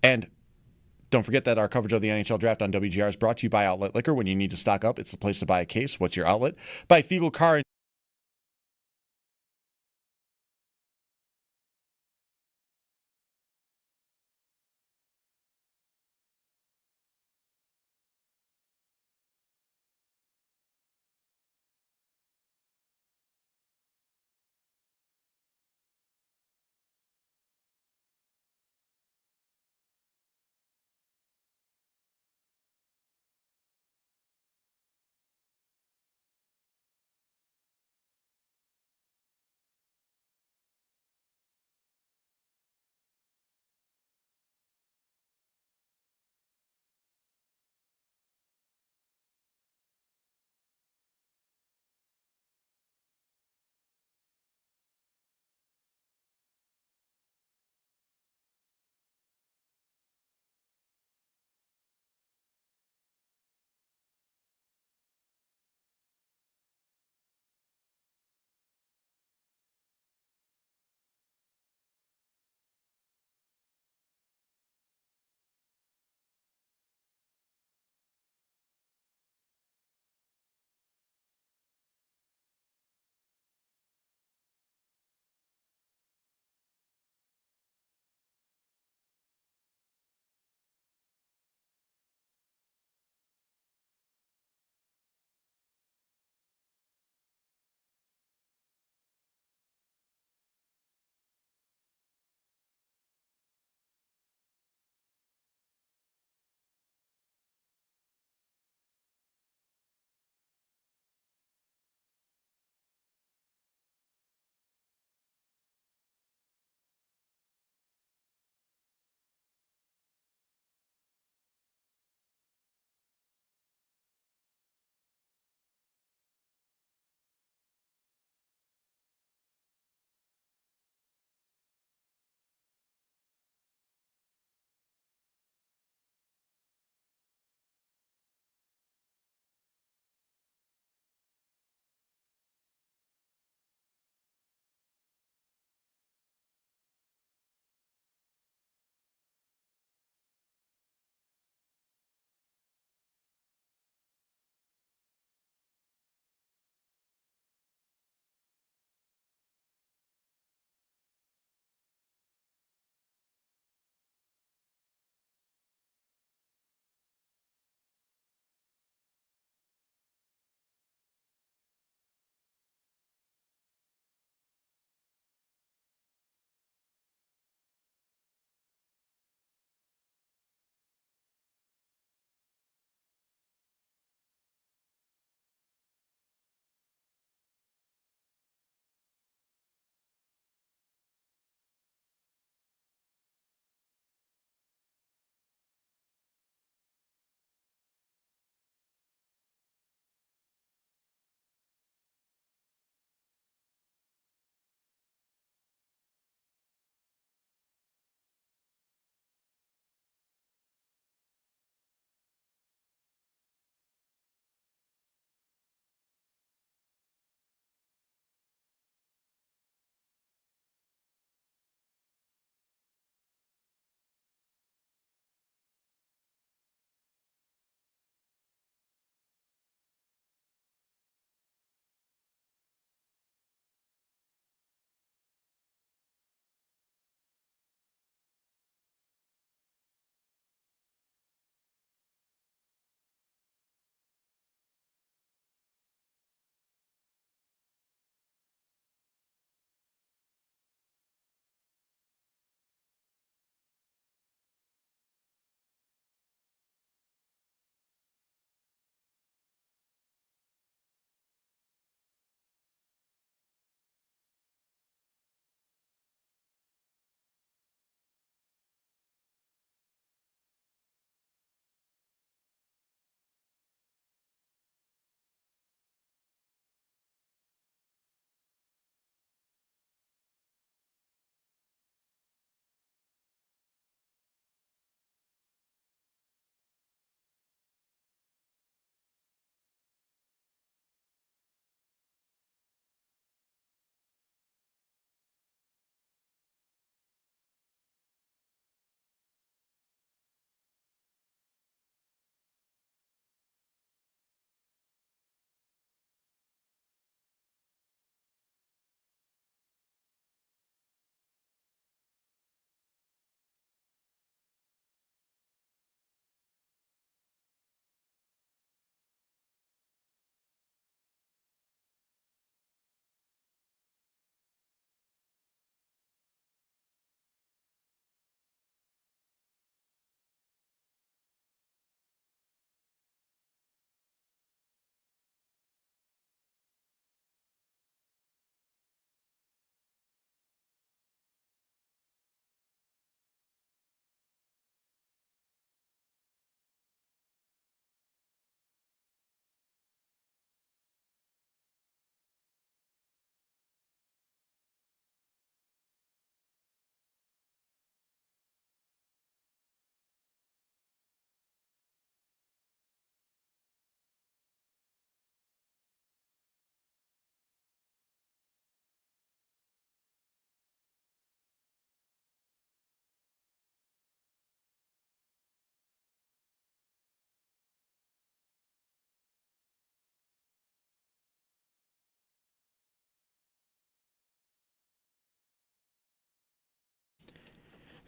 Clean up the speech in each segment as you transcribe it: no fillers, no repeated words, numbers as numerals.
And don't forget that our coverage of the NHL Draft on WGR is brought to you by Outlet Liquor. When you need to stock up, it's the place to buy a case. What's your outlet? By Fiegel Car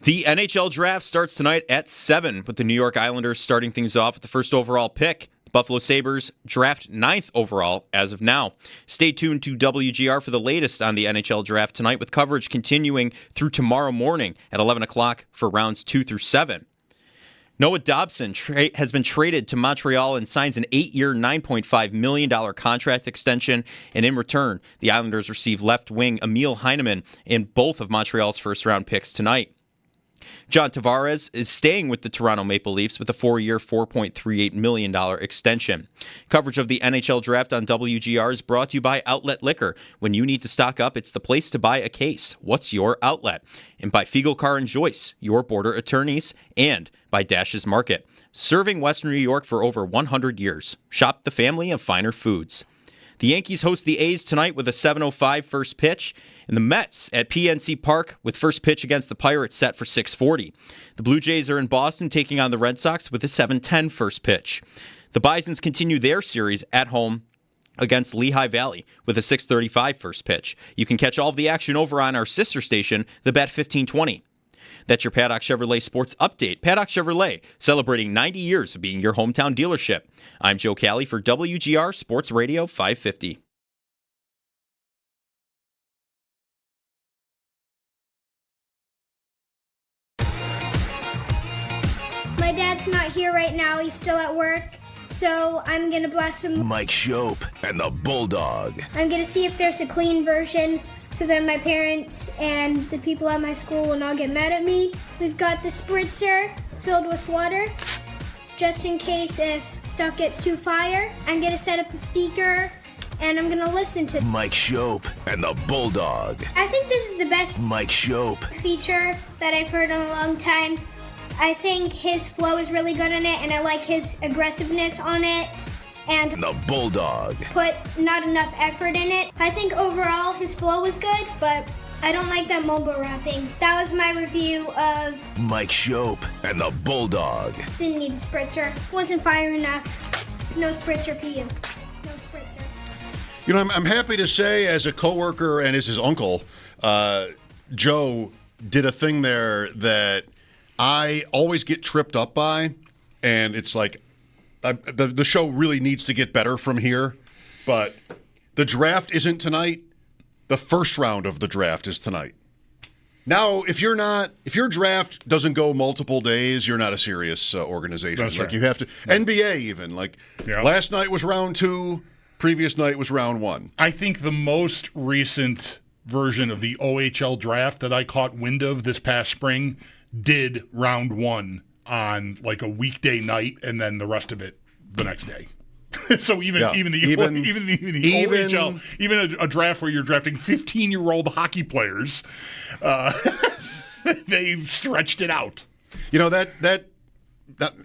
The NHL Draft starts tonight at 7 with the New York Islanders starting things off with the first overall pick. The Buffalo Sabres draft 9th overall as of now. Stay tuned to WGR for the latest on the NHL Draft tonight, with coverage continuing through tomorrow morning at 11 o'clock for rounds 2 through 7. Noah Dobson has been traded to Montreal and signs an 8-year, $9.5 million contract extension. And in return, the Islanders receive left wing Emil Heineman and both of Montreal's first-round picks tonight. John Tavares is staying with the Toronto Maple Leafs with a 4-year, $4.38 million extension. Coverage of the NHL Draft on WGR is brought to you by Outlet Liquor. When you need to stock up, it's the place to buy a case. What's your outlet? And by Fiegel Car and Joyce, your border attorneys, and by Dash's Market, serving Western New York for over 100 years. Shop the family of finer foods. The Yankees host the A's tonight with a 7:05 first pitch, and the Mets at PNC Park with first pitch against the Pirates set for 6:40. The Blue Jays are in Boston taking on the Red Sox with a 7:10 first pitch. The Bisons continue their series at home against Lehigh Valley with a 6:35 first pitch. You can catch all of the action over on our sister station, the Bet 1520. That's your Paddock Chevrolet Sports Update. Paddock Chevrolet, celebrating 90 years of being your hometown dealership. I'm Joe Cali for WGR Sports Radio 550. My dad's not here right now. He's still at work. So I'm going to blast him. Mike Schopp and the Bulldog. I'm going to see if there's a clean version so that my parents and the people at my school will not get mad at me. We've got the spritzer filled with water, just in case if stuff gets too fire. I'm going to set up the speaker and I'm going to listen to Mike Schopp and the Bulldog. I think this is the best Mike Schopp feature that I've heard in a long time. I think his flow is really good in it, and I like his aggressiveness on it, and the Bulldog. Put not enough effort in it. I think overall his flow was good, but I don't like that mobile rapping. That was my review of Mike Schopp and the Bulldog. Didn't need the spritzer. Wasn't fire enough. No spritzer for you. No spritzer. You know, I'm happy to say, as a coworker and as his uncle, Joe did a thing there that I always get tripped up by, and it's like the show really needs to get better from here. But the draft isn't tonight. The first round of the draft is tonight. Now, if your draft doesn't go multiple days, you're not a serious organization. That's like right. You have to NBA even. Last night was round 2, previous night was round 1. I think the most recent version of the OHL draft that I caught wind of this past spring did round 1 on like a weekday night, and then the rest of it the next day. So even the OHL, even a draft where you're drafting 15-year-old hockey players, they've stretched it out. You know, that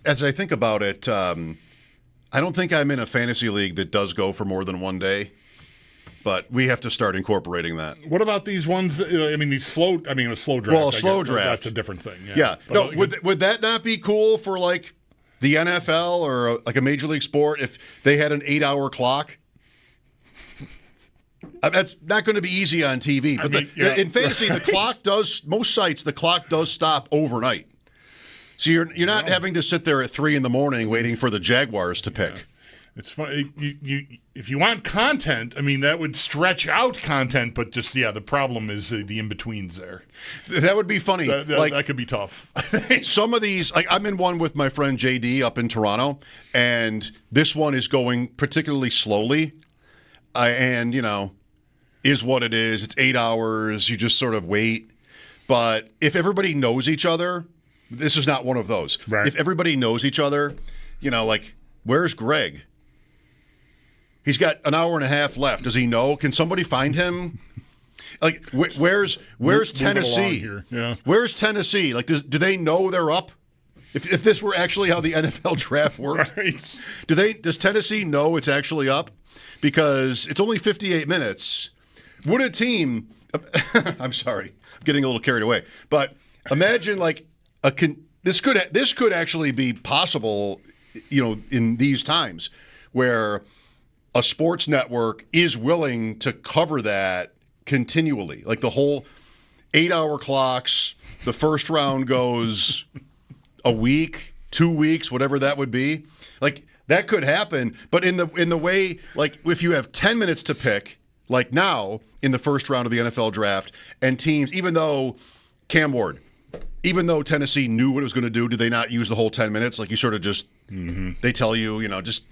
as I think about it, I don't think I'm in a fantasy league that does go for more than one day. But we have to start incorporating that. What about these ones? A slow draft. Well, a slow draft. That's a different thing. Yeah. No, would that not be cool for like the NFL or like a major league sport if they had an 8-hour clock? That's not going to be easy on TV. But in fantasy, the clock does. Most sites, the clock does stop overnight. So you're not having to sit there at 3 a.m. waiting for the Jaguars to pick. Yeah. It's funny. If you want content, that would stretch out content, but just, the problem is the in-betweens there. That would be funny. That could be tough. Some of these, I'm in one with my friend JD up in Toronto, and this one is going particularly slowly. And, is what it is. It's 8 hours. You just sort of wait. But if everybody knows each other, this is not one of those. Right. If everybody knows each other, where's Greg? He's got an hour and a half left. Does he know? Can somebody find him? Where's Tennessee? Here. Yeah. Where's Tennessee? Do they know they're up? If this were actually how the NFL draft works, right. Does Tennessee know it's actually up? Because it's only 58 minutes. Would a team? I'm sorry, I'm getting a little carried away. But imagine this could actually be possible. In these times where a sports network is willing to cover that continually, 8-hour clocks. The first round goes a week, 2 weeks, whatever that would be. Like, that could happen. But in the way, like, if you have 10 minutes to pick, like now in the first round of the NFL draft, and teams, even though Cam Ward, even though Tennessee knew what it was going to do, did they not use the whole 10 minutes? Like, you sort of just, they tell you, just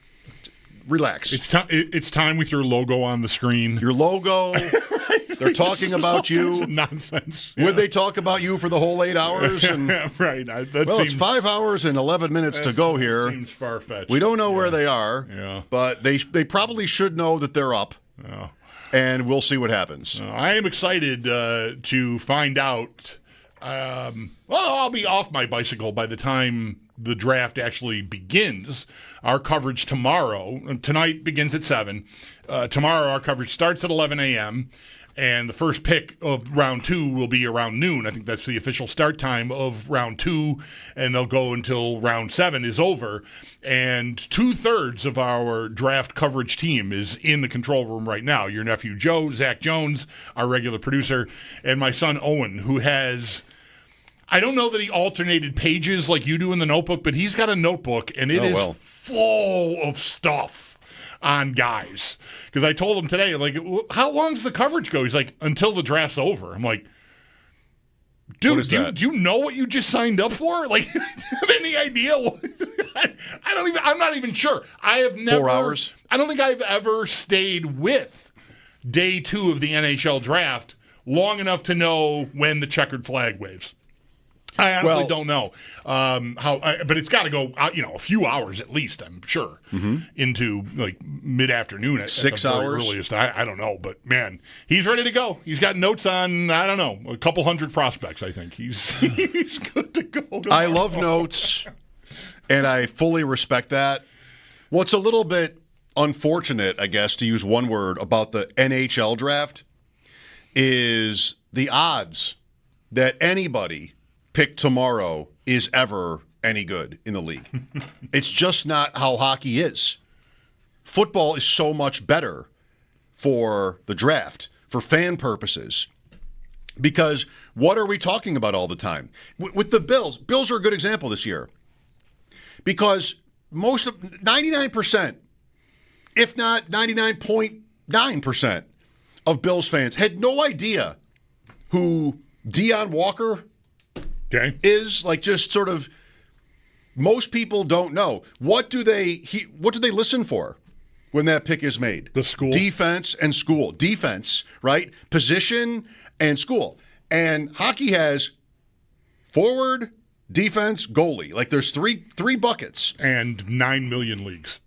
relax. It's time with your logo on the screen. Your logo. They're talking about you. Nonsense. Would they talk about you for the whole 8 hours? And, right. it's 5 hours and 11 minutes to go here. Seems far-fetched. We don't know where they are. Yeah. But they probably should know that they're up. Yeah. And we'll see what happens. I am excited to find out. I'll be off my bicycle by the time the draft actually begins. Our coverage tonight begins at 7. Tomorrow our coverage starts at 11 a.m., and the first pick of round 2 will be around noon. I think that's the official start time of round 2, and they'll go until round 7 is over. And 2/3 of our draft coverage team is in the control room right now. Your nephew Joe, Zach Jones, our regular producer, and my son Owen, who has... I don't know that he alternated pages like you do in the notebook, but he's got a notebook, and it is full of stuff on guys. Because I told him today, like, how long's the coverage go? He's like, until the draft's over. I'm like, dude, do you know what you just signed up for? Like, do you have any idea? I'm not even sure. I have never. 4 hours? I don't think I've ever stayed with day 2 of the NHL draft long enough to know when the checkered flag waves. I honestly don't know but it's got to go, a few hours at least, I'm sure, into like mid-afternoon at 6 the very hours. earliest. I don't know, but man, he's ready to go. He's got notes on, I don't know, a couple hundred prospects. I think he's good to go tomorrow. I love notes, and I fully respect that. What's a little bit unfortunate, I guess, to use one word, about the NHL draft is the odds that anybody picked tomorrow is ever any good in the league. It's just not how hockey is. Football is so much better for the draft, for fan purposes. Because what are we talking about all the time? With the Bills are a good example this year. Because 99%, if not 99.9% of Bills fans had no idea who Deion Walker is. Like, just sort of, most people don't know. What do they listen for when that pick is made? The school. Defense and school. Defense, right? Position and school. And hockey has forward, defense, goalie. Like, there's three buckets. And 9 million leagues.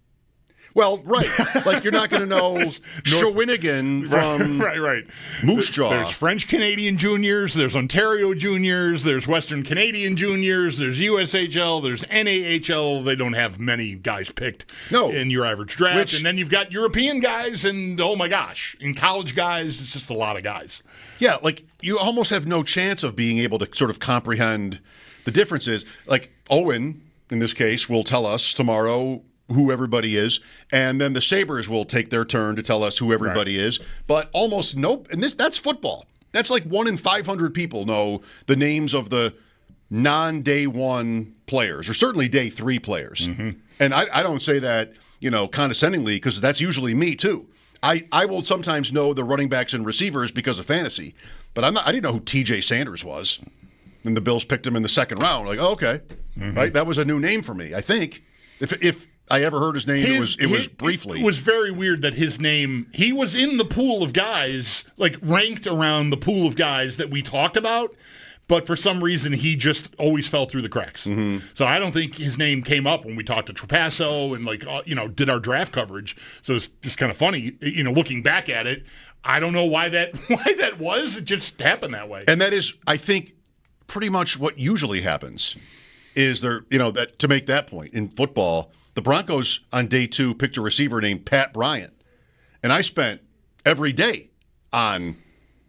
Well, right. Like, you're not going to know Shawinigan from right. Moose Jaw. There's French-Canadian juniors, there's Ontario juniors, there's Western Canadian juniors, there's USHL, there's NAHL. They don't have many guys picked in your average draft. And then you've got European guys and, oh my gosh, in college guys, it's just a lot of guys. Yeah, like, you almost have no chance of being able to sort of comprehend the differences. Like, Owen, in this case, will tell us tomorrow who everybody is, and then the Sabres will take their turn to tell us who everybody is. But almost and that's football. That's like 1 in 500 people know the names of the non-day 1 players, or certainly day 3 players. And I don't say that, condescendingly, because that's usually me too. I will sometimes know the running backs and receivers because of fantasy, but I didn't know who TJ Sanders was. And the Bills picked him in the second round. Like, oh, okay. Right? That was a new name for me, I think. If I ever heard his name, it was briefly. It was very weird that his name, he was in the pool of guys, like ranked around the pool of guys that we talked about, but for some reason he just always fell through the cracks. So I don't think his name came up when we talked to Trapasso and did our draft coverage. So it's just kind of funny, looking back at it. I don't know why that was. It just happened that way. And that is, I think, pretty much what usually happens. Is there, that to make that point in football, the Broncos on day 2 picked a receiver named Pat Bryant. And I spent every day on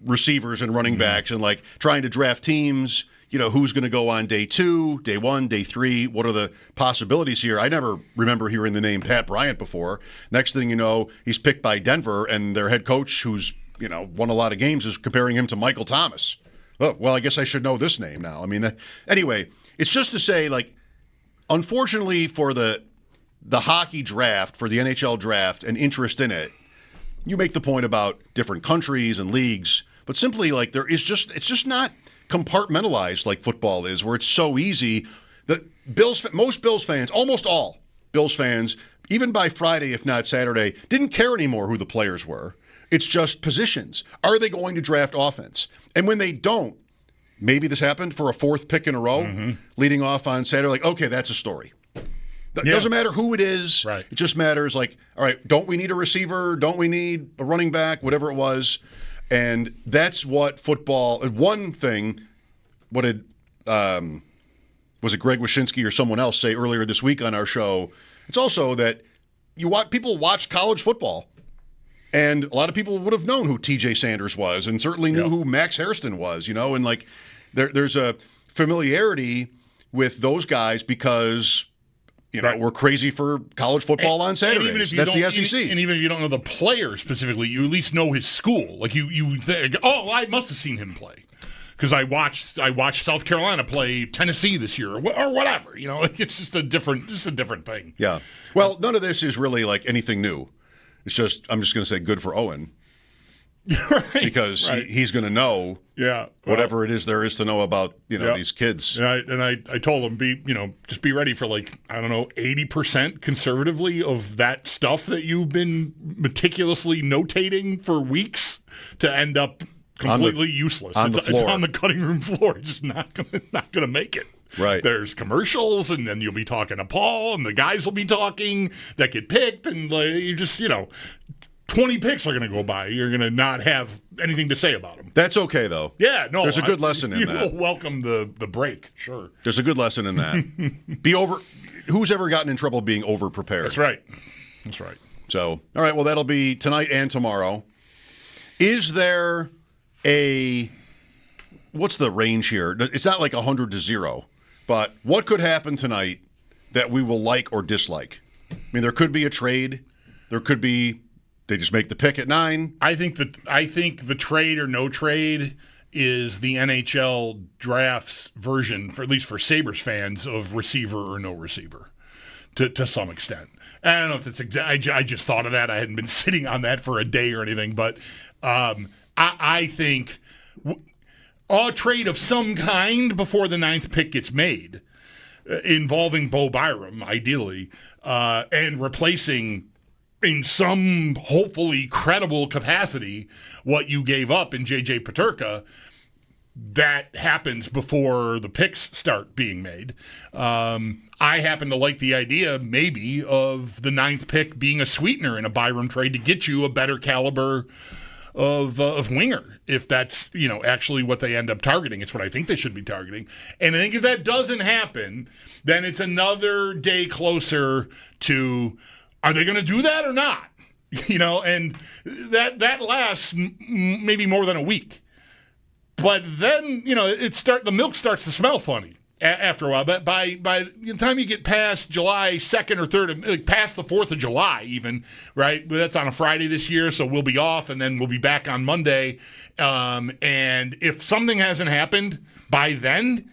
receivers and running backs and like trying to draft teams, who's going to go on day 2, day 1, day 3, what are the possibilities here? I never remember hearing the name Pat Bryant before. Next thing you know, he's picked by Denver, and their head coach, who's, won a lot of games, is comparing him to Michael Thomas. oh, well, I guess I should know this name now. I mean, anyway, it's just to say, like, unfortunately for the hockey draft, for the NHL draft and interest in it, you make the point about different countries and leagues, but simply, like, it's just not compartmentalized like football is, where it's so easy that most Bills fans, almost all Bills fans, even by Friday, if not Saturday, didn't care anymore who the players were. It's just positions. Are they going to draft offense? And when they don't, maybe this happened for a fourth pick in a row, leading off on Saturday, like, okay, that's a story. It doesn't matter who it is. Right. It just matters, like, all right, don't we need a receiver? Don't we need a running back? Whatever it was. And that's what football, one thing, what did, was it Greg Wyshynski or someone else say earlier this week on our show? It's also that people watch college football. And a lot of people would have known who TJ Sanders was, and certainly knew who Max Hairston was, and like there's a familiarity with those guys because we're crazy for college football on Saturdays. That's the SEC. And even if you don't know the player specifically, you at least know his school. Like you think, oh, I must have seen him play because I watched South Carolina play Tennessee this year or whatever. It's just a different thing. Yeah. Well, none of this is really like anything new. It's just, I'm just going to say good for Owen. Right, because he's going to know whatever it is there is to know about, these kids. And I told him, just be ready for 80% conservatively of that stuff that you've been meticulously notating for weeks to end up completely useless. It's on the cutting room floor. It's just not gonna make it. Right. There's commercials, and then you'll be talking to Paul, and the guys will be talking that get picked, and you just 20 picks are going to go by. You're going to not have anything to say about them. That's okay, though. Yeah, no. There's a good lesson in that. You'll welcome the break, sure. There's a good lesson in that. Who's ever gotten in trouble being over-prepared? That's right. So, all right, well, that'll be tonight and tomorrow. Is there what's the range here? It's not like 100 to 0, but what could happen tonight that we will like or dislike? I mean, there could be a trade. There could be... They just make the pick at 9. I think the trade or no trade is the NHL Draft's version, at least for Sabres fans, of receiver or no receiver, to some extent. I don't know if that's exact. I just thought of that. I hadn't been sitting on that for a day or anything, but I think a trade of some kind before the 9th pick gets made, involving Bo Byram, ideally, and replacing, in some hopefully credible capacity, what you gave up in J.J. Peterka, that happens before the picks start being made. I happen to like the idea, maybe, of the 9th pick being a sweetener in a Byram trade to get you a better caliber of winger, if that's actually what they end up targeting. It's what I think they should be targeting. And I think if that doesn't happen, then it's another day closer to... Are they going to do that or not? And that lasts maybe more than a week. But then, the milk starts to smell funny after a while. But by the time you get past July 2nd or 3rd, past the 4th of July even, right? That's on a Friday this year, so we'll be off, and then we'll be back on Monday. And if something hasn't happened by then,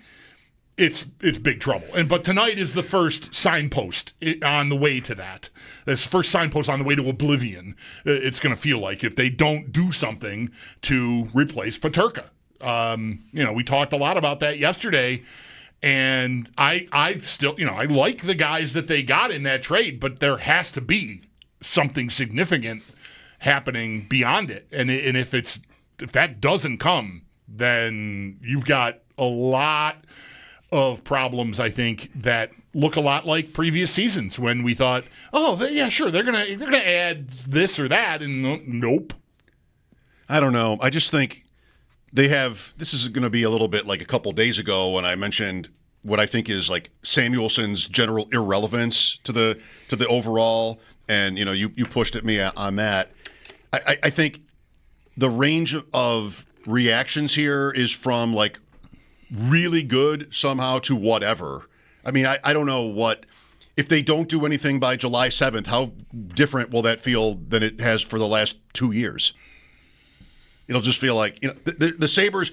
it's big trouble. But tonight is the first signpost on the way to that. This first signpost on the way to oblivion. It's going to feel like if they don't do something to replace Peterka. We talked a lot about that yesterday, and I still, I like the guys that they got in that trade, but there has to be something significant happening beyond it. And if that doesn't come, then you've got a lot of problems, I think, that look a lot like previous seasons when we thought, sure, they're gonna add this or that, and nope. I don't know. I just think they have. This is going to be a little bit like a couple days ago when I mentioned what I think is like Samuelson's general irrelevance to the overall, and you pushed at me on that. I think the range of reactions here is from like really good somehow to whatever. I mean, I don't know if they don't do anything by July 7th, how different will that feel than it has for the last 2 years? It'll just feel like, the Sabres,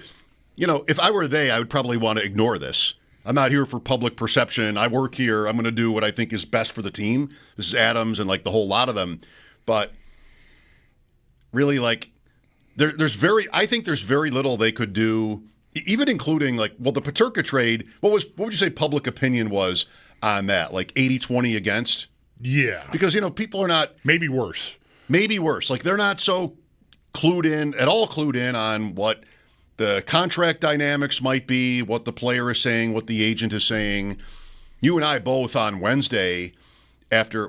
if I were they, I would probably want to ignore this. I'm not here for public perception. I work here. I'm going to do what I think is best for the team. This is Adams and like the whole lot of them. But really, like, I think there's very little they could do, even including like, well, the Peterka trade. What would you say public opinion was on that? Like 80-20 against? Yeah. Because, people are not. Maybe worse. Like, they're not so clued in on what the contract dynamics might be, what the player is saying, what the agent is saying. You and I both on Wednesday, after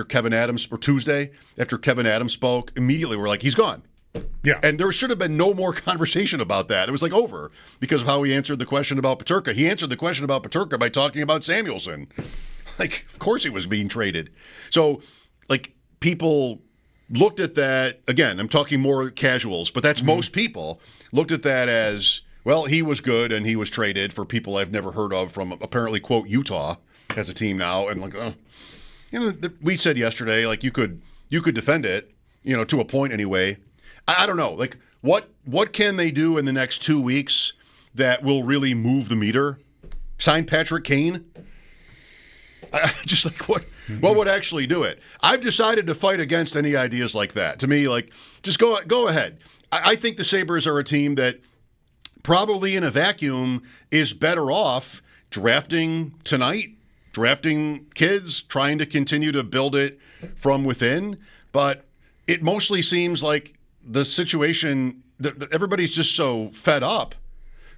Kevin Adams, or Tuesday, after Kevin Adams spoke, immediately we're like, he's gone. Yeah. And there should have been no more conversation about that. It was like over because of how he answered the question about Peterka. He answered the question about Peterka by talking about Samuelson. Like, of course he was being traded. So, like, people looked at that, again, I'm talking more casuals, but that's most people, looked at that as, well, he was good and he was traded for people I've never heard of from, apparently, quote, Utah as a team now. And, like, we said yesterday, like, you could defend it, to a point anyway. I don't know. Like, what can they do in the next 2 weeks that will really move the meter? Sign Patrick Kane? Just like what would actually do it? I've decided to fight against any ideas like that. To me, like, just go ahead. I think the Sabres are a team that probably in a vacuum is better off drafting tonight, drafting kids, trying to continue to build it from within. But it mostly seems like the situation that everybody's just so fed up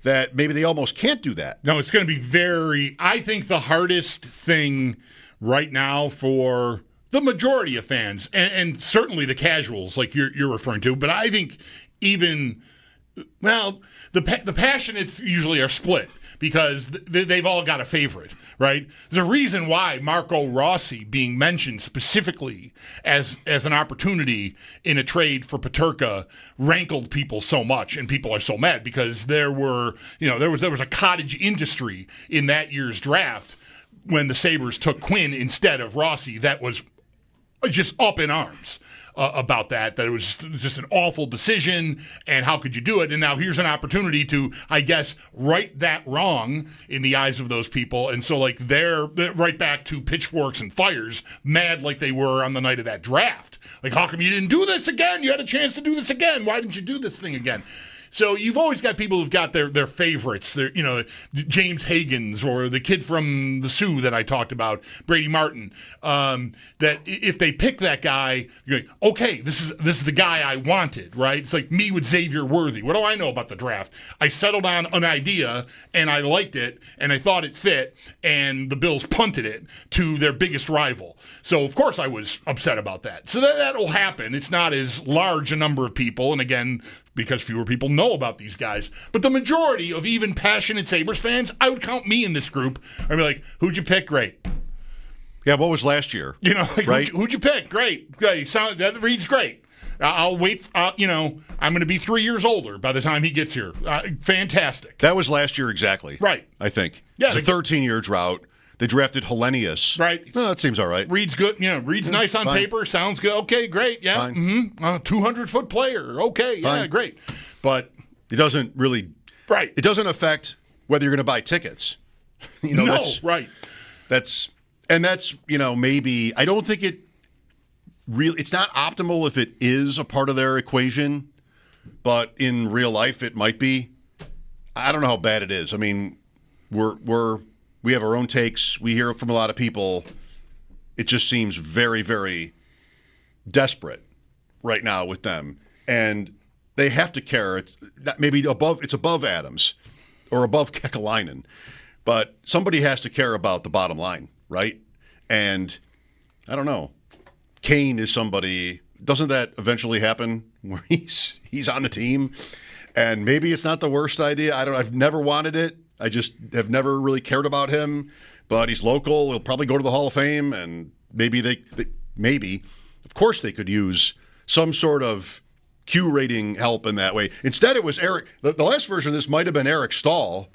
that maybe they almost can't do that. No, it's going to be I think the hardest thing right now for the majority of fans, and certainly the casuals like you're referring to, but I think even, well, the passionates usually are split because they've all got a favorite, right? There's a reason why Marco Rossi being mentioned specifically as an opportunity in a trade for Peterka rankled people so much, and people are so mad because there was a cottage industry in that year's draft when the Sabres took Quinn instead of Rossi that was just up in arms about that it was just an awful decision, and how could you do it? And now here's an opportunity to, I guess, right that wrong in the eyes of those people. And so, like, they're right back to pitchforks and fires, mad like they were on the night of that draft. Like, how come you didn't do this again? You had a chance to do this again. Why didn't you do this thing again? So you've always got people who've got their favorites. James Hagens or the kid from the Sioux that I talked about, Brady Martin. That if they pick that guy, you're like, okay, this is the guy I wanted, right? It's like me with Xavier Worthy. What do I know about the draft? I settled on an idea and I liked it and I thought it fit, and the Bills punted it to their biggest rival. So of course I was upset about that. So that'll happen. It's not as large a number of people, and again, because fewer people know about these guys. But the majority of even passionate Sabres fans, I would count me in this group. I'd be like, who'd you pick? Great. Yeah, what was last year? Like, right? Who'd you pick? Great. That reads great. I'll wait. I'm going to be 3 years older by the time he gets here. Fantastic. That was last year exactly. Right. I think. Yeah. It's a 13-year drought. They drafted Hellenius. Right. Oh, that seems all right. Reads good. Reads nice on paper. Sounds good. Okay, great. Yeah. 200-foot player. Okay. Yeah, Fine. great. But it doesn't really. Right. It doesn't affect whether you're going to buy tickets. No. Right. That's maybe. I don't think it really. It's not optimal if it is a part of their equation, but in real life it might be. I don't know how bad it is. I mean, we have our own takes. We hear from a lot of people. It just seems very, very desperate right now with them. And they have to care. It's above Adams or above Kekalainen. But somebody has to care about the bottom line, right? And I don't know. Kane is somebody. Doesn't that eventually happen where he's on the team? And maybe it's not the worst idea. I've never wanted it. I just have never really cared about him, but he's local. He'll probably go to the Hall of Fame, and maybe of course, they could use some sort of Q rating help in that way. Instead, it was Eric. The last version of this might have been Eric Stahl,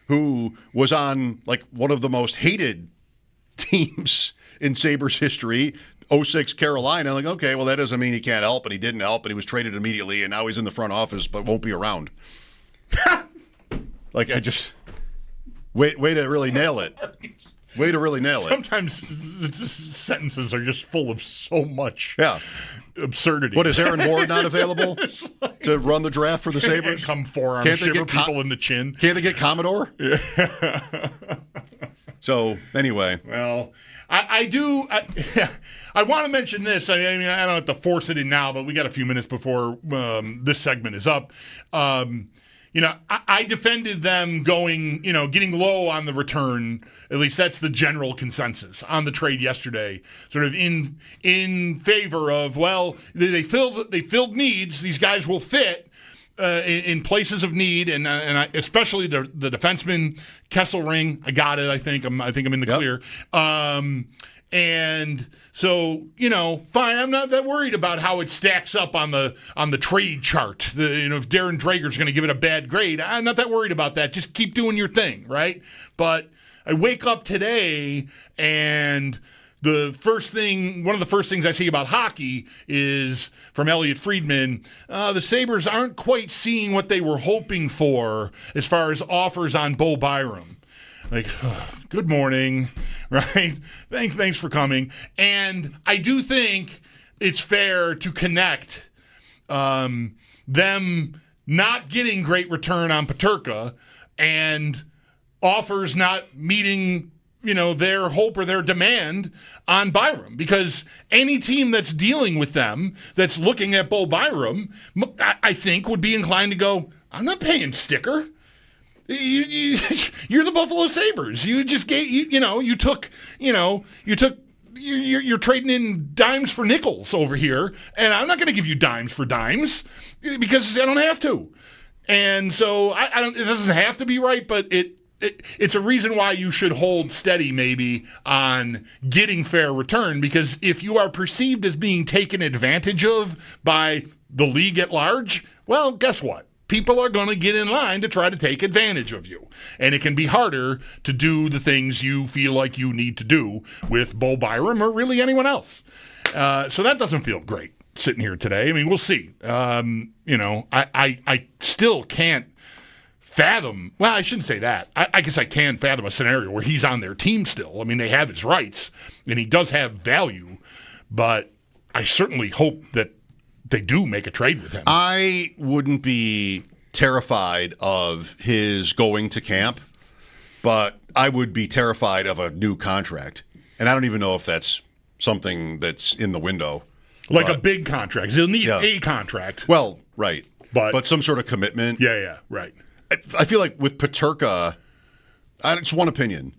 who was on like one of the most hated teams in Sabres history, 06 Carolina. Like, okay, well, that doesn't mean he can't help, and he didn't help, and he was traded immediately, and now he's in the front office but won't be around. Like, I just way to really nail it. Way to really nail it. Sometimes sentences are just full of so much absurdity. What, is Aaron Ward not available to run the draft for the Sabres? Come forearm shiver people in the chin. Can't they get Commodore? Yeah. So, anyway. Well, I want to mention this. I mean, I don't have to force it in now, but we got a few minutes before this segment is up. I defended them getting low on the return. At least that's the general consensus on the trade yesterday. Sort of in favor of, well, they filled needs. These guys will fit in places of need, and especially the defenseman Kesselring. I got it. I think I'm in the clear. And so, fine. I'm not that worried about how it stacks up on the trade chart. If Darren Drager's going to give it a bad grade, I'm not that worried about that. Just keep doing your thing, right? But I wake up today and one of the first things I see about hockey is from Elliot Friedman. The Sabres aren't quite seeing what they were hoping for as far as offers on Bo Byram. Like, good morning, right? Thanks for coming. And I do think it's fair to connect them not getting great return on Peterka and offers not meeting, their hope or their demand on Byram, because any team that's dealing with them, that's looking at Bo Byram, I think would be inclined to go, I'm not paying sticker. You're the Buffalo Sabres. You just gave, you're trading in dimes for nickels over here, and I'm not going to give you dimes for dimes because I don't have to. And so it doesn't have to be right, but it's a reason why you should hold steady maybe on getting fair return, because if you are perceived as being taken advantage of by the league at large, well, guess what? People are going to get in line to try to take advantage of you. And it can be harder to do the things you feel like you need to do with Bo Byram or really anyone else. So that doesn't feel great sitting here today. I mean, we'll see. I still can't fathom. Well, I shouldn't say that. I guess I can fathom a scenario where he's on their team still. I mean, they have his rights, and he does have value, but I certainly hope that they do make a trade with him. I wouldn't be terrified of his going to camp, but I would be terrified of a new contract. And I don't even know if that's something that's in the window. Like a big contract. He'll need a contract. Well, right. But some sort of commitment. Yeah, right. I feel like with Peterka, it's one opinion.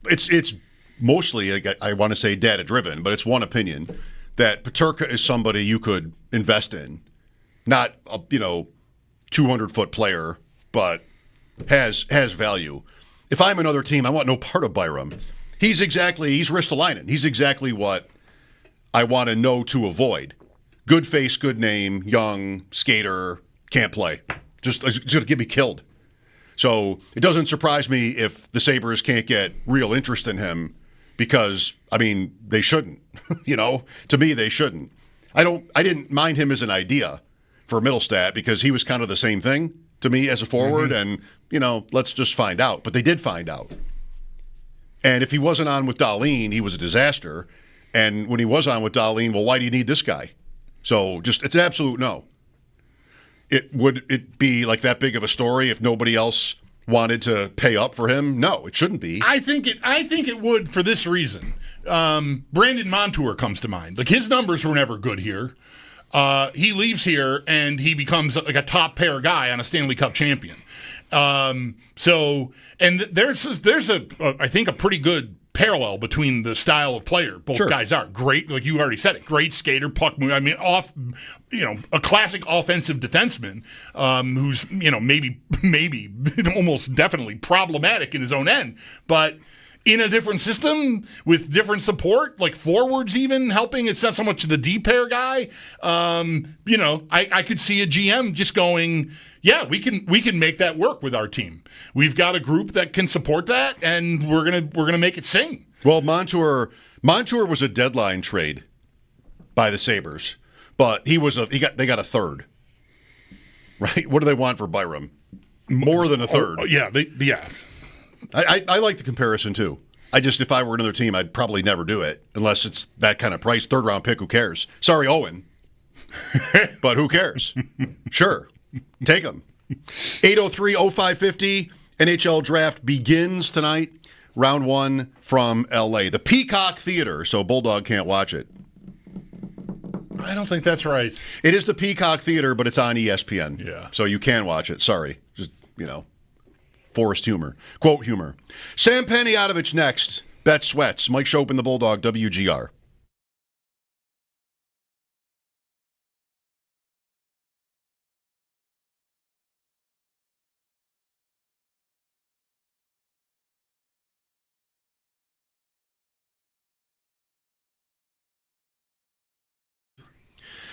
It's mostly, I want to say data-driven, but it's one opinion that Peterka is somebody you could invest in. Not a 200-foot player, but has value. If I'm another team, I want no part of Byram. He's Ristolainen. He's exactly what I want to know to avoid. Good face, good name, young, skater, can't play. Just going to get me killed. So it doesn't surprise me if the Sabres can't get real interest in him because, they shouldn't. To me, they shouldn't. I didn't mind him as an idea for Middlestat because he was kind of the same thing to me as a forward, and, let's just find out. But they did find out. And if he wasn't on with Dahlin, he was a disaster. And when he was on with Dahlin, well, why do you need this guy? So it's an absolute no. Would it be like that big of a story if nobody else wanted to pay up for him? No, it shouldn't be. I think it would for this reason. Brandon Montour comes to mind. Like, his numbers were never good here. He leaves here and he becomes like a top pair guy on a Stanley Cup champion. There's I think a pretty good parallel between the style of player both guys are. Great, like you already said it, great skater, puck move. A classic offensive defenseman who's maybe almost definitely problematic in his own end, but in a different system with different support, like forwards even helping. It's not so much the D pair guy. I could see a GM just going, yeah, we can make that work with our team. We've got a group that can support that, and we're gonna make it sing. Well, Montour was a deadline trade by the Sabres, but they got a third. Right? What do they want for Byram? More than a third. Yeah. I like the comparison, too. If I were another team, I'd probably never do it unless it's that kind of price. Third round pick, who cares? Sorry, Owen. But who cares? Sure. Take them. 803-0550. NHL Draft begins tonight. Round 1 from L.A. The Peacock Theater, so Bulldog can't watch it. I don't think that's right. It is the Peacock Theater, but it's on ESPN. Yeah. So you can watch it. Sorry. Just, forced humor. Quote humor. Sam Panayotovich next. Bet Sweats. Mike Schopp and the Bulldog, WGR.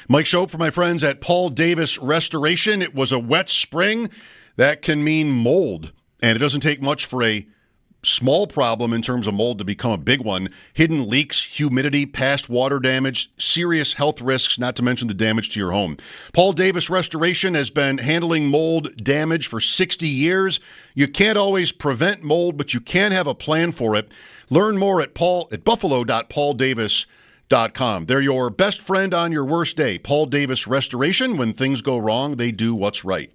Mike Schopp for my friends at Paul Davis Restoration. It was a wet spring. That can mean mold. And it doesn't take much for a small problem in terms of mold to become a big one. Hidden leaks, humidity, past water damage, serious health risks, not to mention the damage to your home. Paul Davis Restoration has been handling mold damage for 60 years. You can't always prevent mold, but you can have a plan for it. Learn more at buffalo.pauldavis.com. They're your best friend on your worst day. Paul Davis Restoration. When things go wrong, they do what's right.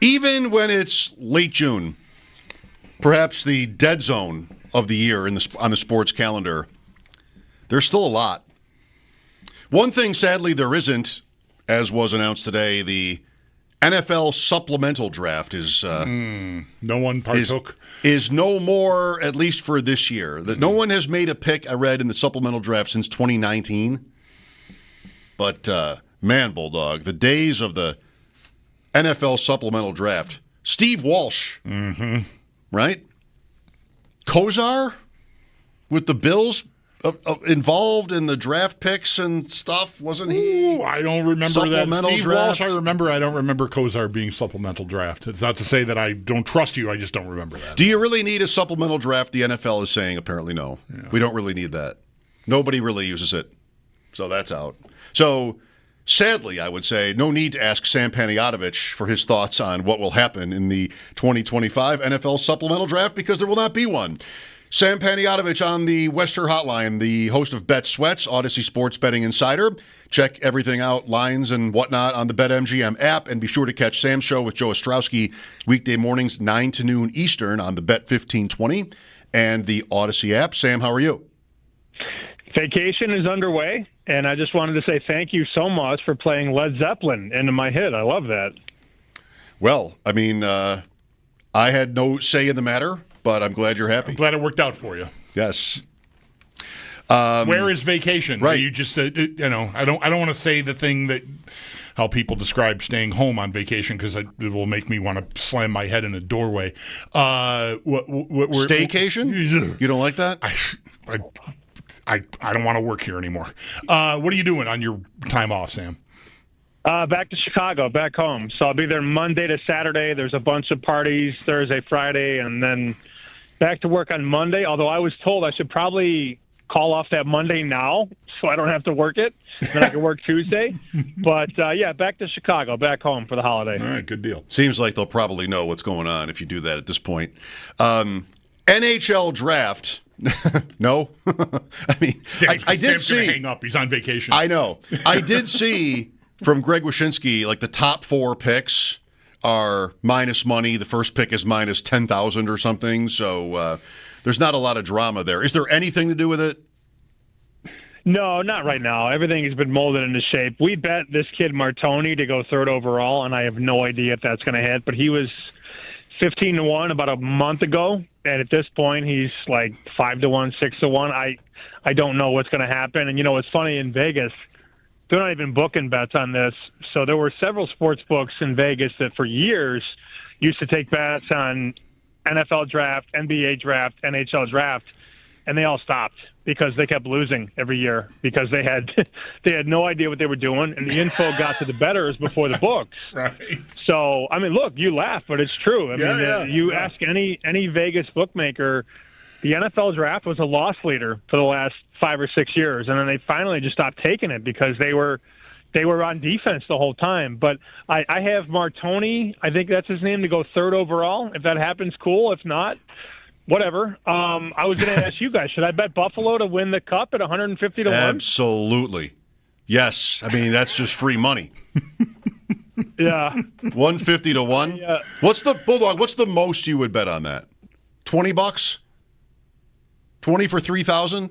Even when it's late June, perhaps the dead zone of the year on the sports calendar, there's still a lot. One thing, sadly, there isn't, as was announced today, the NFL supplemental draft is no one partook. Is no more, at least for this year. That no one has made a pick, I read, in the supplemental draft since 2019. But, man, Bulldog, the days of the NFL supplemental draft. Steve Walsh, right? Kozar with the Bills involved in the draft picks and stuff, wasn't he? Ooh, I don't remember supplemental that. Steve draft? Walsh, I don't remember Kozar being supplemental draft. It's not to say that I don't trust you. I just don't remember that. Do you really need a supplemental draft? The NFL is saying apparently no. Yeah. We don't really need that. Nobody really uses it. So that's out. So sadly, I would say no need to ask Sam Panayotovich for his thoughts on what will happen in the 2025 NFL supplemental draft because there will not be one. Sam Panayotovich on the Wester Hotline, the host of Bet Sweats, Odyssey Sports Betting Insider. Check everything out, lines and whatnot, on the BetMGM app, and be sure to catch Sam's show with Joe Ostrowski weekday mornings 9 to noon Eastern on the Bet 1520 and the Odyssey app. Sam, how are you? Vacation is underway, and I just wanted to say thank you so much for playing Led Zeppelin into my hit. I love that. Well, I mean, I had no say in the matter, but I'm glad you're happy. I'm glad it worked out for you. Yes. Where is vacation? Right. You just, I don't want to say the thing that how people describe staying home on vacation because it will make me want to slam my head in a doorway. Staycation? You don't like that? I don't want to work here anymore. What are you doing on your time off, Sam? Back to Chicago, back home. So I'll be there Monday to Saturday. There's a bunch of parties Thursday, Friday, and then back to work on Monday. Although I was told I should probably call off that Monday now so I don't have to work it. Then I can work Tuesday. But, yeah, back to Chicago, back home for the holiday. All right, good deal. Seems like they'll probably know what's going on if you do that at this point. NHL Draft. No. I mean, I did Sam's see. gonna hang up. He's on vacation. I know. I did see from Greg Wyshynski, like the top 4 picks are minus money. The first pick is minus 10,000 or something. So there's not a lot of drama there. Is there anything to do with it? No, not right now. Everything has been molded into shape. We bet this kid Martoni to go 3rd overall, and I have no idea if that's going to hit. But he was 15-1 about a month ago, and at this point he's like 5-1, 6-1. I don't know what's going to happen. And it's funny, in Vegas they're not even booking bets on this. So there were several sports books in Vegas that for years used to take bets on NFL draft, NBA draft, NHL draft, and they all stopped because they kept losing every year because they had no idea what they were doing, and the info got to the bettors before the books. Right. So, I mean, look, you laugh, but it's true. You ask any Vegas bookmaker, the NFL draft was a loss leader for the last 5 or 6 years, and then they finally just stopped taking it because they were on defense the whole time. But I have Martoni, I think that's his name, to go 3rd overall. If that happens, cool. If not, whatever. I was going to ask you guys, should I bet Buffalo to win the Cup at 150 to 1? Absolutely. Yes. I mean, that's just free money. Yeah. 150 to 1? Yeah. What's the most you would bet on that? $20? 20 for 3,000?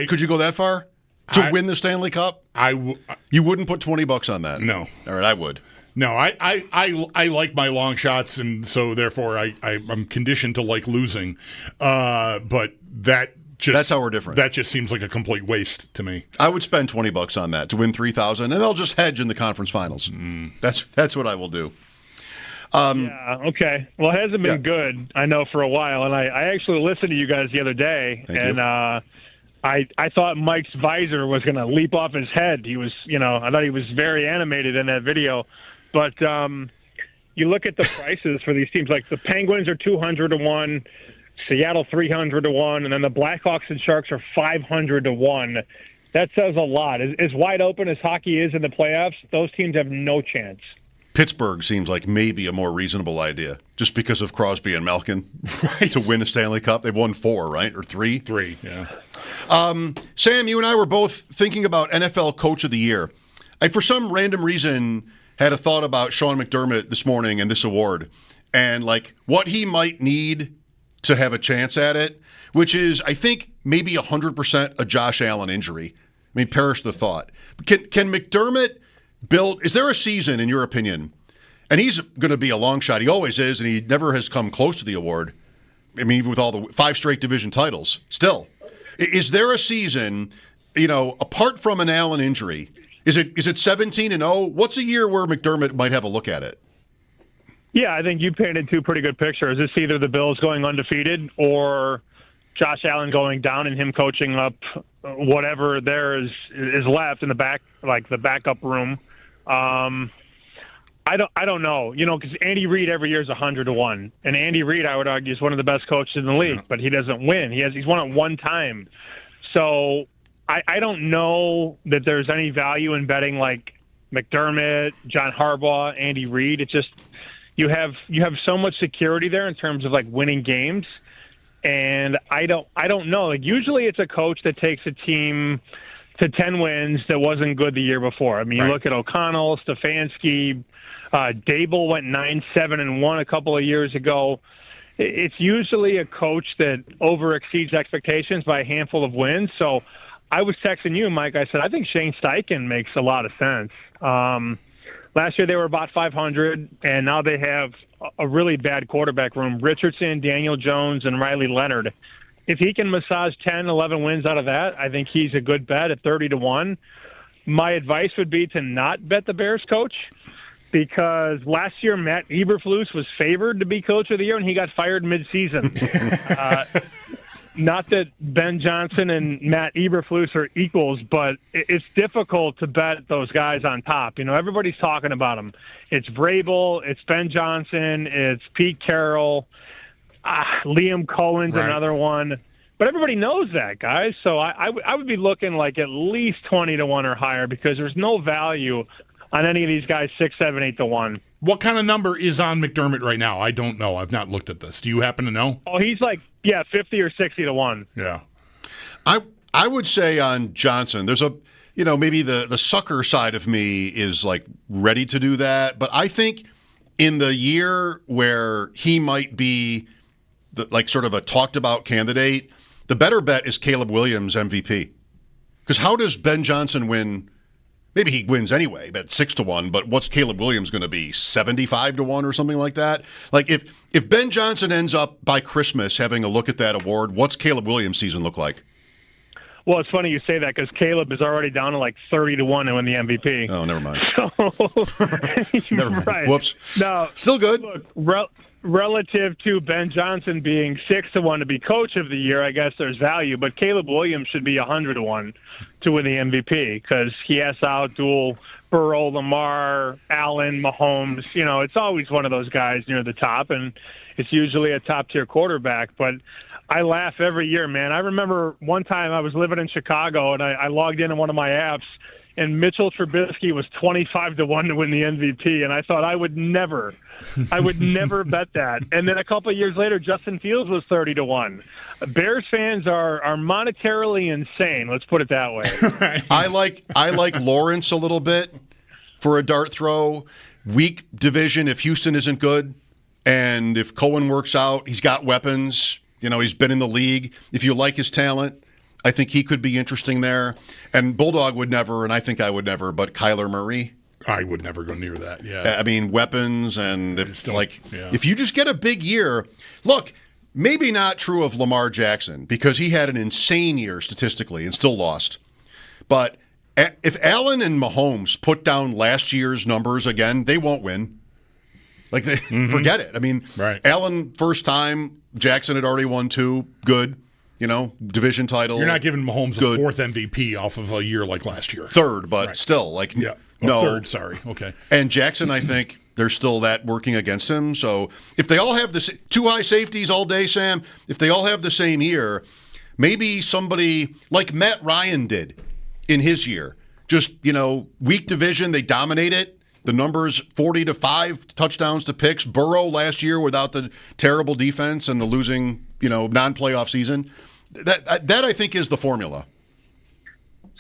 Could you go that far? To win the Stanley Cup? You wouldn't put $20 on that? No. All right, I would. No, I like my long shots, and so therefore I'm conditioned to like losing. But that's how we're different. That just seems like a complete waste to me. I would spend $20 on that to win 3,000, and they'll just hedge in the conference finals. That's what I will do. Yeah, okay. Well, it hasn't been good, I know, for a while, and I actually listened to you guys the other day, I thought Mike's visor was going to leap off his head. He was, I thought he was very animated in that video. But you look at the prices for these teams, like the Penguins are 200 to 1, Seattle 300 to 1, and then the Blackhawks and Sharks are 500 to 1. That says a lot. As wide open as hockey is in the playoffs, those teams have no chance. Pittsburgh seems like maybe a more reasonable idea, just because of Crosby and Malkin, right, to win a Stanley Cup. They've won 4, right, or 3? 3, yeah. Sam, you and I were both thinking about NFL Coach of the Year. I, for some random reason, had a thought about Sean McDermott this morning and this award and like what he might need to have a chance at it, which is, I think, maybe 100% a Josh Allen injury. I mean, perish the thought. Can McDermott build, is there a season, in your opinion, and he's going to be a long shot, he always is, and he never has come close to the award, I mean, even with all the 5 straight division titles, still. Is there a season, apart from an Allen injury, is it 17-0? What's a year where McDermott might have a look at it? Yeah, I think you painted 2 pretty good pictures. It's either the Bills going undefeated or Josh Allen going down and him coaching up whatever there is left in the back, like the backup room. I don't know, because Andy Reid every year is 100-1, and Andy Reid, I would argue, is one of the best coaches in the league, but he doesn't win. He's won it 1 time, so I don't know that there's any value in betting like McDermott, John Harbaugh, Andy Reid. It's just you have so much security there in terms of like winning games, and I don't know. Like usually it's a coach that takes a team to 10 wins that wasn't good the year before. I mean, you look at O'Connell, Stefanski, Dable went 9-7-1 a couple of years ago. It's usually a coach that overexceeds expectations by a handful of wins. So I was texting you, Mike. I said, I think Shane Steichen makes a lot of sense. Last year they were about 500, and now they have a really bad quarterback room. Richardson, Daniel Jones, and Riley Leonard. If he can massage 10, 11 wins out of that, I think he's a good bet at 30-1. My advice would be to not bet the Bears coach, because last year Matt Eberflus was favored to be coach of the year, and he got fired midseason. Not that Ben Johnson and Matt Eberflus are equals, but it's difficult to bet those guys on top. Everybody's talking about them. It's Vrabel, it's Ben Johnson, it's Pete Carroll, Liam Cohen's another one. But everybody knows that, guys. So I would be looking like at least 20-1 or higher, because there's no value on any of these guys 6, 7, 8-1. What kind of number is on McDermott right now? I don't know. I've not looked at this. Do you happen to know? Oh, he's like, 50 or 60-1. Yeah. I would say on Johnson, there's a, maybe the sucker side of me is like ready to do that. But I think in the year where he might be like sort of a talked about candidate, the better bet is Caleb Williams MVP. Because how does Ben Johnson win? Maybe he wins anyway, bet 6-1, but what's Caleb Williams going to be, 75-1 or something like that? Like if Ben Johnson ends up by Christmas having a look at that award, what's Caleb Williams' season look like? Well, it's funny you say that, because Caleb is already down to like 30-1 to win the MVP. Oh, never mind. So, never mind. Right. Whoops. No, still good. Look, relative to Ben Johnson being 6-1 to be coach of the year, I guess there's value, but Caleb Williams should be 100-1 to win the MVP, because he has to outduel Burrow, Lamar, Allen, Mahomes. It's always one of those guys near the top, and it's usually a top-tier quarterback. But I laugh every year, man. I remember one time I was living in Chicago, and I logged into one of my apps, and Mitchell Trubisky was 25-1 to win the MVP, and I thought I would never bet that. And then a couple of years later, Justin Fields was 30-1. Bears fans are monetarily insane. Let's put it that way. I like Lawrence a little bit for a dart throw. Weak division if Houston isn't good, and if Cohen works out, he's got weapons. He's been in the league. If you like his talent, I think he could be interesting there. And Bulldog would never, and I think I would never, but Kyler Murray. I would never go near that, yeah. I mean, weapons, and if you just get a big year. Look, maybe not true of Lamar Jackson, because he had an insane year statistically and still lost. But if Allen and Mahomes put down last year's numbers again, they won't win. Like, forget it. I mean, Allen, first time, Jackson had already won 2, good. Division title. You're not giving Mahomes a 4th MVP off of a year like last year. 3rd, but still, like, no. 3rd, sorry. Okay. And Jackson, I think, there's still that working against him. So if they all have 2 high safeties all day, Sam, if they all have the same year, maybe somebody like Matt Ryan did in his year. Just, weak division, they dominate it. The numbers 40-5 touchdowns to picks. Burrow last year without the terrible defense and the losing, non-playoff season. That I think is the formula.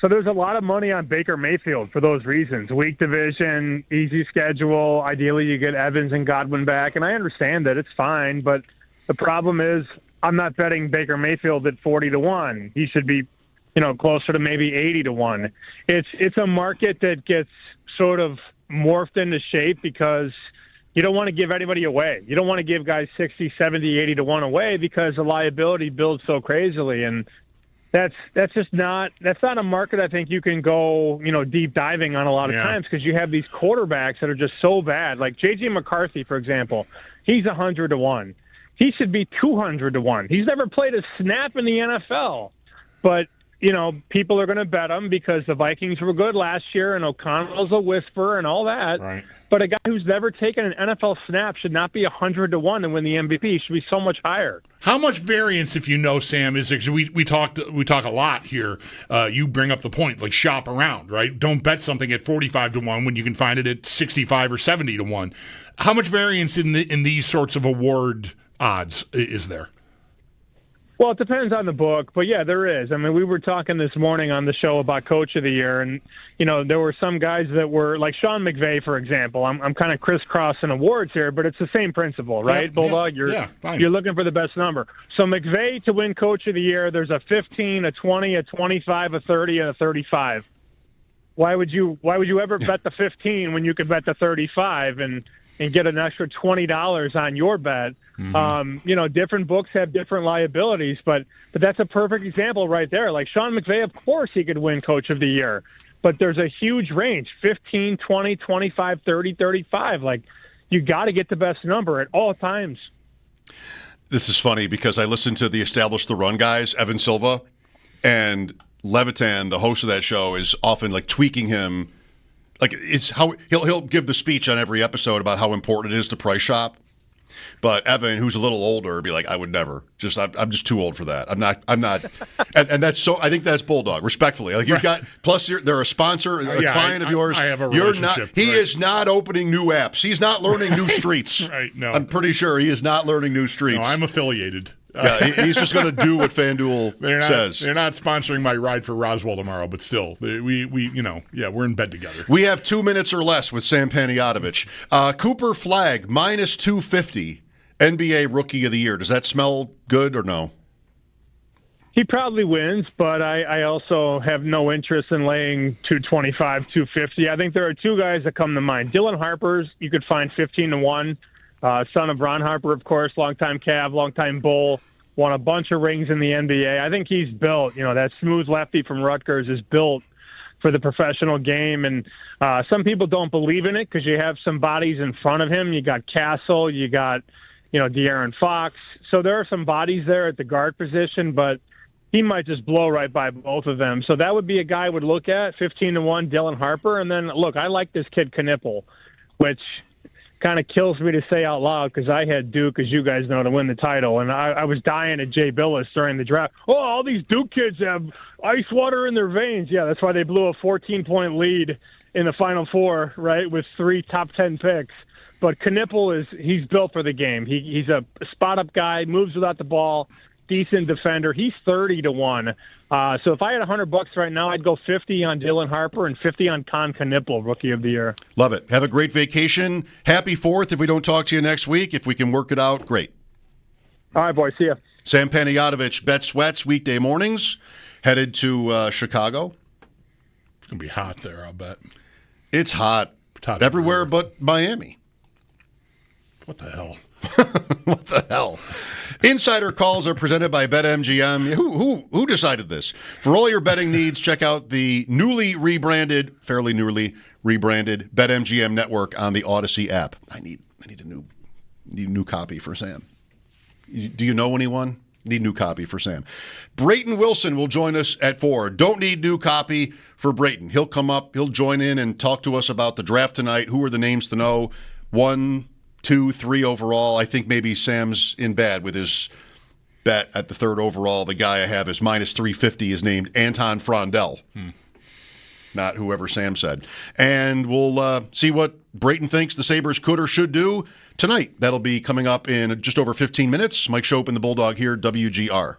So there's a lot of money on Baker Mayfield for those reasons. Weak division, easy schedule. Ideally, you get Evans and Godwin back. And I understand that. It's fine. But the problem is I'm not betting Baker Mayfield at 40-1. He should be, closer to maybe 80-1. It's a market that gets sort of morphed into shape because you don't want to give anybody away. You don't want to give guys 60, 70, 80-1 away because the liability builds so crazily. And that's not a market I think you can go, deep diving on a lot of times because you have these quarterbacks that are just so bad. Like J.J. McCarthy, for example, he's 100-1. He should be 200-1. He's never played a snap in the NFL. But, people are going to bet him because the Vikings were good last year and O'Connell's a whisper and all that. Right. But a guy who's never taken an NFL snap should not be 100-1 and win the MVP. He should be so much higher. How much variance, if Sam, is because we talk a lot here. You bring up the point, like shop around, right? Don't bet something at 45-1 when you can find it at 65 or 70-1. How much variance in these sorts of award odds is there? Well, it depends on the book, but yeah, there is. I mean, we were talking this morning on the show about Coach of the Year, and there were some guys that were like Sean McVay, for example. I'm kind of crisscrossing awards here, but it's the same principle, right, yeah, Bulldog? You're looking for the best number. So McVay to win Coach of the Year, there's a 15, a 20, a 25, a 30, and a 35. Why would you ever bet the 15 when you could bet the 35 and get an extra $20 on your bet? Mm-hmm. Different books have different liabilities, but that's a perfect example right there. Like Sean McVay, of course he could win Coach of the Year, but there's a huge range, 15, 20, 25, 30, 35. Like, you got to get the best number at all times. This is funny because I listened to the Establish the Run guys, Evan Silva, and Levitan, the host of that show, is often like tweaking him. Like, it's how he'll give the speech on every episode about how important it is to price shop. But Evan, who's a little older, would be like, I would never. I'm just too old for that. I'm not. and that's so. I think that's Bulldog. Respectfully, like you've got. Plus, they're a sponsor, a client of yours. I have a relationship. You're not. He is not opening new apps. He's not learning new streets. Right. No. I'm pretty sure he is not learning new streets. No, I'm affiliated. Yeah, he's just going to do what FanDuel says. They're not sponsoring my ride for Roswell tomorrow, but still, we're in bed together. We have 2 minutes or less with Sam Panayotovich. Cooper Flagg, minus 250, NBA Rookie of the Year. Does that smell good or no? He probably wins, but I also have no interest in laying 225, 250. I think there are two guys that come to mind. Dylan Harper's, you could find 15-1. Son of Ron Harper, of course, longtime Cav, longtime Bull, won a bunch of rings in the NBA. I think he's built, that smooth lefty from Rutgers is built for the professional game. And some people don't believe in it because you have some bodies in front of him. You got Castle, you got, De'Aaron Fox. So there are some bodies there at the guard position, but he might just blow right by both of them. So that would be a guy I would look at, 15-1, Dylan Harper. And then, look, I like this kid Knipple, which kind of kills me to say out loud because I had Duke, as you guys know, to win the title. And I was dying at Jay Billis during the draft. Oh, all these Duke kids have ice water in their veins. Yeah, that's why they blew a 14-point lead in the Final Four, right, with 3 top 10 picks. But Knipple he's built for the game. He's a spot-up guy, moves without the ball, decent defender. He's 30-1. So if I had $100 right now, I'd go 50 on Dylan Harper and 50 on Con Knipple, Rookie of the Year. Love it. Have a great vacation. Happy 4th. If we don't talk to you next week, if we can work it out, great. All right, boys. See ya. Sam Panayotovich, Bet Sweats, weekday mornings, headed to Chicago. It's going to be hot there, I'll bet. It's hot. Everywhere but Miami. What the hell? What the hell? Insider calls are presented by BetMGM. Who decided this? For all your betting needs, check out the fairly newly rebranded BetMGM network on the Odyssey app. I need a new copy for Sam. Do you know anyone? Need new copy for Sam. Brayton Wilson will join us at 4. Don't need new copy for Brayton. He'll come up. He'll join in and talk to us about the draft tonight. Who are the names to know? 1, 2, 3 overall. I think maybe Sam's in bad with his bet at the 3rd overall. The guy I have is minus 350 is named Anton Frondell. Not whoever Sam said. And we'll see what Brayton thinks the Sabres could or should do tonight. That'll be coming up in just over 15 minutes. Mike Schopp and the Bulldog here, WGR.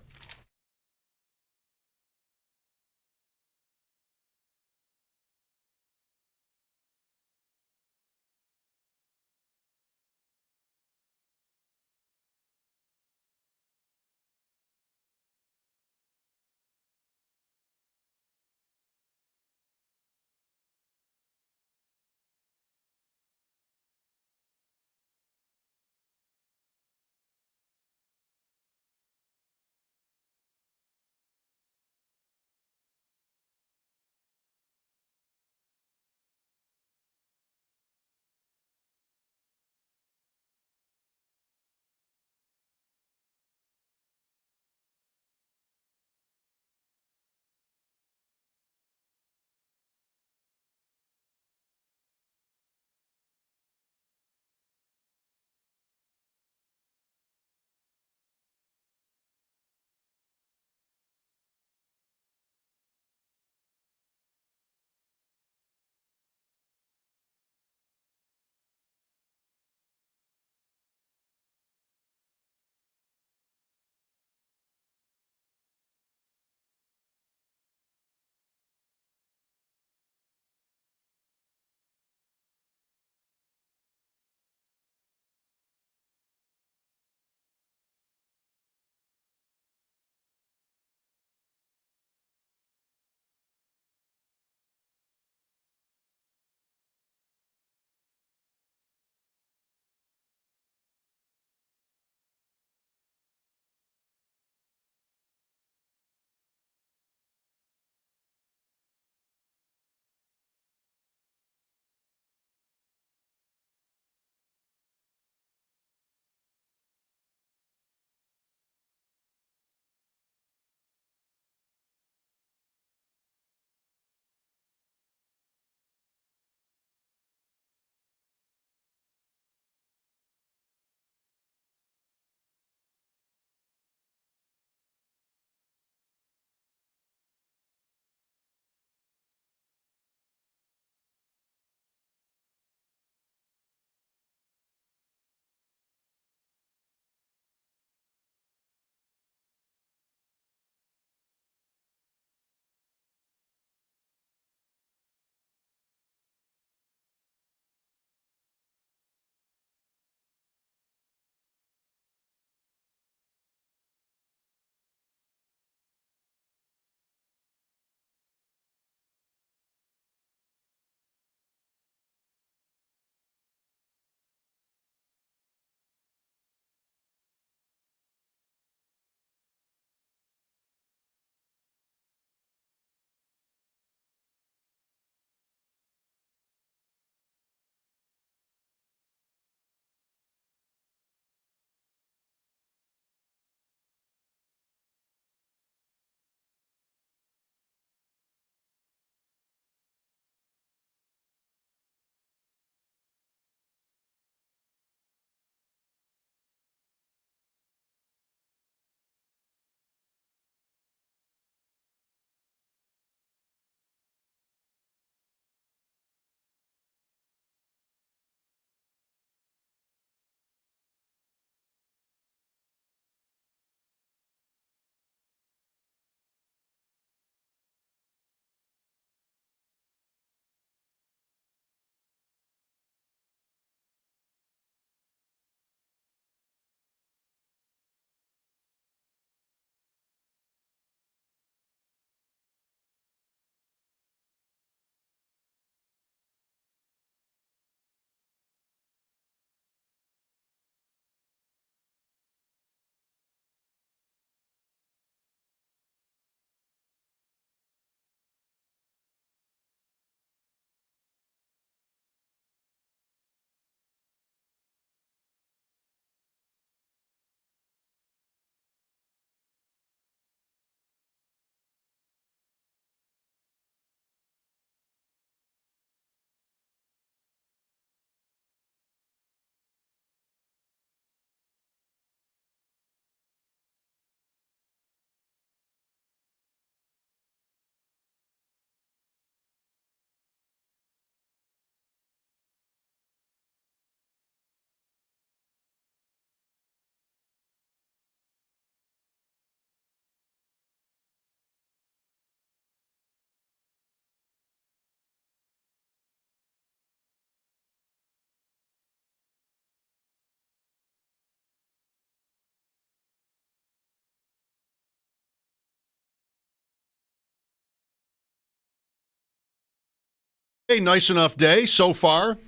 A nice enough day so far.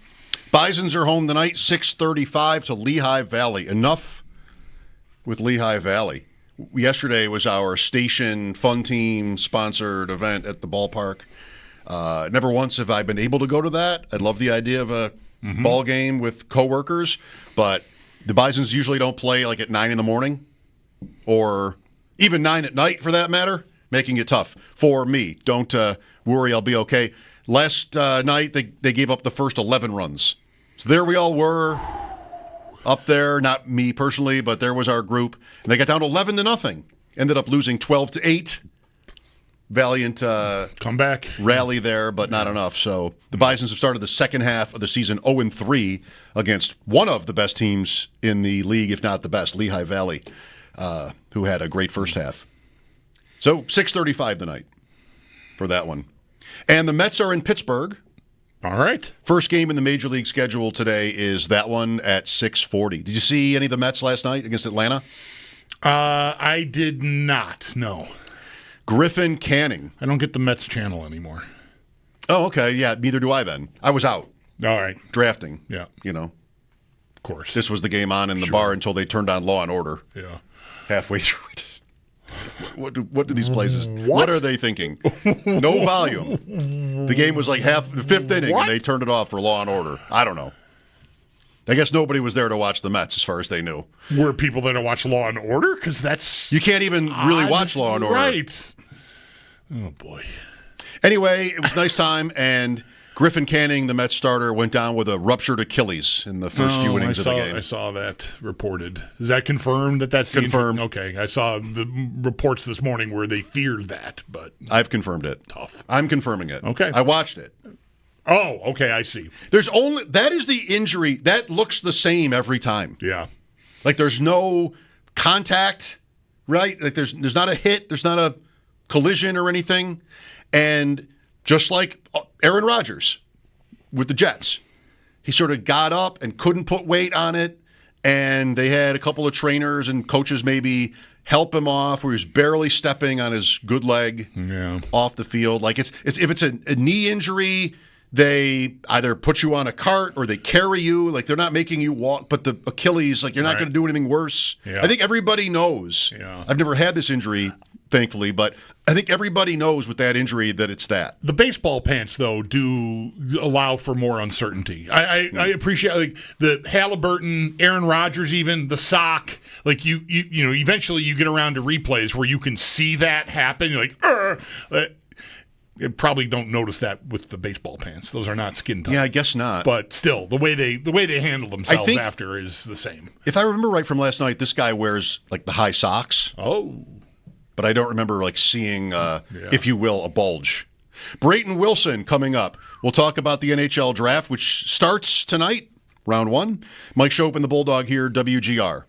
Bisons are home tonight, 6:35 to Lehigh Valley. Enough with Lehigh Valley. Yesterday was our station fun team sponsored event at the ballpark. Never once have I been able to go to that. I love the idea of a ball game with coworkers, but the Bisons usually don't play like at 9 in the morning or even 9 at night for that matter, making it tough for me. Don't worry, I'll be okay. Last night, they gave up the first 11 runs. So there we all were up there, not me personally, but there was our group. And they got down to 11-0. Ended up losing 12-8. Valiant comeback rally there, but not enough. So the Bisons have started the second half of the season 0-3 against one of the best teams in the league, if not the best, Lehigh Valley, who had a great first half. So 6:35 tonight for that one. And the Mets are in Pittsburgh. All right. First game in the Major League schedule today is that one at 6:40. Did you see any of the Mets last night against Atlanta? I did not, no. Griffin Canning. I don't get the Mets channel anymore. Oh, okay. Yeah, neither do I then. I was out. All right. Drafting. Yeah. You know. Of course. This was the game on in the bar until they turned on Law and Order. Yeah. Halfway through it. What do these places? What are they thinking? No volume. The game was like the fifth inning, and they turned it off for Law and Order. I don't know. I guess nobody was there to watch the Mets, as far as they knew. Were people there to watch Law and Order? Because that's you can't even really watch Law and Order, right? Oh boy. Anyway, it was a nice time, and Griffin Canning, the Mets starter, went down with a ruptured Achilles in the first few innings of the game. I saw that reported. Is that confirmed that's confirmed? Okay, I saw the reports this morning where they feared that, but I've confirmed it. Tough. I'm confirming it. Okay, I watched it. Oh, okay, I see. That is the injury that looks the same every time. Yeah, like there's no contact, right? Like there's not a hit, there's not a collision or anything, and just like Aaron Rodgers with the Jets. He sort of got up and couldn't put weight on it, and they had a couple of trainers and coaches maybe help him off where he was barely stepping on his good leg off the field. Like if it's a knee injury, they either put you on a cart or they carry you. Like they're not making you walk, but the Achilles, like you're not going to do anything worse. Yeah. I think everybody knows. Yeah. I've never had this injury, thankfully, but I think everybody knows with that injury that it's that. The baseball pants, though, do allow for more uncertainty. I appreciate like the Halliburton, Aaron Rodgers, even the sock. Like you know, eventually you get around to replays where you can see that happen. You're like, you probably don't notice that with the baseball pants. Those are not skin tight. Yeah, I guess not. But still, the way they handle themselves after is the same. If I remember right from last night, this guy wears like the high socks. Oh. But I don't remember like seeing, if you will, a bulge. Brayton Wilson coming up. We'll talk about the NHL Draft, which starts tonight, round 1. Mike Schopp and the Bulldog here, WGR.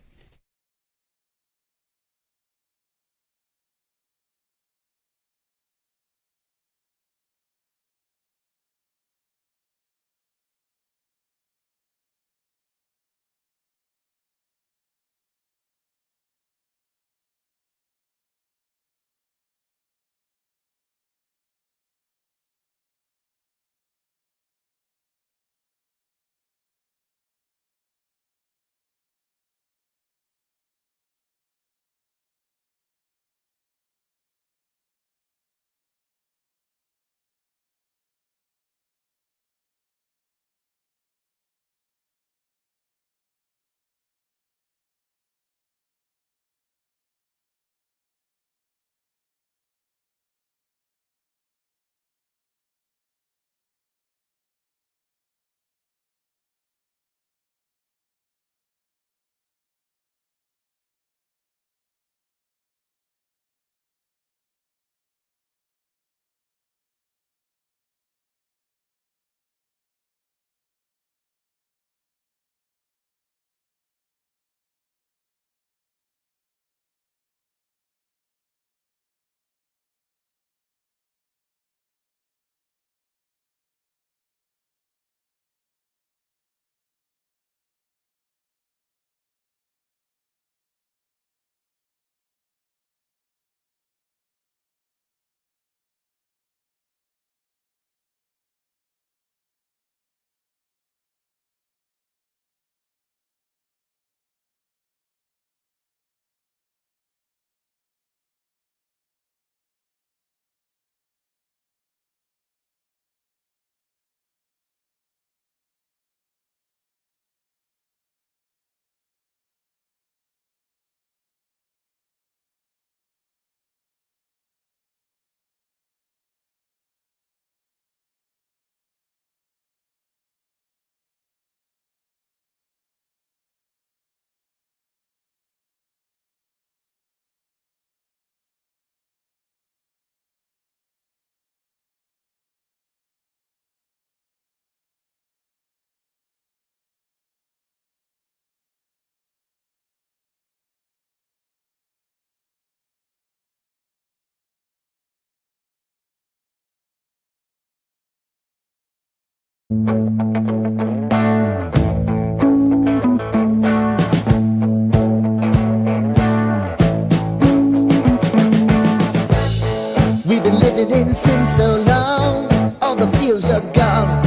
We've been living in sin so long, all the feels are gone.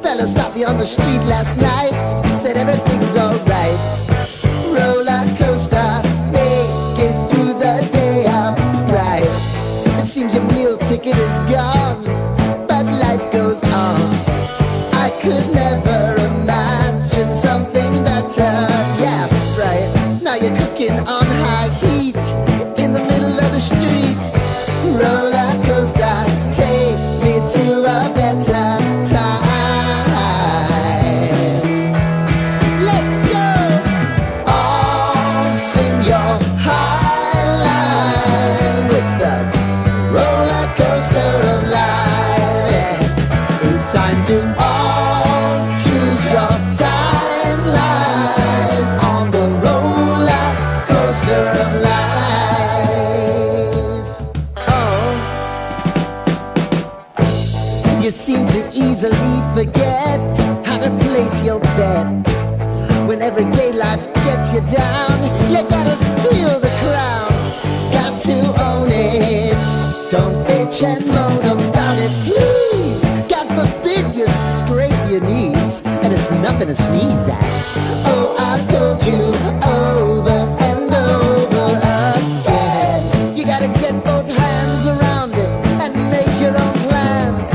Fella stopped me on the street last night, said everything's alright. Roller coaster, make it through the day upright. It seems your meal ticket is gone, but life goes on. I could never imagine something better. Yeah, right. Now you're cooking on high heat in the middle of the street. Roller coaster, take me to a better time. Let's go! All sing your high line with the roller coaster of life. Yeah. It's time to all choose your timeline on the roller coaster of life. You seem to easily forget how to place your bet. When everyday life gets you down, you gotta steal the crown. Got to own it. Don't bitch and moan about it, please. God forbid you scrape your knees, and it's nothing to sneeze at. Oh, I've told you over and over again. You gotta get both hands around it and make your own plans.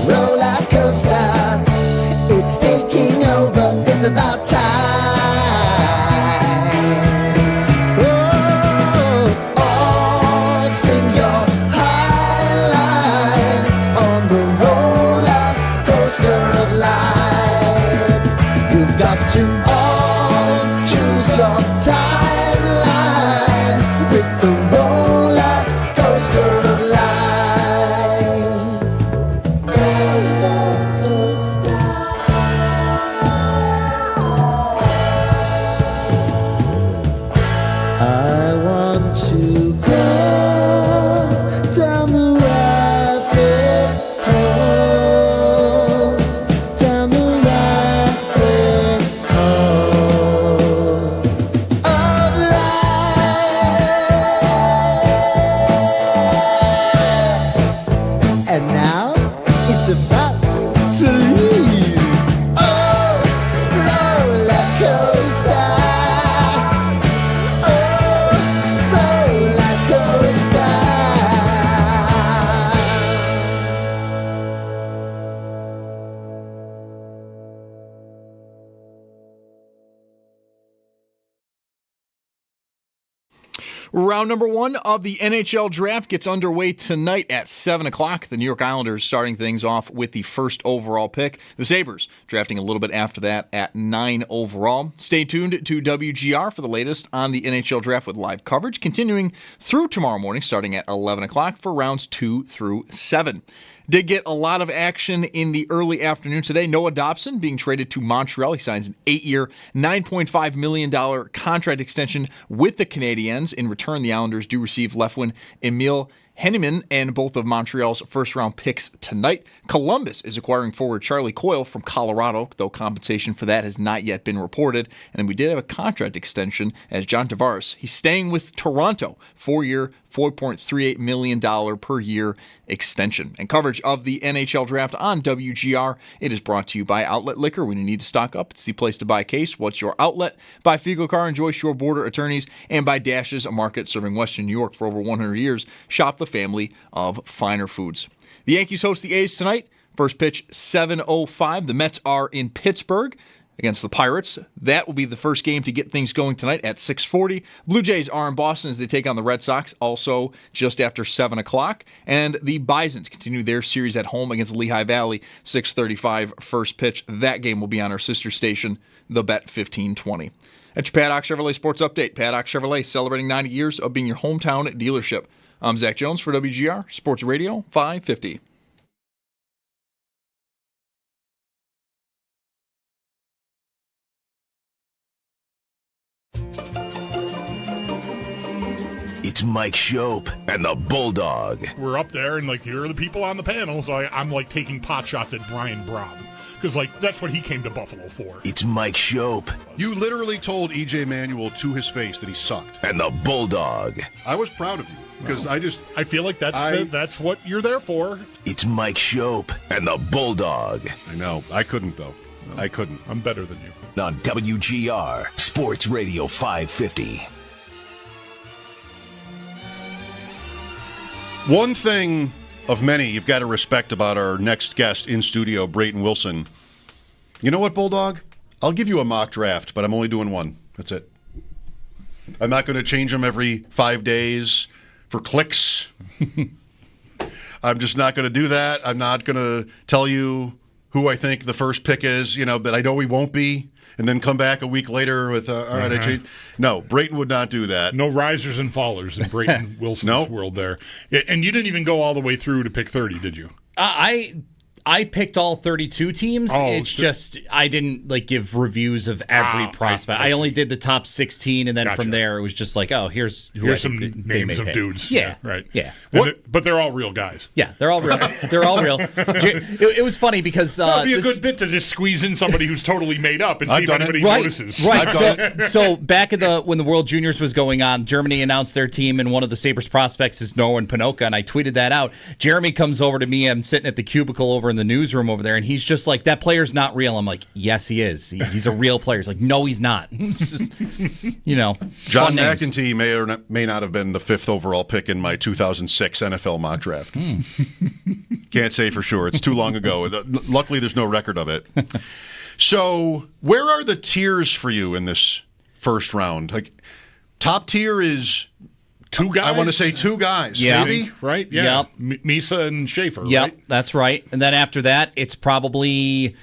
Roller coaster, it's taking over, it's about time. Oh, all sing your high line on the roller coaster of life. You've got to all choose your timeline with the roller coaster of life. I want to go down the rabbit hole, down the rabbit hole of life. And now it's about to leave. Oh, roller coaster. Round number one of the NHL Draft gets underway tonight at 7 o'clock. The New York Islanders starting things off with the first overall pick. The Sabres drafting a little bit after that at 9 overall. Stay tuned to WGR for the latest on the NHL Draft with live coverage, continuing through tomorrow morning starting at 11 o'clock for rounds 2 through 7. Did get a lot of action in the early afternoon today. Noah Dobson being traded to Montreal. He signs an 8-year, $9.5 million contract extension with the Canadiens. In return, the Islanders do receive left wing Emil Henneman and both of Montreal's first-round picks tonight. Columbus is acquiring forward Charlie Coyle from Colorado, though compensation for that has not yet been reported. And then we did have a contract extension as John Tavares. He's staying with Toronto, 4-year, $4.38 million per year extension. And coverage of the NHL Draft on WGR, it is brought to you by Outlet Liquor. When you need to stock up, it's the place to buy a case. What's your outlet? By Fiegel Car and Joyce Shore Border Attorneys, and by Dash's, a market serving Western New York for over 100 years. Shop the family of finer foods. The Yankees host the A's tonight. First pitch, 7:05. The Mets are in Pittsburgh against the Pirates. That will be the first game to get things going tonight at 6:40. Blue Jays are in Boston as they take on the Red Sox, also just after 7 o'clock. And the Bisons continue their series at home against Lehigh Valley, 6:35 first pitch. That game will be on our sister station, the Bet 1520. That's your Paddock Chevrolet Sports Update. Paddock Chevrolet celebrating 90 years of being your hometown dealership. I'm Zach Jones for WGR Sports Radio 550. It's Mike Schopp and the Bulldog. We're up there, and like you're the people on the panel, so I'm like taking pot shots at Brian Brown. because that's what he came to Buffalo for. It's Mike Schopp You literally told E.J. Manuel to his face that he sucked. and the Bulldog. I was proud of you because I feel like that's what you're there for. It's Mike Schopp and the Bulldog I know. I couldn't, though. I couldn't. I'm better than you. on WGR Sports Radio 550. One thing of many you've got to respect about our next guest in studio, Brayton Wilson. You know what, Bulldog? I'll give you a mock draft, but I'm only doing one. That's it. I'm not going to change them every 5 days for clicks. I'm just not going to do that. I'm not going to tell you who I think the first pick is, that I know he won't be, and then come back a week later with, all right, I changed. No, Brayton would not do that. No risers and fallers in Brayton Wilson's world there. And you didn't even go all the way through to pick 30, did you? I picked all 32 teams. It's just I didn't give reviews of every prospect. I only did the top 16, and then from there it was just here's some names of dudes. Yeah, right. Yeah, but they're all real guys. Yeah, they're all real. They're all real. It was funny because it'd be a good bit to just squeeze in somebody who's totally made up and see if anybody notices. Right. So back when the World Juniors was going on, Germany announced their team, and one of the Sabres prospects is Norwin Panoka, and I tweeted that out. Jeremy comes over to me. I'm sitting at the cubicle over in the newsroom over there, and he's just like, that player's not real. I'm like, yes, he is. He's a real player. He's like, no, he's not. It's just, John McEntee may or may not have been the 5th overall pick in my 2006 NFL mock draft. Can't say for sure. It's too long ago. Luckily, there's no record of it. So, where are the tiers for you in this first round? Top tier is 2 guys. I want to say 2 guys. Yeah. Maybe? Right? Yeah. Yep. Misa and Schaefer. Yep, right? that's right. And then after that, it's probably,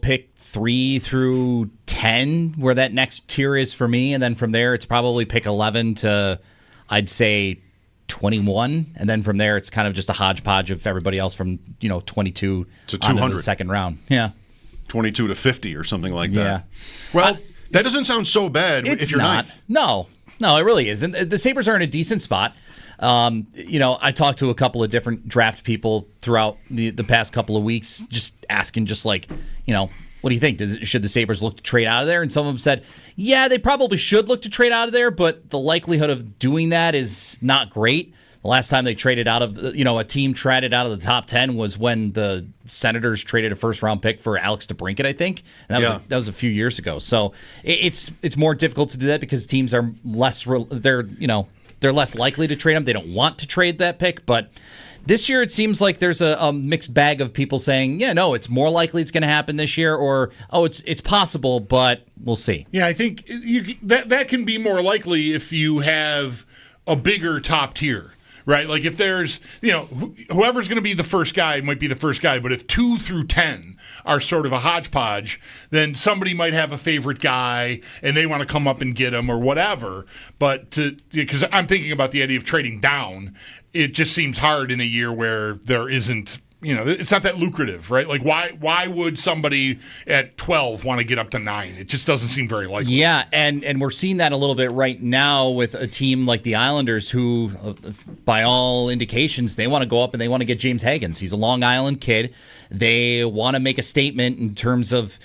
pick 3 through 10, where that next tier is for me. And then from there, it's probably pick 11 to, I'd say, 21. And then from there, it's kind of just a hodgepodge of everybody else from, 22 to 200. The second round. Yeah. 22 to 50 or something like that. Yeah. Well, that doesn't sound so bad if you're not. ninth. No, it really isn't. The Sabres are in a decent spot. I talked to a couple of different draft people throughout the past couple of weeks, just asking what do you think? Should the Sabres look to trade out of there? And some of them said, yeah, they probably should look to trade out of there, but the likelihood of doing that is not great. The last time they traded out of, a team traded out of the top 10 was when the Senators traded a first-round pick for Alex DeBrincat, I think. And that was a few years ago. So it's more difficult to do that because teams are less they're less likely to trade them. They don't want to trade that pick, but this year it seems like there's a mixed bag of people saying, yeah, no, it's more likely it's going to happen this year, or it's possible, but we'll see. Yeah, I think that can be more likely if you have a bigger top tier. Right, if there's, whoever's going to be the first guy might be the first guy, but if 2 through 10 are sort of a hodgepodge, then somebody might have a favorite guy and they want to come up and get him or whatever. But because I'm thinking about the idea of trading down, it just seems hard in a year where there isn't. It's not that lucrative, right? Why would somebody at 12 want to get up to 9? It just doesn't seem very likely. Yeah, and we're seeing that a little bit right now with a team like the Islanders who, by all indications, they want to go up and they want to get James Higgins. He's a Long Island kid. They want to make a statement in terms of,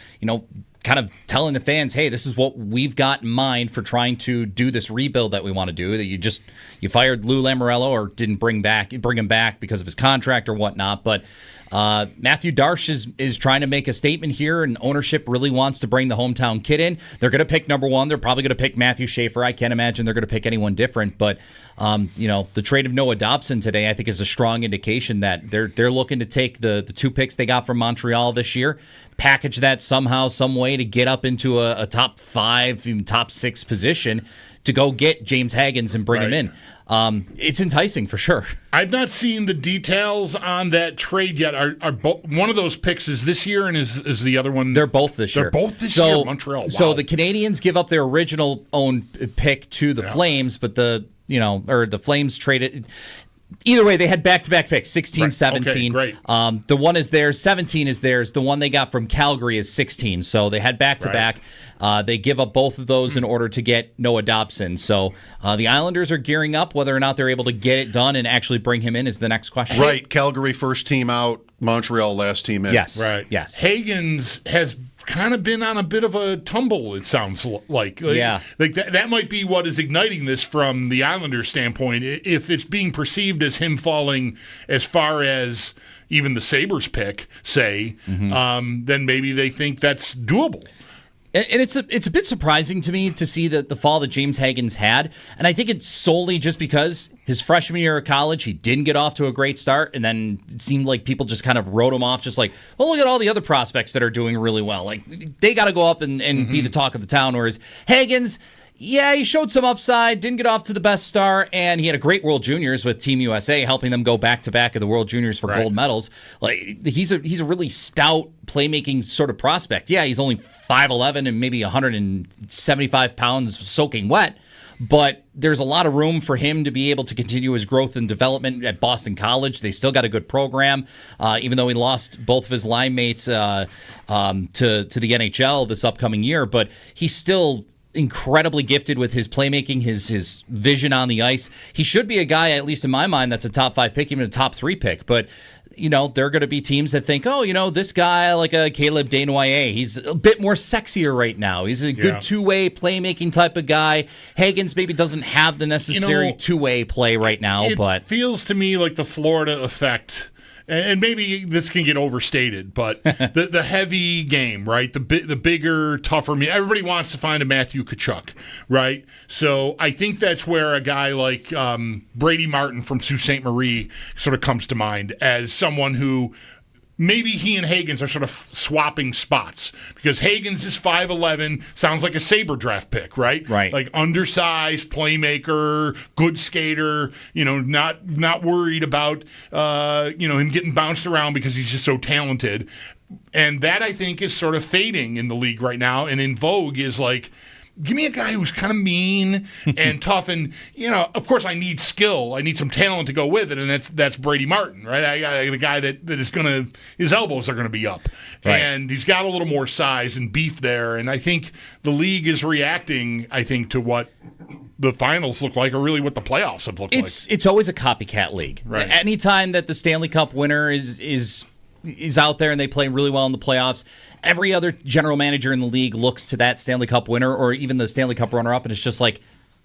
kind of telling the fans, hey, this is what we've got in mind for trying to do this rebuild that we want to do. That you fired Lou Lamoriello or didn't bring him back because of his contract or whatnot. But Matthew Darche is trying to make a statement here, and ownership really wants to bring the hometown kid in. They're going to pick number 1. They're probably going to pick Matthew Schaefer. I can't imagine they're going to pick anyone different. But the trade of Noah Dobson today, I think, is a strong indication that they're looking to take the 2 picks they got from Montreal this year, package that somehow, some way to get up into a top 5, even top 6 position to go get James Higgins and bring him in. It's enticing for sure. I've not seen the details on that trade yet. Are one of those picks is this year, and is the other one? They're both this year. They're both this year. Montreal. Wow. So the Canadians give up their original own pick to the Flames, but the Flames traded. Either way, they had back-to-back picks, 16, Right. 17. Okay, great. The one is theirs, 17 is theirs. The one they got from Calgary is 16. So they had back-to-back. They give up both of those in order to get Noah Dobson. So the Islanders are gearing up. Whether or not they're able to get it done and actually bring him in is the next question. Right. Calgary first team out, Montreal last team in. Yes. Right. Yes. Hagens has kind of been on a bit of a tumble, it sounds like. Yeah. Like that might be what is igniting this from the Islanders' standpoint. If it's being perceived as him falling as far as even the Sabres pick, say, then maybe they think that's doable. And it's a bit surprising to me to see the fall that James Hagens had. And I think it's solely just because his freshman year of college, he didn't get off to a great start. And then it seemed like people just kind of wrote him off, just like, well, look at all the other prospects that are doing really well. Like, they got to go up and be the talk of the town. Whereas Hagens, yeah, he showed some upside, didn't get off to the best start, and he had a great World Juniors with Team USA, helping them go back-to-back of the World Juniors for gold medals. Like, he's a really stout playmaking sort of prospect. Yeah, he's only 5'11" and maybe 175 pounds soaking wet, but there's a lot of room for him to be able to continue his growth and development at Boston College. They still got a good program, even though he lost both of his line mates to the NHL this upcoming year, but he's still incredibly gifted with his playmaking, his vision on the ice. He should be a guy, at least in my mind, that's a top 5 pick, even a top 3 pick. But, there are going to be teams that think, this guy, like a Caleb Desnoyers, he's a bit more sexier right now. He's a good two-way playmaking type of guy. Hagens maybe doesn't have the necessary two-way play right now. But feels to me like the Florida effect. And maybe this can get overstated, but the heavy game, right? The bigger, tougher. Everybody wants to find a Matthew Tkachuk, right? So I think that's where a guy like Brady Martin from Sault Ste. Marie sort of comes to mind as someone who maybe he and Hagens are sort of swapping spots because Hagens is 5'11", sounds like a Sabre draft pick, right? Right. Like undersized, playmaker, good skater, not worried about, him getting bounced around because he's just so talented. And that, I think, is sort of fading in the league right now. And in vogue is like, give me a guy who's kind of mean and tough, and of course, I need skill. I need some talent to go with it, and that's Brady Martin, right? I got a guy that is his elbows are gonna be up, right. And he's got a little more size and beef there. And I think the league is reacting, to what the finals look like, or really what the playoffs have looked like. It's always a copycat league. Right. Anytime that the Stanley Cup winner is out there and they play really well in the playoffs, every other general manager in the league looks to that Stanley Cup winner or even the Stanley Cup runner-up, and it's just like,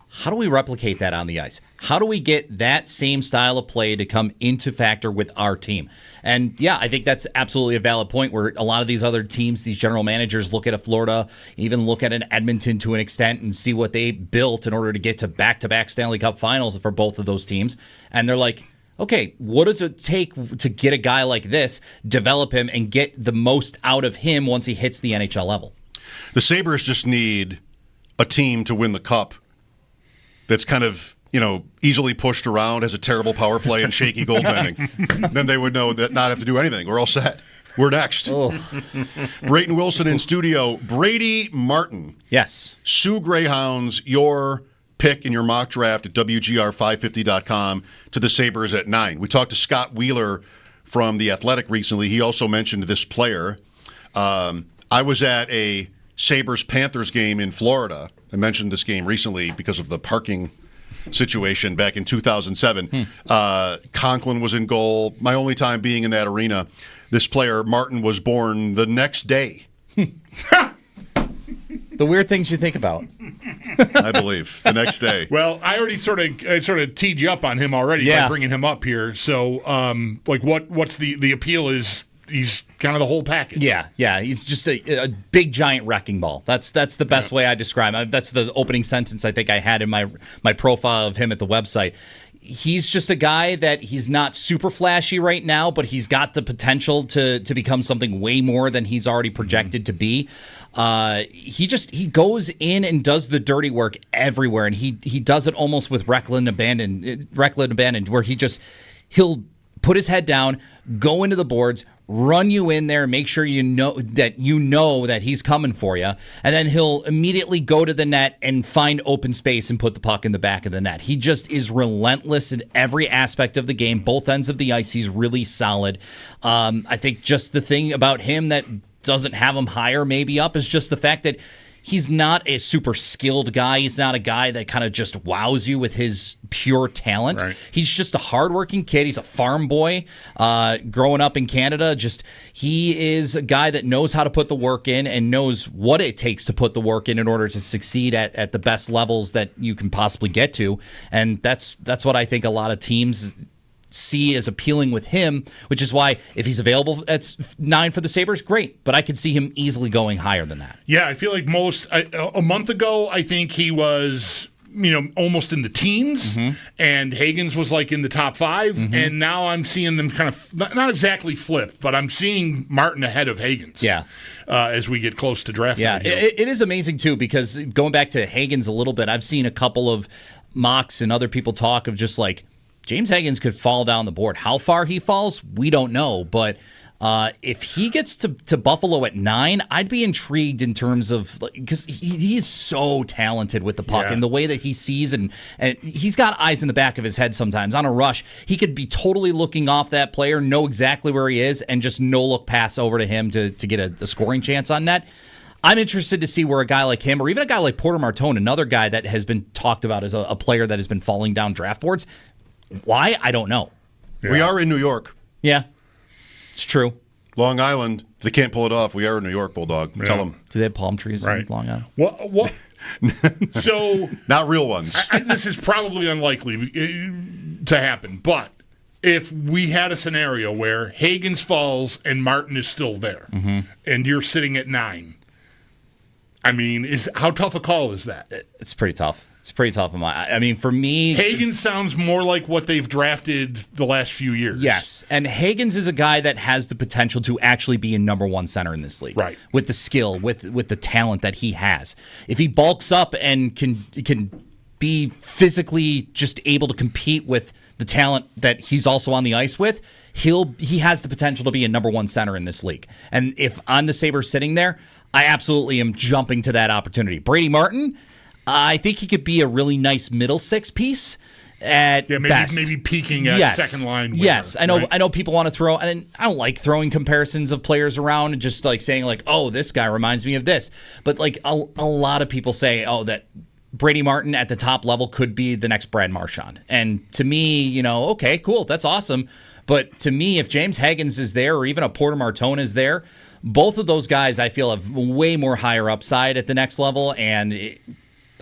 how do we replicate that on the ice? How do we get that same style of play to come into factor with our team? And yeah, I think that's absolutely a valid point where a lot of these other teams, these general managers look at a Florida, even look at an Edmonton to an extent and see what they built in order to get to back-to-back Stanley Cup finals for both of those teams. And they're like, okay, what does it take to get a guy like this, develop him, and get the most out of him once he hits the NHL level? The Sabres just need a team to win the Cup that's kind of, easily pushed around, has a terrible power play and shaky goaltending. Then they would know that not have to do anything. We're all set. We're next. Brayton Wilson in studio. Brady Martin. Yes. Sioux Greyhounds, your pick in your mock draft at WGR550.com to the Sabres at 9. We talked to Scott Wheeler from The Athletic recently. He also mentioned this player. I was at a Sabres-Panthers game in Florida. I mentioned this game recently because of the parking situation back in 2007. Conklin was in goal. My only time being in that arena. This player, Martin, was born the next day. The weird things you think about. I believe the next day. Well, I already sort of teed you up on him already by bringing him up here. So, what's the appeal is he's kind of the whole package. Yeah. He's just a big giant wrecking ball. That's the best way I describe him. That's the opening sentence I think I had in my profile of him at the website. He's just a guy that he's not super flashy right now, but he's got the potential to become something way more than he's already projected to be. He goes in and does the dirty work everywhere, and he does it almost with reckless abandon, where he'll put his head down, go into the boards, run you in there, make sure you know that he's coming for you, and then he'll immediately go to the net and find open space and put the puck in the back of the net. He just is relentless in every aspect of the game, both ends of the ice. He's really solid. I think just the thing about him that doesn't have him higher, maybe up, is just the fact that he's not a super skilled guy. He's not a guy that kind of just wows you with his pure talent. Right. He's just a hardworking kid. He's a farm boy growing up in Canada. He is a guy that knows how to put the work in and knows what it takes to put the work in order to succeed at the best levels that you can possibly get to. And that's what I think a lot of teams see as appealing with him, which is why if he's available at 9 for the Sabres, great. But I could see him easily going higher than that. Yeah, I feel like a month ago, I think he was, almost in the teens, and Hagens was like in the top 5, and now I'm seeing them kind of, not exactly flip, but I'm seeing Martin ahead of Hagens. Yeah. As we get close to draft night. It is amazing, too, because going back to Hagens a little bit, I've seen a couple of mocks and other people talk of just like, James Hagens could fall down the board. How far he falls, we don't know. But if he gets to Buffalo at 9, I'd be intrigued in terms of, because he is so talented with the puck and the way that he sees, and he's got eyes in the back of his head sometimes. On a rush, he could be totally looking off that player, know exactly where he is, and just no-look pass over to him to get a scoring chance on net. I'm interested to see where a guy like him, or even a guy like Porter Martone, another guy that has been talked about as a player that has been falling down draft boards. Why? I don't know. Yeah. We are in New York. Yeah, it's true. Long Island, if they can't pull it off, we are in New York, Bulldog. Yeah. Tell them. Do they have palm trees in Long Island? What? So, not real ones. This is probably unlikely to happen, but if we had a scenario where Hagens falls and Martin is still there, and you're sitting at 9, I mean, how tough a call is that? It's pretty tough. It's pretty tough. I mean, for me, Hagens sounds more like what they've drafted the last few years. Yes, and Hagens is a guy that has the potential to actually be a number 1 center in this league. Right. With the skill, with the talent that he has. If he bulks up and can be physically just able to compete with the talent that he's also on the ice with, he has the potential to be a number 1 center in this league. And if I'm the Sabres sitting there, I absolutely am jumping to that opportunity. Brady Martin, I think he could be a really nice middle 6 piece at best. Maybe peaking at second line winger, yes, I know people want to throw, and I don't like throwing comparisons of players around and just like saying like, oh, this guy reminds me of this. But like a lot of people say, oh, that Brady Martin at the top level could be the next Brad Marchand. And to me, okay, cool, that's awesome. But to me, if James Hagens is there or even a Porter Martone is there, both of those guys I feel have way more higher upside at the next level, and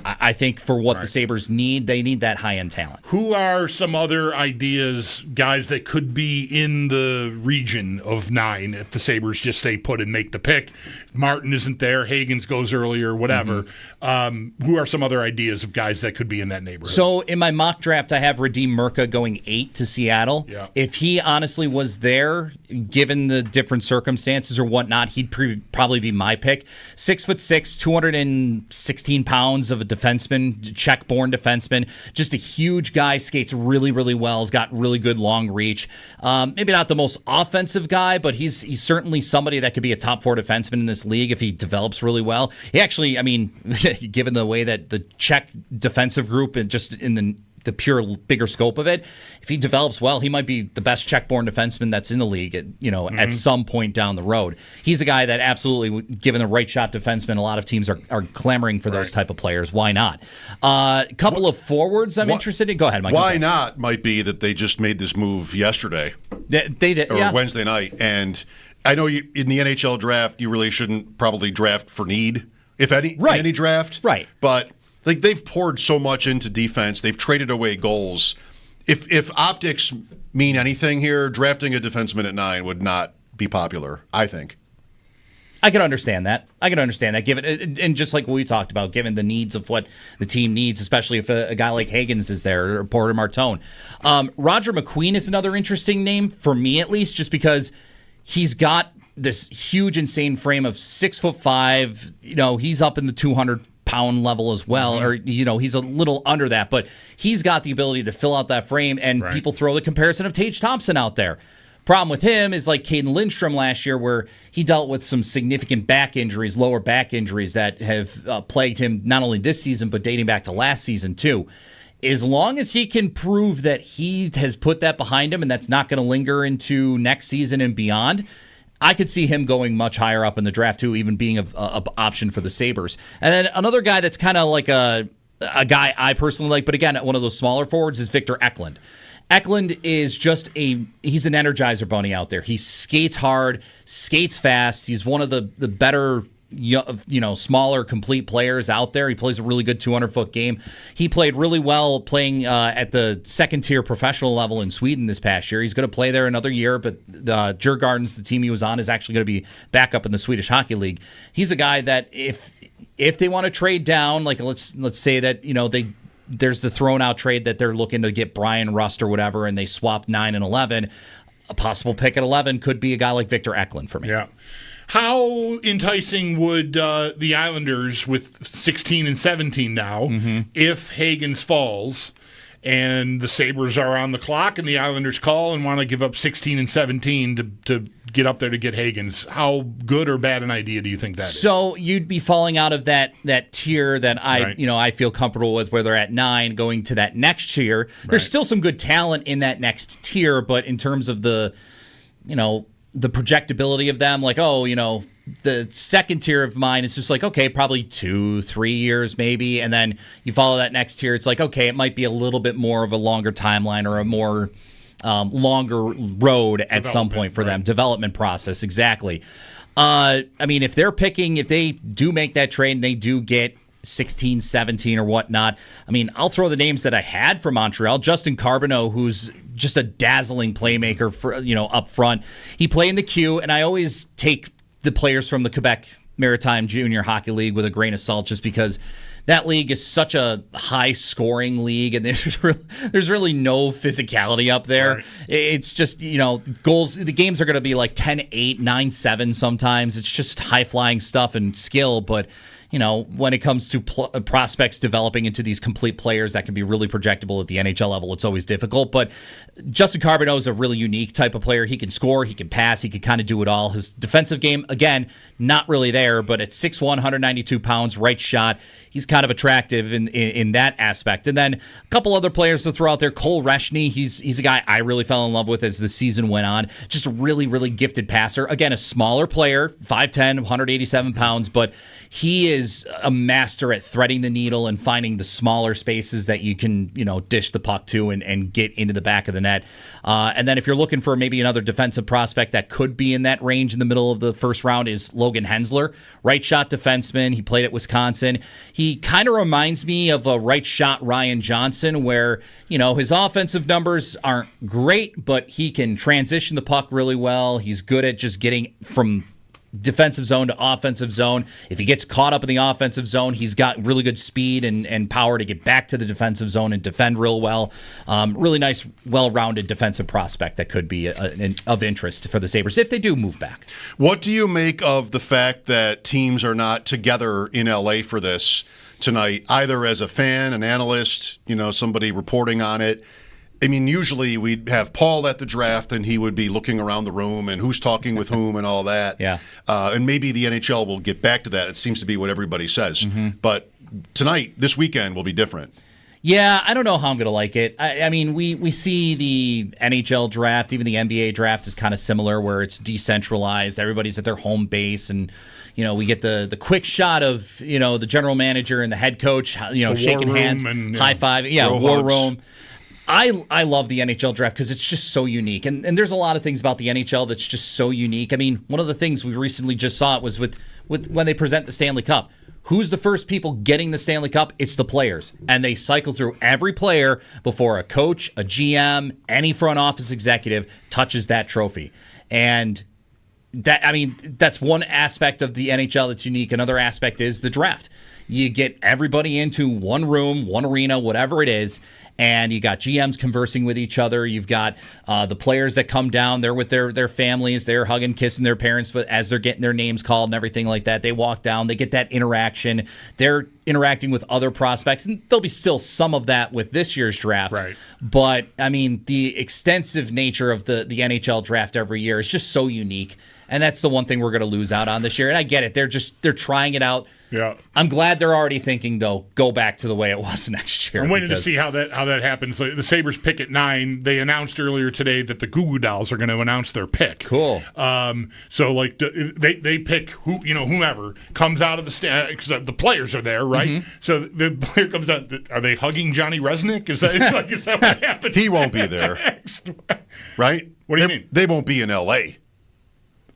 I think for what the Sabres need, they need that high-end talent. Who are some other ideas, guys that could be in the region of 9 if the Sabres just stay put and make the pick? Martin isn't there, Hagens goes earlier, whatever. Who are some other ideas of guys that could be in that neighborhood? So in my mock draft, I have Radim Murka going 8 to Seattle. Yeah. If he honestly was there, given the different circumstances or whatnot, he'd probably be my pick. 6'6", 216 pounds of a defenseman, Czech-born defenseman, just a huge guy, skates really, really well, has got really good long reach. Maybe not the most offensive guy, but he's certainly somebody that could be a top 4 defenseman in this league if he develops really well. He actually, I mean, given the way that the Czech defensive group and just in the pure bigger scope of it, if he develops well, he might be the best Czech-born defenseman that's in the league at some point down the road. He's a guy that absolutely, given the right shot defenseman, a lot of teams are clamoring for those type of players. Why not? A couple of forwards I'm interested in. Go ahead, Mike. Why not might be that they just made this move yesterday. They did, or Wednesday night. And I know in the NHL draft, you really shouldn't probably draft for need, if any, in any draft. Right. But they've poured so much into defense. They've traded away goals. If optics mean anything here, drafting a defenseman at 9 would not be popular, I think. I can understand that. Given and just like what we talked about, given the needs of what the team needs, especially if a guy like Hagens is there or Porter Martone. Roger McQueen is another interesting name for me, at least, just because he's got this huge, insane frame of 6'5". He's up in the 200-pound level as well, or he's a little under that, but he's got the ability to fill out that frame. And people throw the comparison of Tage Thompson out there. Problem with him is like Caden Lindstrom last year, where he dealt with some significant back injuries, lower back injuries that have plagued him not only this season, but dating back to last season too. As long as he can prove that he has put that behind him and that's not going to linger into next season and beyond, I could see him going much higher up in the draft too, even being an option for the Sabres. And then another guy that's kind of like a guy I personally like, but again, one of those smaller forwards, is Victor Eklund. Eklund is he's an energizer bunny out there. He skates hard, skates fast. He's one of the better, smaller, complete players out there. He plays a really good 200-foot game. He played really well playing at the second-tier professional level in Sweden this past year. He's going to play there another year, but the Djurgårdens, the team he was on, is actually going to be back up in the Swedish Hockey League. He's a guy that if they want to trade down, like let's say that there's the thrown-out trade that they're looking to get Brian Rust or whatever, and they swap 9 and 11, a possible pick at 11 could be a guy like Victor Eklund for me. Yeah. How enticing would the Islanders with 16 and 17 now, if Hagens falls and the Sabres are on the clock and the Islanders call and want to give up 16 and 17 to get up there to get Hagens? How good or bad an idea do you think that is? So you'd be falling out of that tier that I feel comfortable with, where they're at 9, going to that next tier. There's still some good talent in that next tier, but in terms of the projectability of them, the second tier of mine is just like, okay, probably 2-3 years maybe. And then you follow that next tier, it's like, okay, it might be a little bit more of a longer timeline or a more longer road at some point for them. Development process, exactly. If they do make that trade and they do get 16, 17 or whatnot, I'll throw the names that I had for Montreal. Justin Carbonneau, who's just a dazzling playmaker for up front. He played in the Q, and I always take the players from the Quebec Maritime Junior Hockey League with a grain of salt, just because that league is such a high-scoring league, and there's really no physicality up there. Right. It's just, goals. The games are going to be like 10-8, 9-7 sometimes. It's just high-flying stuff and skill, but when it comes to prospects developing into these complete players that can be really projectable at the NHL level, it's always difficult. But Justin Carbonneau is a really unique type of player. He can score, he can pass, he can kind of do it all. His defensive game, again, not really there, but at 6'1", 192 pounds, right shot, he's kind of attractive in that aspect. And then a couple other players to throw out there. Cole Reshny, he's a guy I really fell in love with as the season went on. Just a really, really gifted passer. Again, a smaller player, 5'10", 187 pounds, but he is a master at threading the needle and finding the smaller spaces that you can, dish the puck to and get into the back of the net. And then if you're looking for maybe another defensive prospect that could be in that range in the middle of the first round, is Logan Hensler, right shot defenseman. He played at Wisconsin. He kind of reminds me of a right shot Ryan Johnson, where, his offensive numbers aren't great, but he can transition the puck really well. He's good at just getting from defensive zone to offensive zone. If he gets caught up in the offensive zone, he's got really good speed and power to get back to the defensive zone and defend real well. Really nice, well-rounded defensive prospect that could be of interest for the Sabres if they do move back. What do you make of the fact that teams are not together in LA for this tonight, either as a fan, an analyst, somebody reporting on it? Usually we'd have Paul at the draft and he would be looking around the room and who's talking with whom and all that. Yeah. And maybe the NHL will get back to that. It seems to be what everybody says. Mm-hmm. But tonight, this weekend, will be different. Yeah, I don't know how I'm going to like it. We see the NHL draft, even the NBA draft is kind of similar, where it's decentralized. Everybody's at their home base, and we get the quick shot of the general manager and the head coach, shaking hands, and high five, war room. I love the NHL draft because it's just so unique. And there's a lot of things about the NHL that's just so unique. One of the things we recently just saw it was with when they present the Stanley Cup. Who's the first people getting the Stanley Cup? It's the players. And they cycle through every player before a coach, a GM, any front office executive touches that trophy. And that's one aspect of the NHL that's unique. Another aspect is the draft. You get everybody into one room, one arena, whatever it is, and you got GMs conversing with each other. You've got the players that come down. They're with their families. They're hugging, kissing their parents, but as they're getting their names called and everything like that, they walk down. They get that interaction. They're interacting with other prospects, and there'll be still some of that with this year's draft. Right. But I mean, the extensive nature of the NHL draft every year is just so unique, and that's the one thing we're going to lose out on this year. And I get it; they're trying it out. Yeah. I'm glad they're already thinking, though, go back to the way it was next year. I'm waiting to see how that happens. So the Sabres pick at 9. They announced earlier today that the Goo Goo Dolls are going to announce their pick. Cool. So like they pick whomever comes out of the stand because the players are there, right? Mm-hmm. So the player comes out. Are they hugging Johnny Resnick? Is that what happened? He won't be there, right? What do you mean? They won't be in L.A.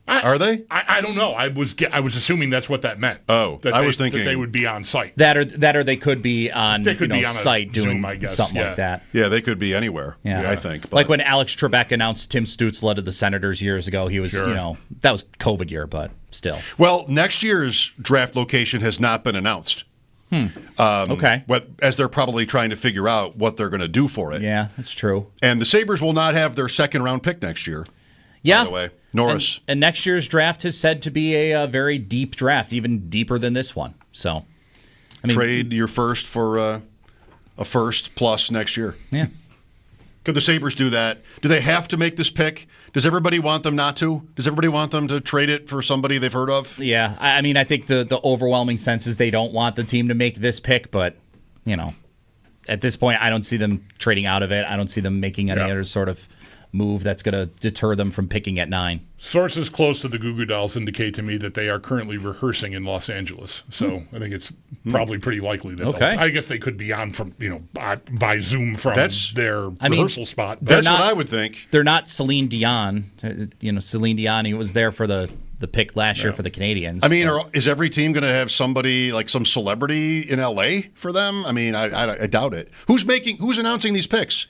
Are they? I don't know. I was assuming that's what that meant. Oh, that I was thinking that they would be on site. That or they could be on site doing Zoom, I guess. something like that. Yeah, they could be anywhere. Yeah. I think. But. Like when Alex Trebek announced Tim Stützle to the Senators years ago, he was that was COVID year, but still. Well, next year's draft location has not been announced. Okay. As they're probably trying to figure out what they're going to do for it. Yeah, that's true. And the Sabres will not have their second round pick next year. Yeah. By the way, Norris. And next year's draft is said to be a very deep draft, even deeper than this one. So, I mean, trade your first for a first plus next year. Yeah. Could the Sabres do that? Do they have to make this pick? Does everybody want them not to? Does everybody want them to trade it for somebody they've heard of? Yeah. I mean, I think the overwhelming sense is they don't want the team to make this pick, but, at this point, I don't see them trading out of it. I don't see them making any other sort of move that's going to deter them from picking at 9. Sources close to the Goo Goo Dolls indicate to me that they are currently rehearsing in Los Angeles. So I think it's probably pretty likely that I guess they could be on from by Zoom from their rehearsal spot. That's what I would think. They're not Celine Dion. Celine Dion was there for the pick last year for the Canadians. I mean, is every team going to have somebody like some celebrity in L.A. for them? I mean, I doubt it. Who's announcing these picks?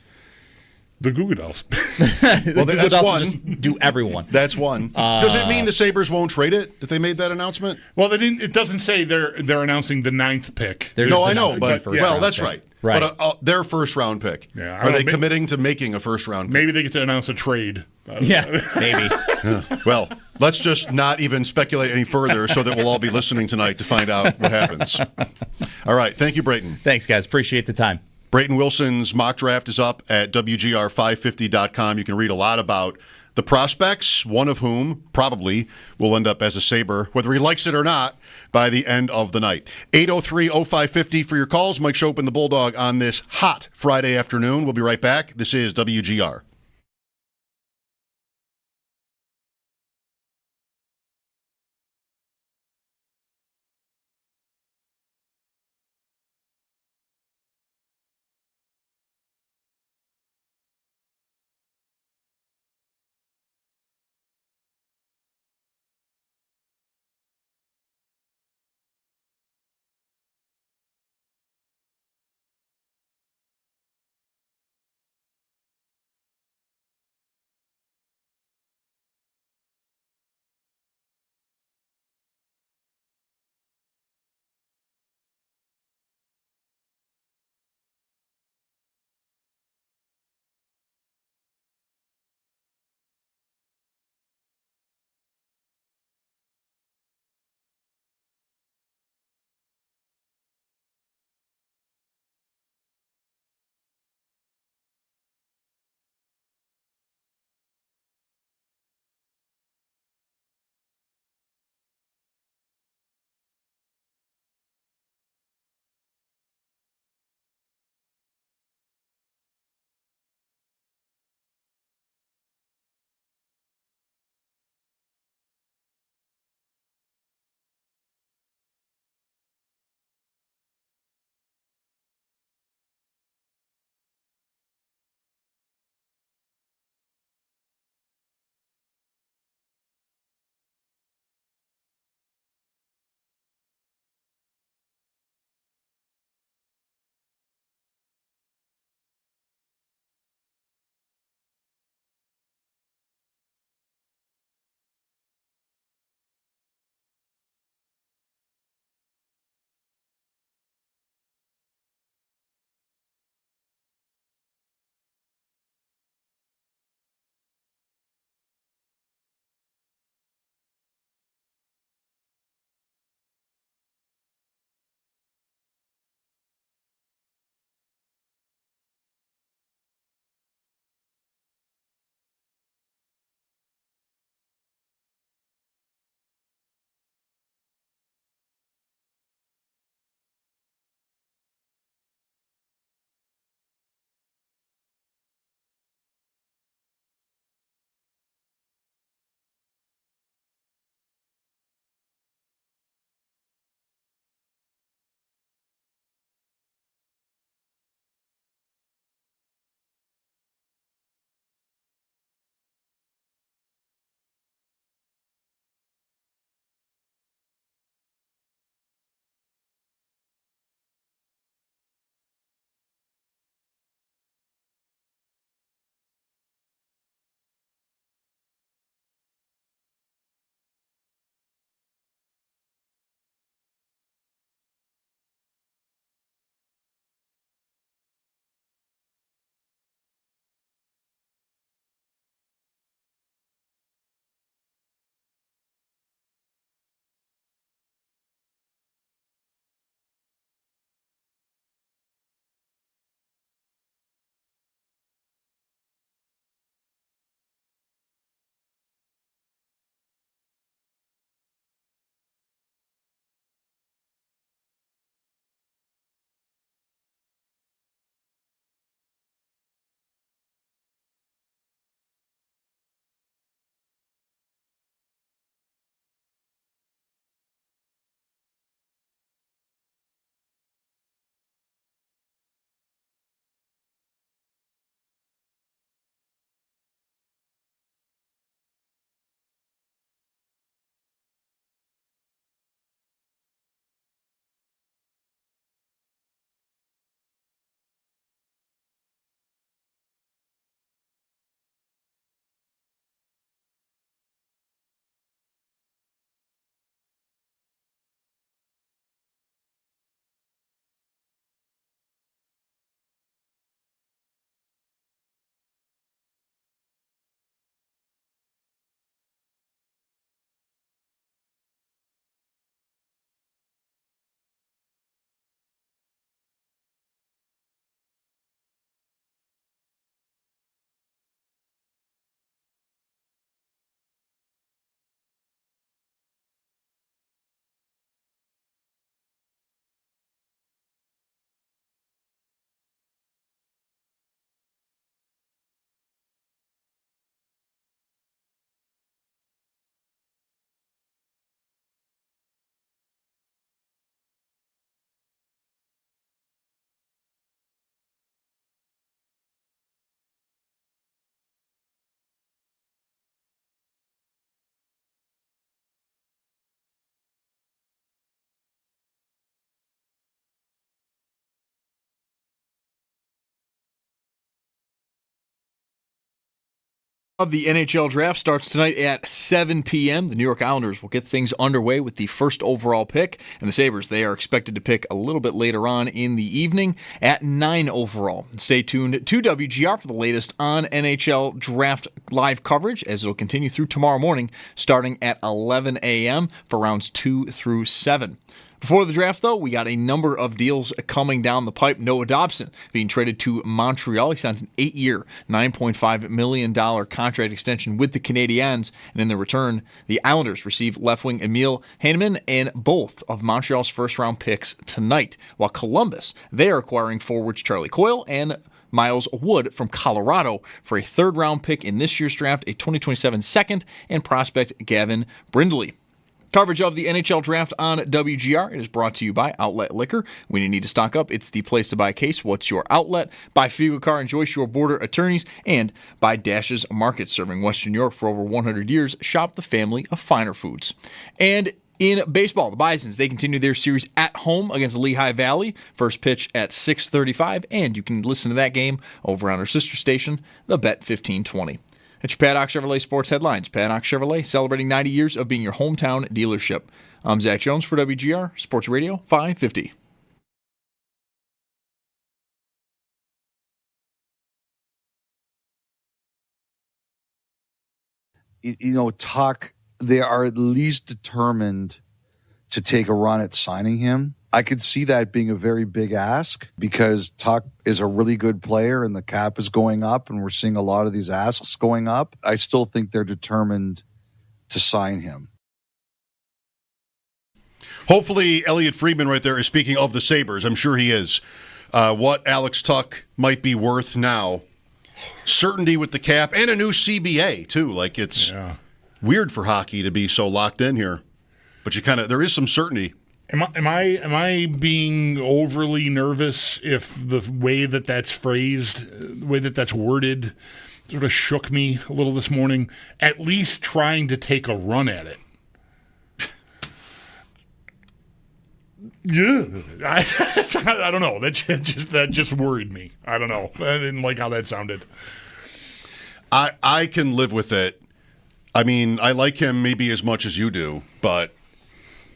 The Goo Goo Dolls. Well, the Goo Goo Dolls will just do everyone. That's one. Does it mean the Sabres won't trade it? That they made that announcement? Well, they didn't. It doesn't say they're announcing the 9th pick. No, I know, but that's right. Right. But their first round pick. Yeah, are they committing to making a first round pick? Maybe they get to announce a trade. Yeah, maybe. Well, let's just not even speculate any further so that we'll all be listening tonight to find out what happens. All right. Thank you, Brayton. Thanks, guys. Appreciate the time. Brayton Wilson's mock draft is up at WGR550.com. You can read a lot about the prospects, one of whom probably will end up as a Sabre, whether he likes it or not, by the end of the night. 803-0550 for your calls. Mike Schopp and the Bulldog on this hot Friday afternoon. We'll be right back. This is WGR. Of the NHL Draft starts tonight at 7 p.m. The New York Islanders will get things underway with the first overall pick, and the Sabres, they are expected to pick a little bit later on in the evening at 9 overall. Stay tuned to WGR for the latest on NHL Draft live coverage, as it'll continue through tomorrow morning, starting at 11 a.m. for rounds 2 through 7. Before the draft, though, we got a number of deals coming down the pipe. Noah Dobson being traded to Montreal. He signs an 8-year, $9.5 million contract extension with the Canadiens. And in the return, the Islanders receive left wing Emil Heineman and both of Montreal's first-round picks tonight. While Columbus, they are acquiring forwards Charlie Coyle and Miles Wood from Colorado for a third-round pick in this year's draft, a 2027 second, and prospect Gavin Brindley. Coverage of the NHL Draft on WGR is brought to you by Outlet Liquor. When you need to stock up, it's the place to buy a case. What's your outlet? By Figo Car and Joyce, your border attorneys, and by Dash's Market, serving Western New York for over 100 years. Shop the family of finer foods. And in baseball, the Bisons, they continue their series at home against Lehigh Valley. First pitch at 6:35, and you can listen to that game over on our sister station, the Bet 1520. It's your Paddock Chevrolet Sports Headlines. Paddock Chevrolet, celebrating 90 years of being your hometown dealership. I'm Zach Jones for WGR Sports Radio 550. Tuck, they are at least determined to take a run at signing him. I could see that being a very big ask because Tuck is a really good player and the cap is going up and we're seeing a lot of these asks going up. I still think they're determined to sign him. Hopefully, Elliot Friedman right there is speaking of the Sabres. I'm sure he is. What Alex Tuck might be worth now. Certainty with the cap and a new CBA, too. Like, it's weird for hockey to be so locked in here. But there is some certainty. Am I being overly nervous if the way that that's phrased, the way that that's worded, sort of shook me a little this morning? At least trying to take a run at it. Yeah, I don't know. That just worried me. I don't know. I didn't like how that sounded. I can live with it. I mean, I like him maybe as much as you do, but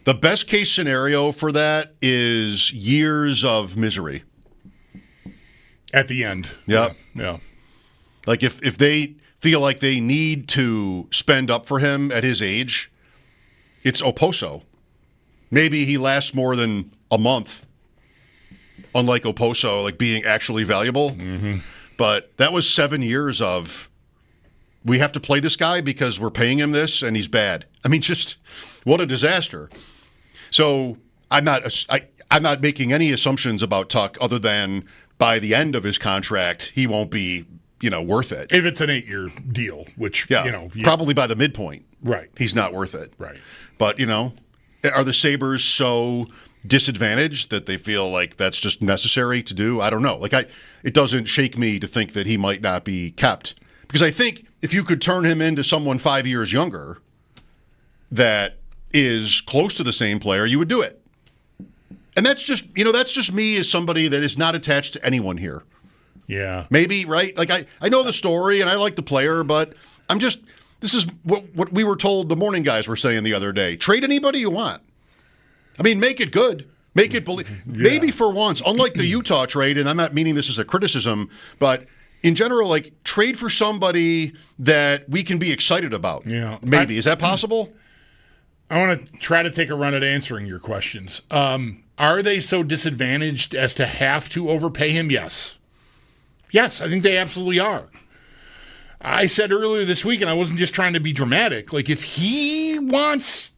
the best case scenario for that is years of misery. At the end. Yep. Yeah. Like if they feel like they need to spend up for him at his age, it's Oposo. Maybe he lasts more than a month, unlike Oposo, like being actually valuable. Mm-hmm. But that was 7 years of, we have to play this guy because we're paying him this and he's bad. I mean, just what a disaster. So I'm not making any assumptions about Tuck other than by the end of his contract, he won't be, worth it. If it's an 8-year deal, which, probably by the midpoint. Right. He's not worth it. Right. But, are the Sabres so disadvantaged that they feel like that's just necessary to do? I don't know. It doesn't shake me to think that he might not be kept. Because I think if you could turn him into someone 5 years younger that is close to the same player, you would do it. And that's just me as somebody that is not attached to anyone here. Yeah. Maybe, right? I know the story and I like the player, but this is what we were told the morning guys were saying the other day. Trade anybody you want. I mean, make it good. Make it believe. Yeah. Maybe for once, unlike the Utah trade, and I'm not meaning this as a criticism, but in general, trade for somebody that we can be excited about. Yeah. Maybe. Is that possible? I want to try to take a run at answering your questions. Are they so disadvantaged as to have to overpay him? Yes. Yes, I think they absolutely are. I said earlier this week, and I wasn't just trying to be dramatic, if he wants,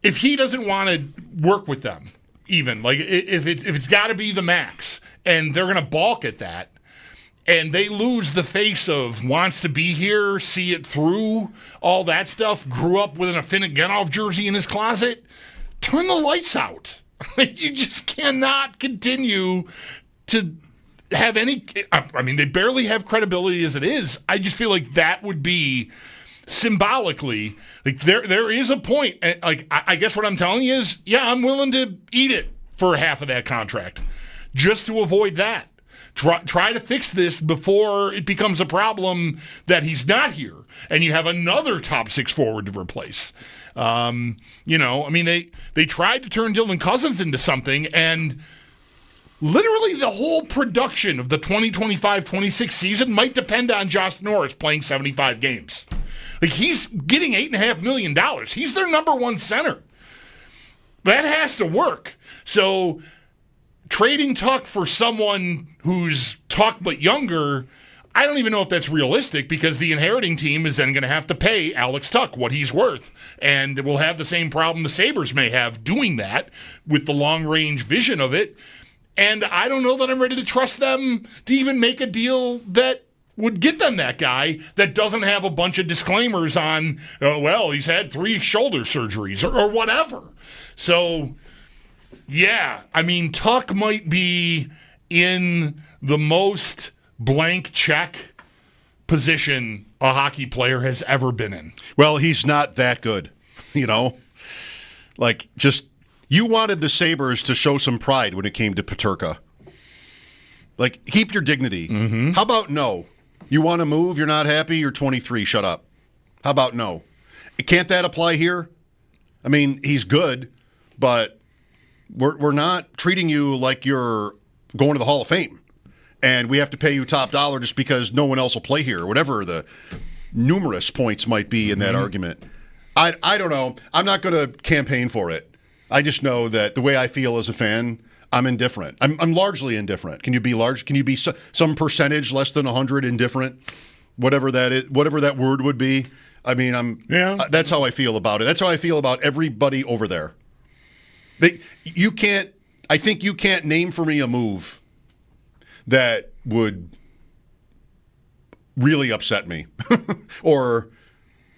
if he doesn't want to work with them, even, if it's got to be the max, and they're going to balk at that, and they lose the face of wants to be here, see it through, all that stuff, grew up with an Afinogenov jersey in his closet, turn the lights out. You just cannot continue to have any, I mean, they barely have credibility as it is. I just feel like that would be symbolically, there is a point, I guess what I'm telling you is, I'm willing to eat it for half of that contract just to avoid that. Try to fix this before it becomes a problem that he's not here and you have another top 6 forward to replace. They tried to turn Dylan Cousins into something, and literally the whole production of the 2025-26 season might depend on Josh Norris playing 75 games. Like, he's getting $8.5 million. He's their number one center. That has to work. So trading Tuck for someone who's Tuck but younger, I don't even know if that's realistic, because the inheriting team is then going to have to pay Alex Tuck what he's worth. And we'll have the same problem the Sabres may have doing that with the long-range vision of it. And I don't know that I'm ready to trust them to even make a deal that would get them that guy that doesn't have a bunch of disclaimers on, he's had 3 shoulder surgeries or whatever. So, yeah, Tuck might be in the most blank check position a hockey player has ever been in. Well, he's not that good, Like, just, you wanted the Sabres to show some pride when it came to Peterka. Like, keep your dignity. Mm-hmm. How about no? You want to move, you're not happy, you're 23, shut up. How about no? Can't that apply here? He's good, but we're not treating you like you're going to the Hall of Fame. And we have to pay you top dollar just because no one else will play here, or whatever the numerous points might be in that argument. I don't know. I'm not going to campaign for it. I just know that the way I feel as a fan, I'm indifferent. I'm largely indifferent. Can you be large? Can you be some percentage less than 100 indifferent? Whatever that is, whatever that word would be. That's how I feel about it. That's how I feel about everybody over there. I think you can't name for me a move that would really upset me or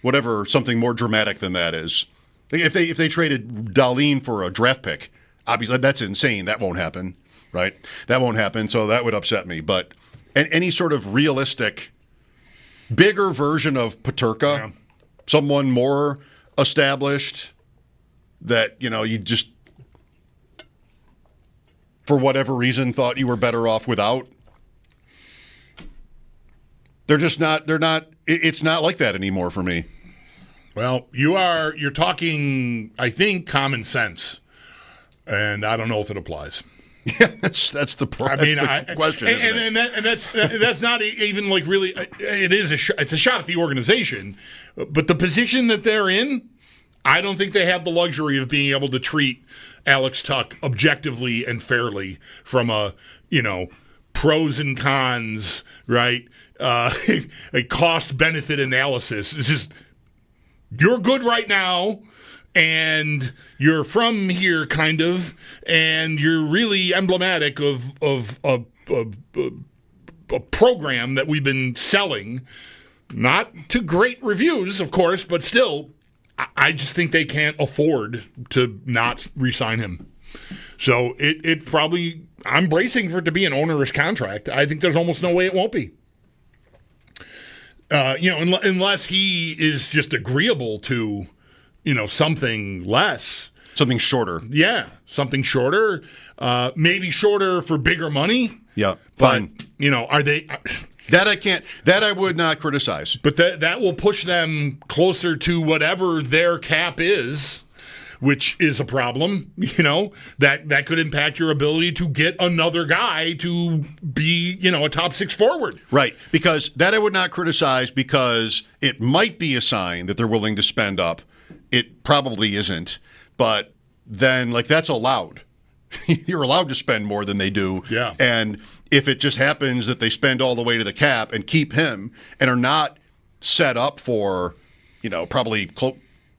whatever, something more dramatic than that is. If they traded Dahlin for a draft pick, obviously that's insane. That won't happen, right? That won't happen, so that would upset me. But any sort of realistic, bigger version of Peterka, someone more established that, you just, for whatever reason, thought you were better off without. It's not like that anymore for me. Well, you're talking, I think, common sense, and I don't know if it applies. Yeah, that's the question. And that's not even like really. It is it's a shot at the organization, but the position that they're in, I don't think they have the luxury of being able to treat Alex Tuck objectively and fairly from a pros and cons, right? A cost benefit analysis. It's just, you're good right now, and you're from here, kind of, and you're really emblematic of a program that we've been selling, not to great reviews, of course, but still, I just think they can't afford to not re-sign him. So it probably, I'm bracing for it to be an onerous contract. I think there's almost no way it won't be. Unless he is just agreeable to, something less. Something shorter. Yeah, something shorter. Maybe shorter for bigger money. Yeah, fine. But, are they... That I would not criticize. But that will push them closer to whatever their cap is, which is a problem, that could impact your ability to get another guy to be, a top 6 forward. Right, because that I would not criticize, because it might be a sign that they're willing to spend up. It probably isn't, but then, that's allowed. You're allowed to spend more than they do. Yeah. And if it just happens that they spend all the way to the cap and keep him and are not set up for, probably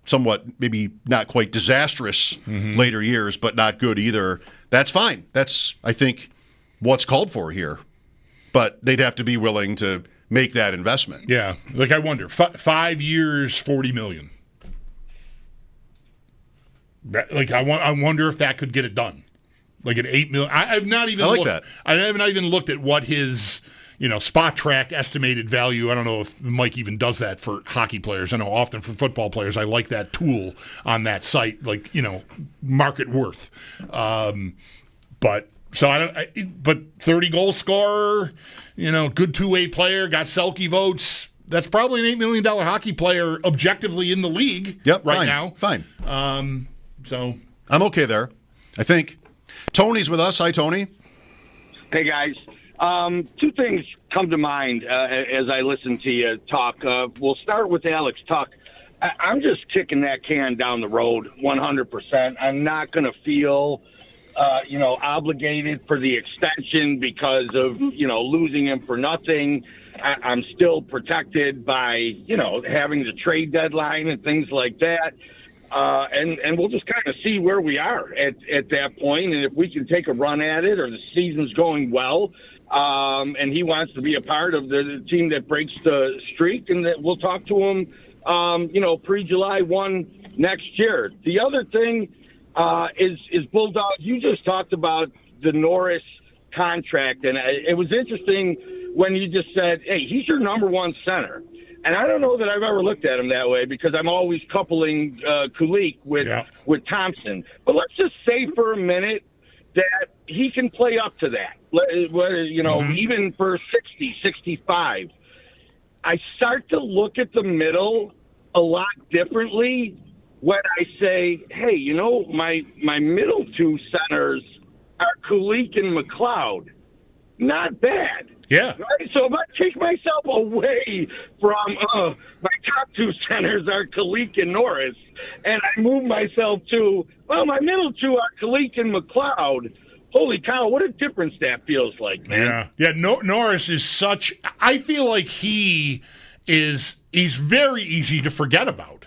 somewhat, maybe not quite disastrous later years, but not good either, that's fine. That's, I think, what's called for here. But they'd have to be willing to make that investment. Yeah. I wonder, 5 years, $40 million. I wonder if that could get it done. An $8 million. I've not even looked. That. I have not even looked at what his, Spot Track estimated value. I don't know if Mike even does that for hockey players. I know often for football players, I like that tool on that site, market worth. But So but 30 goal scorer, good two-way player, got Selke votes. That's probably an $8 million hockey player objectively in the league now. Fine. So I'm okay there, I think. Tony's with us. Hi, Tony. Hey, guys. Two things come to mind as I listen to you talk. We'll start with Alex Tuck. I'm just kicking that can down the road 100%. I'm not going to feel, obligated for the extension because of, losing him for nothing. I'm still protected by, having the trade deadline and things like that. And we'll just kind of see where we are at that point. And if we can take a run at it or the season's going well, and he wants to be a part of the team that breaks the streak, and that we'll talk to him, pre-July 1 next year. The other thing is Bulldog. You just talked about the Norris contract, and it was interesting when you just said, hey, he's your number one center. And I don't know that I've ever looked at him that way because I'm always coupling Kulich with Thompson. But let's just say for a minute that he can play up to that, even for 60, 65. I start to look at the middle a lot differently when I say, hey, my middle two centers are Kulich and McLeod. Not bad. Yeah. Right? So if I take myself away from my top two centers are Kulich and Norris, and I move myself to, my middle two are Kulich and McLeod, holy cow, what a difference that feels like, man. Yeah. Norris is I feel like he's very easy to forget about.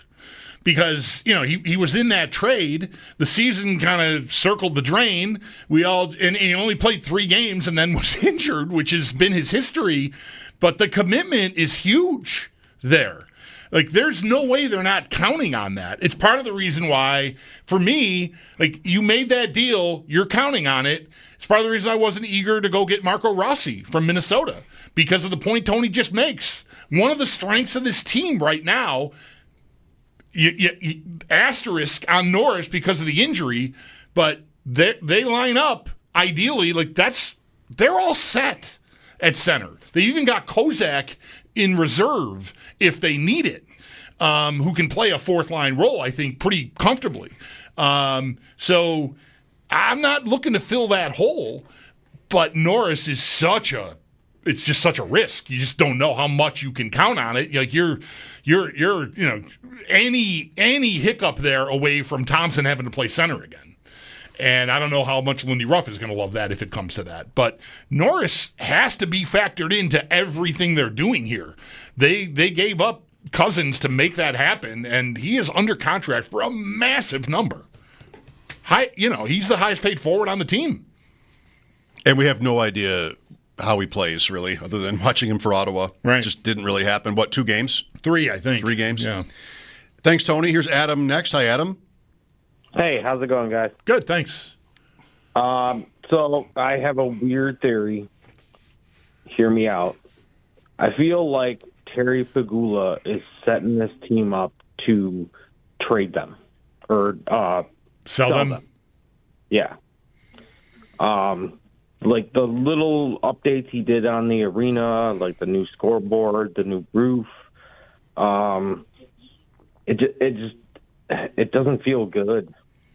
Because, he was in that trade. The season kind of circled the drain. And he only played 3 games and then was injured, which has been his history. But the commitment is huge there. Like, there's no way they're not counting on that. It's part of the reason why, for me, you made that deal, you're counting on it. It's part of the reason I wasn't eager to go get Marco Rossi from Minnesota, because of the point Tony just makes. One of the strengths of this team right now, you asterisk on Norris because of the injury, but they line up ideally they're all set at center. They even got Kozak in reserve if they need it, who can play a fourth line role, I think, pretty comfortably. So I'm not looking to fill that hole, but Norris is it's just such a risk. You just don't know how much you can count on it. Like you're any hiccup there away from Thompson having to play center again. And I don't know how much Lindy Ruff is going to love that if it comes to that. But Norris has to be factored into everything they're doing here. They gave up Cousins to make that happen, and he is under contract for a massive number. He's the highest paid forward on the team. And we have no idea how he plays, really, other than watching him for Ottawa. Right. It just didn't really happen. What, 2 games? 3, I think. 3 games? Yeah. Thanks, Tony. Here's Adam next. Hi, Adam. Hey, how's it going, guys? Good, thanks. So I have a weird theory. Hear me out. I feel like Terry Pegula is setting this team up to trade them or sell them. Yeah. Like the little updates he did on the arena, like the new scoreboard, the new roof. It doesn't feel good.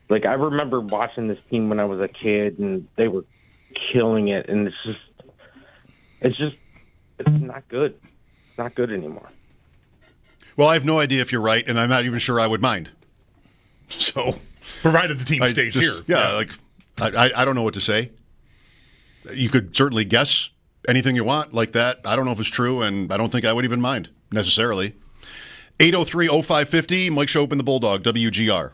Like I remember watching this team when I was a kid, and they were killing it, and it's not good. It's not good anymore. Well, I have no idea if you're right, and I'm not even sure I would mind. So, provided the team stays here. Yeah, I don't know what to say. You could certainly guess anything you want like that. I don't know if it's true, and I don't think I would even mind necessarily. 803-0550, Mike Schopp and the Bulldog, WGR.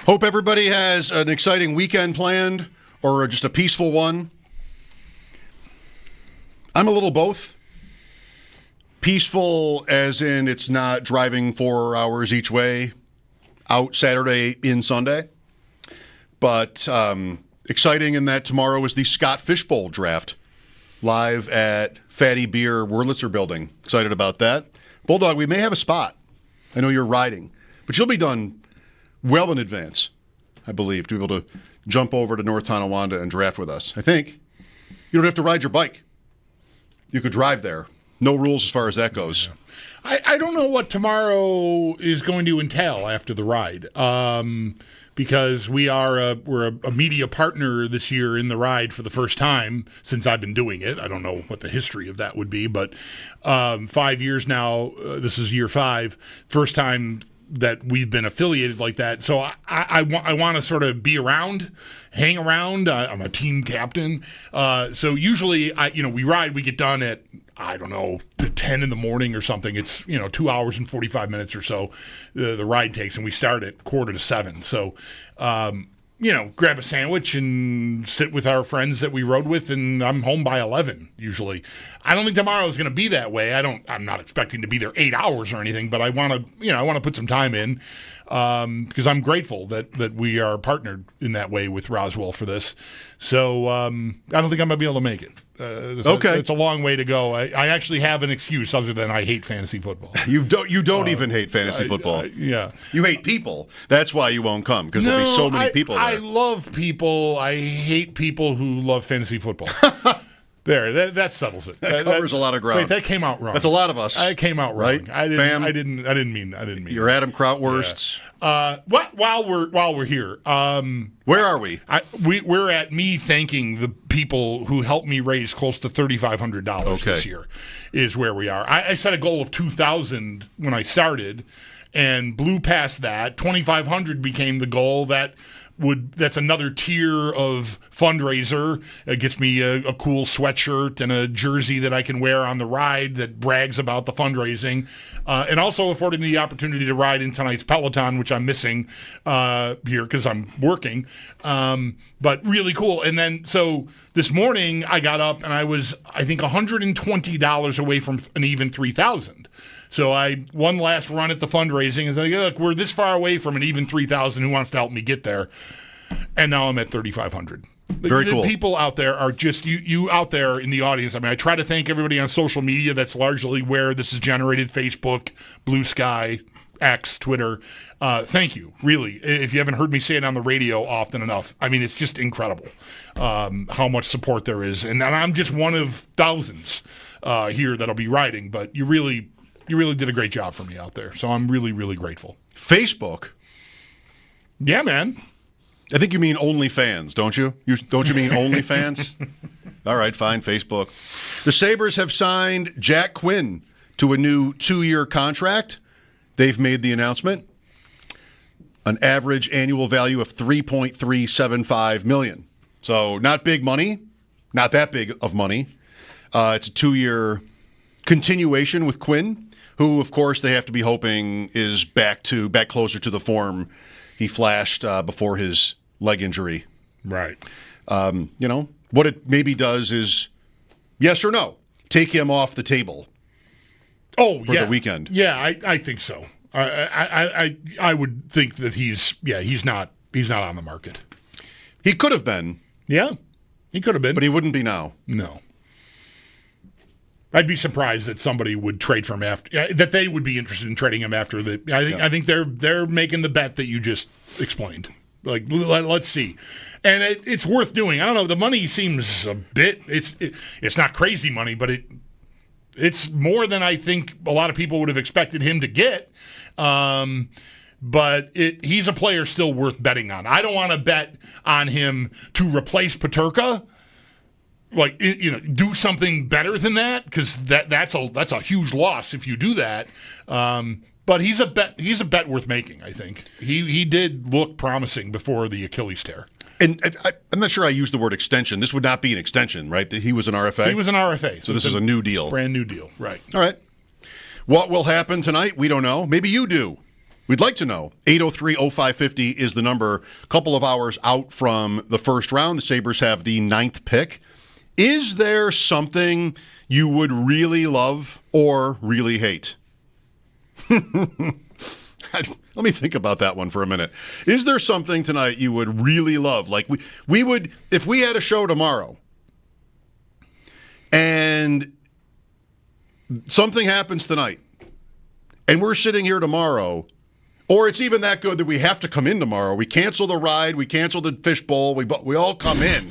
Hope everybody has an exciting weekend planned or just a peaceful one. I'm a little both. Peaceful as in it's not driving 4 hours each way out Saturday in Sunday. But exciting in that tomorrow is the Scott Fishbowl Draft live at Fatty Beer Wurlitzer Building. Excited about that. Bulldog, we may have a spot. I know you're riding, but you'll be done well in advance, I believe, to be able to jump over to North Tonawanda and draft with us. I think you don't have to ride your bike. You could drive there. No rules as far as that goes. I don't know what tomorrow is going to entail after the ride, because we're a media partner this year in the ride for the first time since I've been doing it. I don't know what the history of that would be, but 5 years now. This is year 5. First time that we've been affiliated like that. So I want to sort of be around, hang around. I'm a team captain. So usually, we ride, we get done at, I don't know, 10 in the morning or something. It's, 2 hours and 45 minutes or so the ride takes, and we start at 6:45. So, grab a sandwich and sit with our friends that we rode with, and I'm home by 11 usually. I don't think tomorrow is going to be that way. I'm not expecting to be there 8 hours or anything, but I want to put some time in because I'm grateful that we are partnered in that way with Roswell for this. So I don't think I'm going to be able to make it. Okay, it's a long way to go. I actually have an excuse other than I hate fantasy football. You don't even hate fantasy football. Yeah, you hate people. That's why you won't come, because there'll be so many people there. I love people. I hate people who love fantasy football. There, that settles it. That covers a lot of ground. Wait, that came out wrong. That's a lot of us. I came out wrong. Right? I didn't mean. You're Adam Krautwursts. Yeah. While we're here, where are we? We're at me thanking the people who helped me raise close to $3,500 this year. Is where we are. I set a goal of $2,000 when I started, and blew past that. $2,500 became the goal. That's another tier of fundraiser. It gets me a cool sweatshirt and a jersey that I can wear on the ride that brags about the fundraising, and also afforded me the opportunity to ride in tonight's Peloton, which I'm missing here because I'm working. But really cool. And then so this morning I got up and I was, I think, $120 away from an even $3,000. So one last run at the fundraising and said, look, we're this far away from an even $3,000. Who wants to help me get there? And now I'm at $3,500. Very cool. The people out there are just, you out there in the audience. I mean, I try to thank everybody on social media. That's largely where this is generated: Facebook, Blue Sky, X, Twitter. Thank you, really. If you haven't heard me say it on the radio often enough, I mean, it's just incredible how much support there is. And I'm just one of thousands here that'll be riding, but you really did a great job for me out there. So I'm really, really grateful. Facebook? Yeah, man. I think you mean OnlyFans, don't you? Don't you mean OnlyFans? All right, fine, Facebook. The Sabres have signed Jack Quinn to a new 2-year contract. They've made the announcement. An average annual value of $3.375 million. So not big money, not that big of money. It's a 2-year continuation with Quinn, who, of course, they have to be hoping is back closer to the form he flashed before his leg injury. Right. What it maybe does is, yes or no, take him off the table. For the weekend. Yeah, I think so. I would think that he's not on the market. He could have been. Yeah, he could have been, but he wouldn't be now. No. I'd be surprised that somebody would trade for him that they would be interested in trading him after the. I think they're making the bet that you just explained. Like, let's see, and it's worth doing. I don't know. The money seems a bit. It's not crazy money, but it's more than I think a lot of people would have expected him to get. But he's a player still worth betting on. I don't want to bet on him to replace Peterka. Like, do something better than that, because that's a huge loss if you do that. But he's a bet worth making. I think he did look promising before the Achilles tear. And I'm not sure I used the word extension. This would not be an extension, right? He was an RFA. He was an RFA. So this is a new deal, brand new deal, right? All right. What will happen tonight? We don't know. Maybe you do. We'd like to know. 803-0550 is the number. A couple of hours out from the first round. The Sabres have the 9th pick. Is there something you would really love or really hate? Let me think about that one for a minute. Is there something tonight you would really love? Like we would, if we had a show tomorrow and something happens tonight and we're sitting here tomorrow, or it's even that good that we have to come in tomorrow. We cancel the ride, we cancel the fishbowl, we all come in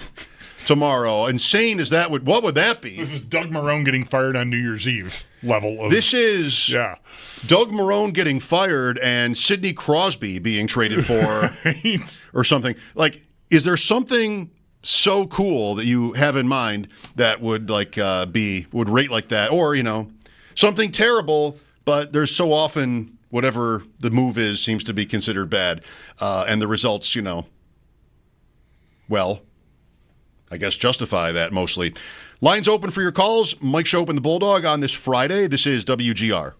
tomorrow. Insane as that would, what would that be? This is Doug Marrone getting fired on New Year's Eve level of. This is Doug Marrone getting fired and Sidney Crosby being traded for or something. Like, is there something so cool that you have in mind that would would rate like that? Or, something terrible, but there's so often whatever the move is seems to be considered bad. And the results, well, I guess justify that mostly. Lines open for your calls. Mike Schopp and the Bulldog on this Friday. This is WGR.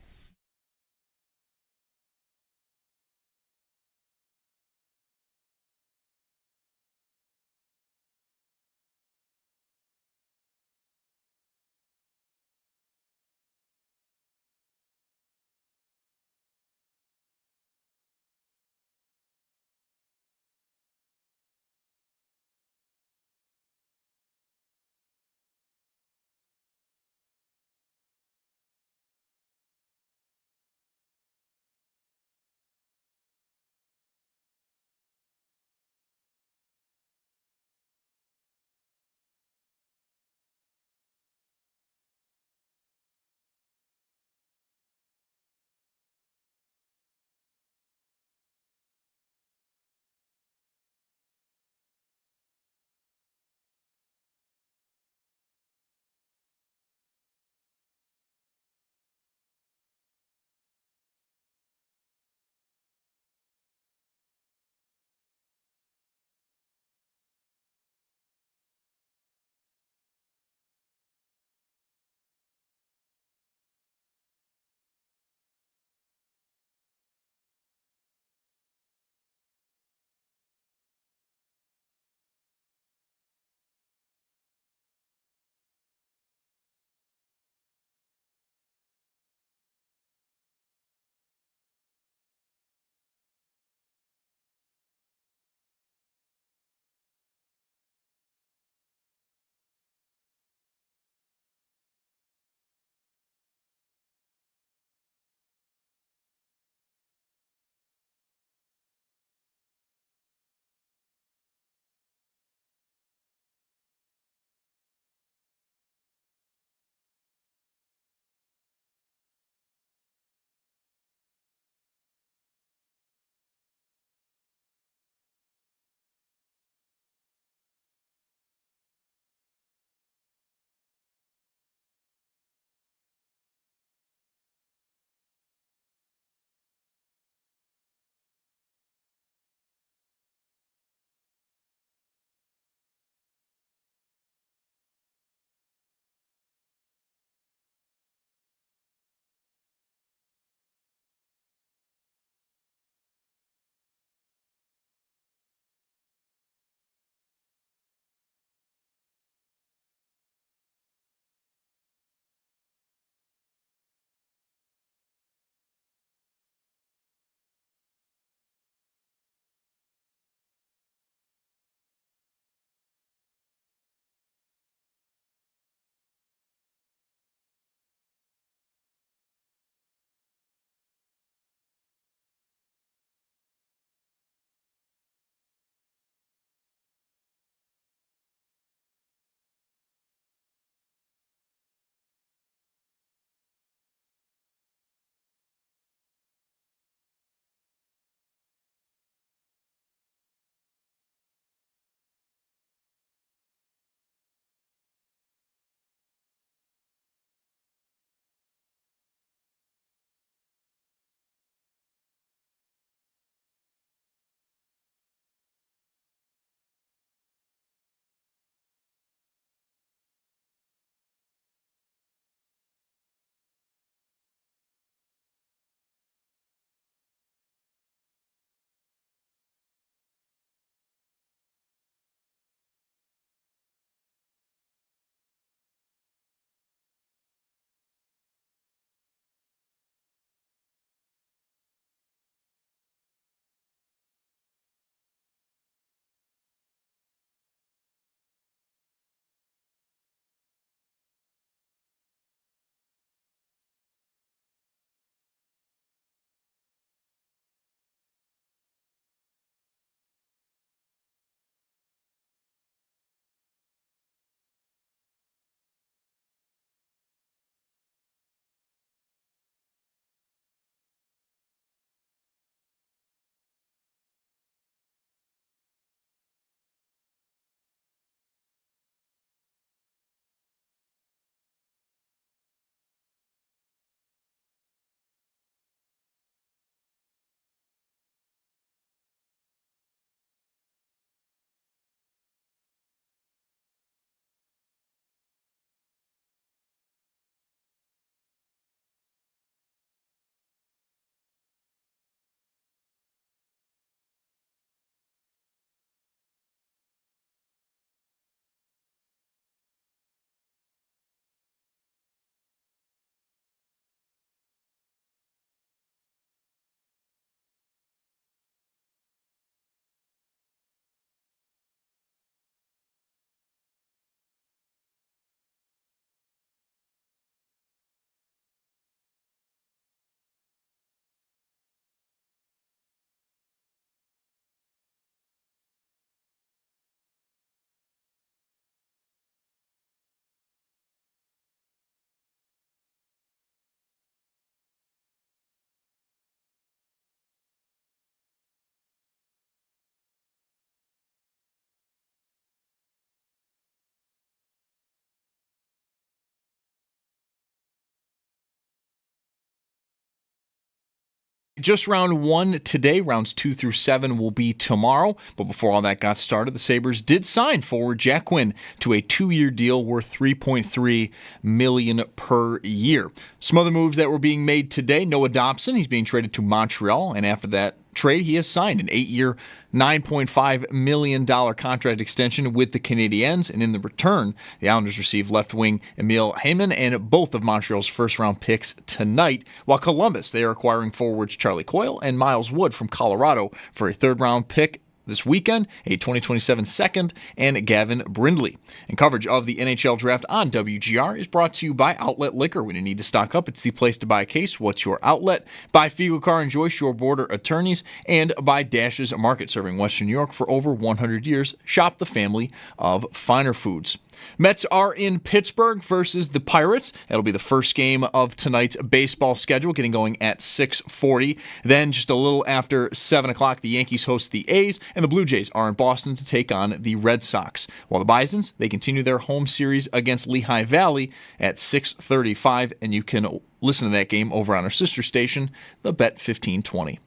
just round 1 today. Rounds 2 through 7 will be tomorrow. But before all that got started, the Sabres did sign forward Jack Quinn to a 2-year deal worth $3.3 million per year. Some other moves that were being made today: Noah Dobson, he's being traded to Montreal, and after that trade, he has signed an 8-year, $9.5 million contract extension with the Canadiens, and in the return, the Islanders received left wing Emil Heyman and both of Montreal's first-round picks tonight, while Columbus, they are acquiring forwards Charlie Coyle and Miles Wood from Colorado for a third-round pick this weekend, a 2027 second, and Gavin Brindley. And coverage of the NHL Draft on WGR is brought to you by Outlet Liquor. When you need to stock up, it's the place to buy a case. What's your outlet? By Fiegel Car and Joyce, your border attorneys, and by Dash's Market, serving Western New York for over 100 years. Shop the family of finer foods. Mets are in Pittsburgh versus the Pirates. That'll be the first game of tonight's baseball schedule, getting going at 6:40. Then, just a little after 7 o'clock, the Yankees host the A's, and the Blue Jays are in Boston to take on the Red Sox. While the Bisons, they continue their home series against Lehigh Valley at 6:35, and you can listen to that game over on our sister station, the Bet 1520.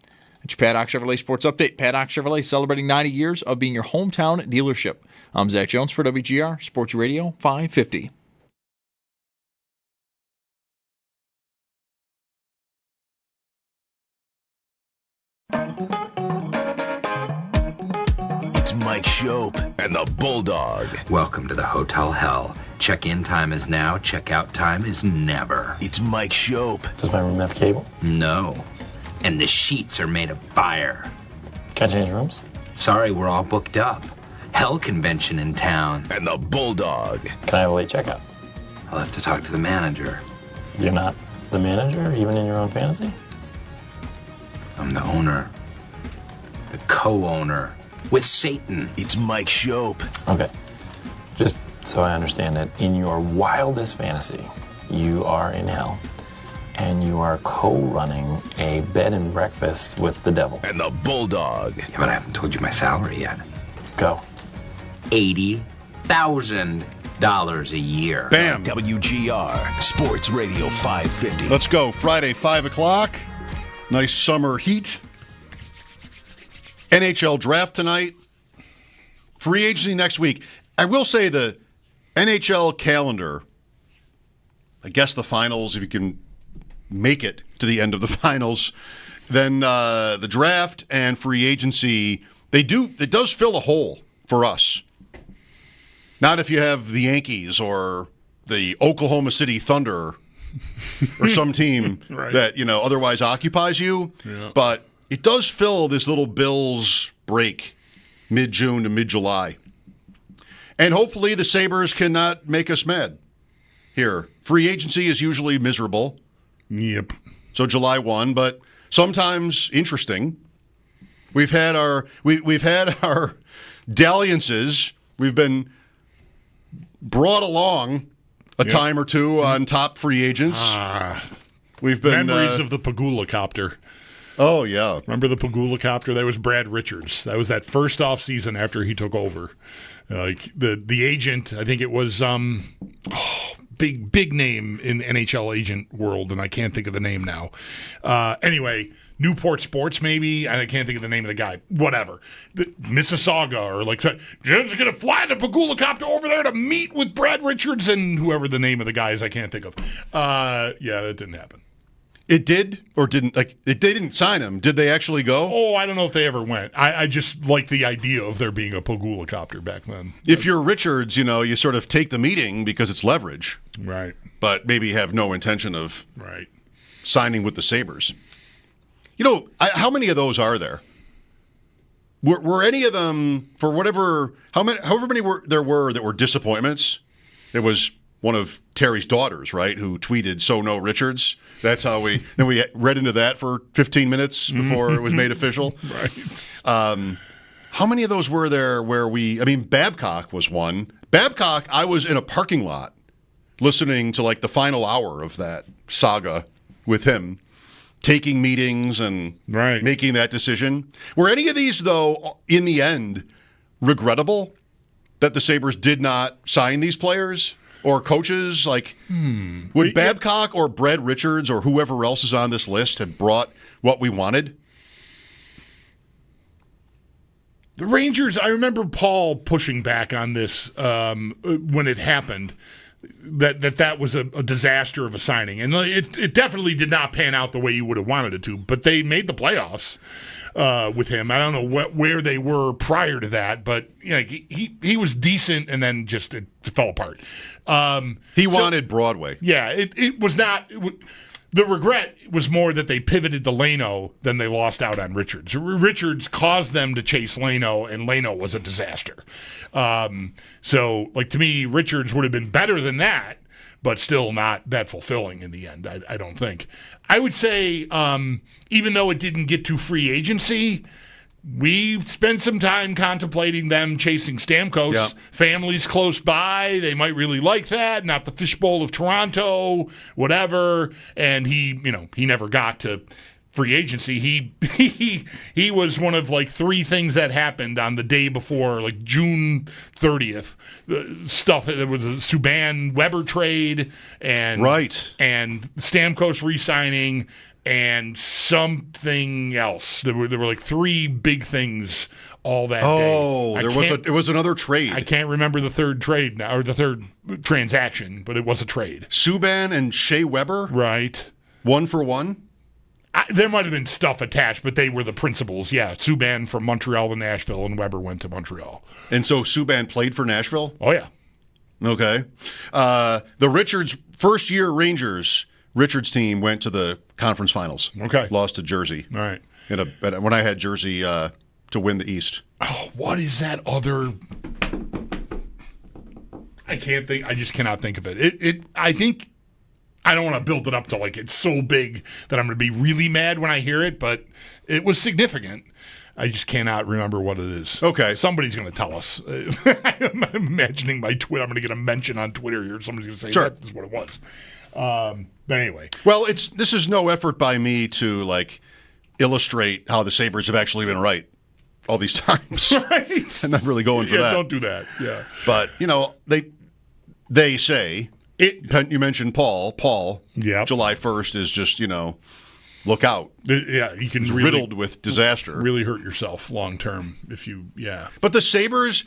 It's your Paddock Chevrolet Sports Update. Paddock Chevrolet celebrating 90 years of being your hometown dealership. I'm Zach Jones for WGR Sports Radio 550. It's Mike Schopp and the Bulldog. Welcome to the Hotel Hell. Check-in time is now, check-out time is never. It's Mike Schopp. Does my room have cable? No. And the sheets are made of fire. Can I change rooms? Sorry, we're all booked up. Hell convention in town. And the Bulldog. Can I have a late checkout? I'll have to talk to the manager. You're not the manager, even in your own fantasy? I'm the owner. The co-owner. With Satan. It's Mike Schopp. Okay. Just so I understand it, in your wildest fantasy, you are in hell, and you are co-running a bed and breakfast with the devil. And the Bulldog. Yeah, but I haven't told you my salary yet. Go. $80,000 a year. Bam. WGR Sports Radio 550. Let's go. Friday, 5 o'clock. Nice summer heat. NHL Draft tonight. Free agency next week. I will say the NHL calendar, I guess the finals, if you can make it to the end of the finals, then the draft and free agency, it does fill a hole for us. Not if you have the Yankees or the Oklahoma City Thunder or some team right. that, otherwise occupies you. Yeah. But it does fill this little Bills break mid-June to mid-July. And hopefully the Sabres cannot make us mad here. Free agency is usually miserable. Yep. So July 1, but sometimes interesting. We've had our dalliances. We've been brought along a time or two on top free agents. We've been memories of the Pagula copter. Oh yeah, remember the Pagula copter? That was Brad Richards. That was that first offseason after he took over. Like the agent, I think it was big name in the NHL agent world, and I can't think of the name now. Anyway, Newport Sports, maybe. I can't think of the name of the guy. Whatever. Mississauga, or like, Jim's going to fly the Pagula copter over there to meet with Brad Richards and whoever the name of the guy is I can't think of. Yeah, that didn't happen. It did or didn't? Like, they didn't sign him. Did they actually go? Oh, I don't know if they ever went. I just like the idea of there being a Pagula copter back then. If you're Richards, you sort of take the meeting because it's leverage. Right. But maybe have no intention of signing with the Sabres. How many of those are there? Were any of them, for however many there were that were disappointments? There was one of Terry's daughters, right, who tweeted, "So no Richards." That's how we read into that for 15 minutes before it was made official. Right. How many of those were there where Babcock was one. Babcock, I was in a parking lot listening to the final hour of that saga with him, taking meetings and making that decision. Were any of these, though, in the end, regrettable that the Sabres did not sign these players? Or coaches, would Babcock or Brad Richards or whoever else is on this list have brought what we wanted? The Rangers, I remember Paul pushing back on this when it happened, that was a disaster of a signing. And it definitely did not pan out the way you would have wanted it to, but they made the playoffs with him. I don't know where they were prior to that, but he was decent, and then just it fell apart. He wanted Broadway. Yeah, it was not... The regret was more that they pivoted to Leno than they lost out on Richards. Richards caused them to chase Leno, and Leno was a disaster. So, to me, Richards would have been better than that, but still not that fulfilling in the end, I don't think. I would say, even though it didn't get to free agency, we spent some time contemplating them chasing Stamkos. Yeah. Families close by, they might really like that. Not the fishbowl of Toronto, whatever. And he never got to free agency. He was one of 3 things that happened on the day before, June 30th. Stuff. There was a Subban-Weber trade and Stamkos re-signing. And something else. There were 3 big things all that day. Oh, it was another trade. I can't remember the third trade now, or the third transaction, but it was a trade. Subban and Shea Weber? Right. 1 for 1? There might have been stuff attached, but they were the principals. Yeah, Subban from Montreal to Nashville, and Weber went to Montreal. And so Subban played for Nashville? Oh, yeah. Okay. The Richards, first-year Richards team went to the conference finals. Okay. Lost to Jersey. All right. When I had Jersey to win the East. Oh, what is that other... I can't think. I just cannot think of it. I think... I don't want to build it up to it's so big that I'm going to be really mad when I hear it, but it was significant. I just cannot remember what it is. Okay. Somebody's going to tell us. I'm imagining my Twitter. I'm going to get a mention on Twitter here. Somebody's going to say that is what it was. But anyway. Well, this is no effort by me to illustrate how the Sabres have actually been right all these times. Right. I'm not really going for that. Don't do that. Yeah. But, they say, you mentioned Paul. Yep. July 1st is just, look out. Yeah, you can riddled with disaster. Really hurt yourself long term if you, But the Sabres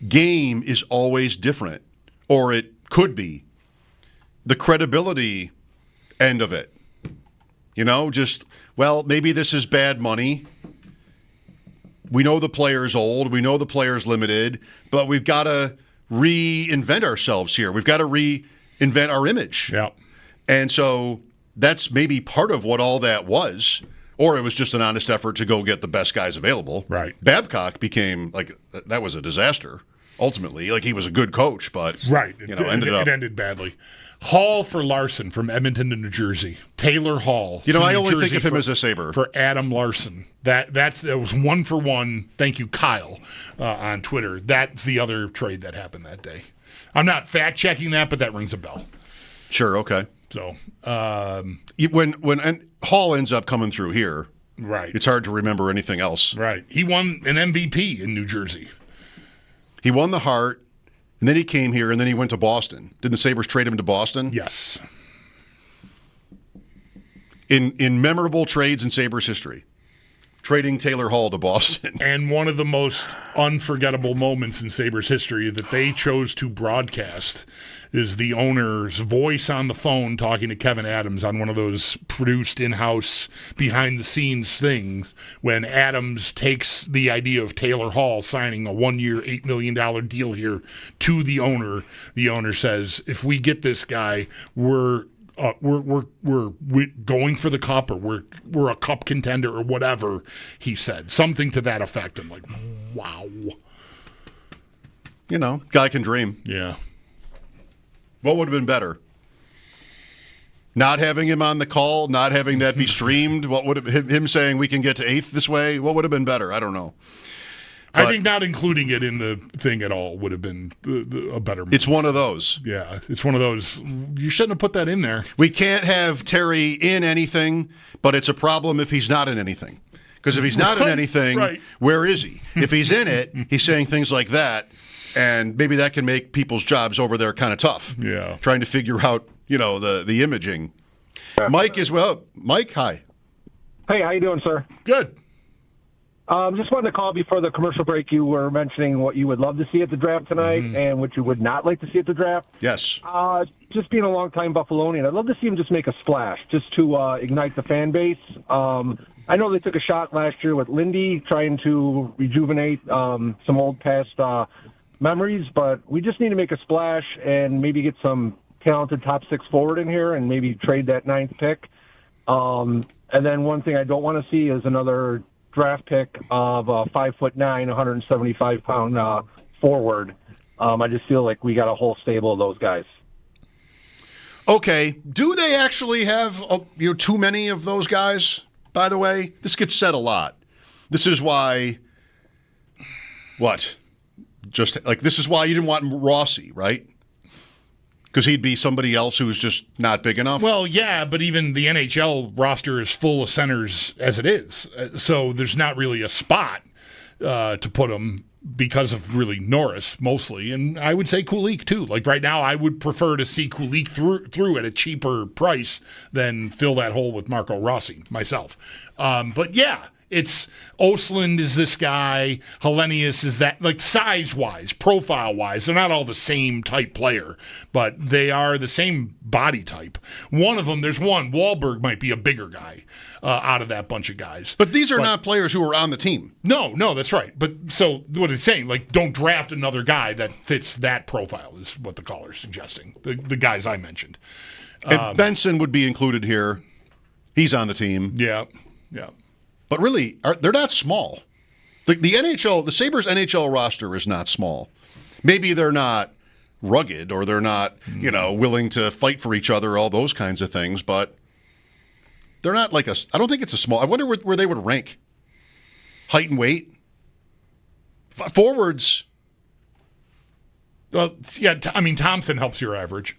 game is always different, or it could be. The credibility end of it. Maybe this is bad money. We know the player's old. We know the player's limited. But we've got to reinvent ourselves here. We've got to reinvent our image. Yeah. And so that's maybe part of what all that was. Or it was just an honest effort to go get the best guys available. Right. Babcock became, that was a disaster, ultimately. He was a good coach, but it ended badly. Hall for Larson from Edmonton to New Jersey. Taylor Hall. I only think of him as a Sabre. For Adam Larson. That was 1 for 1. Thank you, Kyle, on Twitter. That's the other trade that happened that day. I'm not fact-checking that, but that rings a bell. Sure, okay. So, when Hall ends up coming through here, right, it's hard to remember anything else. Right. He won an MVP in New Jersey. He won the Hart. And then he came here, and then he went to Boston. Didn't the Sabres trade him to Boston? Yes. In memorable trades in Sabres history, trading Taylor Hall to Boston. And one of the most unforgettable moments in Sabres history that they chose to broadcast is the owner's voice on the phone talking to Kevin Adams on one of those produced in-house, behind-the-scenes things when Adams takes the idea of Taylor Hall signing a 1-year, $8 million deal here to the owner. The owner says, if we get this guy, we're going for the cup, or we're a cup contender, or whatever he said. Something to that effect. I'm like, wow. Guy can dream. Yeah. What would have been better? Not having him on the call, not having that be streamed. What would have him saying we can get to 8th this way? What would have been better? I don't know. I think not including it in the thing at all would have been a better move. It's one of those. Yeah, it's one of those. You shouldn't have put that in there. We can't have Terry in anything, but it's a problem if he's not in anything. Because if he's not in anything, where is he? If he's in it, he's saying things like that, and maybe that can make people's jobs over there kind of tough. Yeah. Trying to figure out, the imaging. Mike as well. Mike, hi. Hey, how you doing, sir? Good. Just wanted to call before the commercial break. You were mentioning what you would love to see at the draft tonight and what you would not like to see at the draft. Yes. Just being a longtime Buffalonian, I'd love to see him just make a splash, just to ignite the fan base. I know they took a shot last year with Lindy, trying to rejuvenate some old past memories, but we just need to make a splash and maybe get some talented top six forward in here and maybe trade that 9th pick. And then one thing I don't want to see is another draft pick of a 5'9", 175-pound forward. I just feel like we got a whole stable of those guys. Okay, do they actually have too many of those guys? By the way, this gets said a lot. This is why. What? Just like this is why you didn't want Rossi, right? Because he'd be somebody else who's just not big enough? Well, yeah, but even the NHL roster is full of centers as it is. So there's not really a spot to put him because of really Norris mostly. And I would say Kulich too. Like right now, I would prefer to see Kulich through at a cheaper price than fill that hole with Marco Rossi myself. But yeah. It's Osland is this guy, Hellenius is that, like size-wise, profile-wise, they're not all the same type player, but they are the same body type. One of them, there's one, Wahlberg might be a bigger guy out of that bunch of guys. But these are not players who are on the team. No, that's right. But so what it's saying, like don't draft another guy that fits that profile is what the caller's suggesting, the guys I mentioned. And Benson would be included here. He's on the team. Yeah. But really, they're not small. The NHL, the Sabres NHL roster is not small. Maybe they're not rugged or they're not, willing to fight for each other, all those kinds of things, but they're not like I don't think it's a small. I wonder where they would rank. Height and weight. Forwards. Well, yeah, I mean, Thompson helps your average.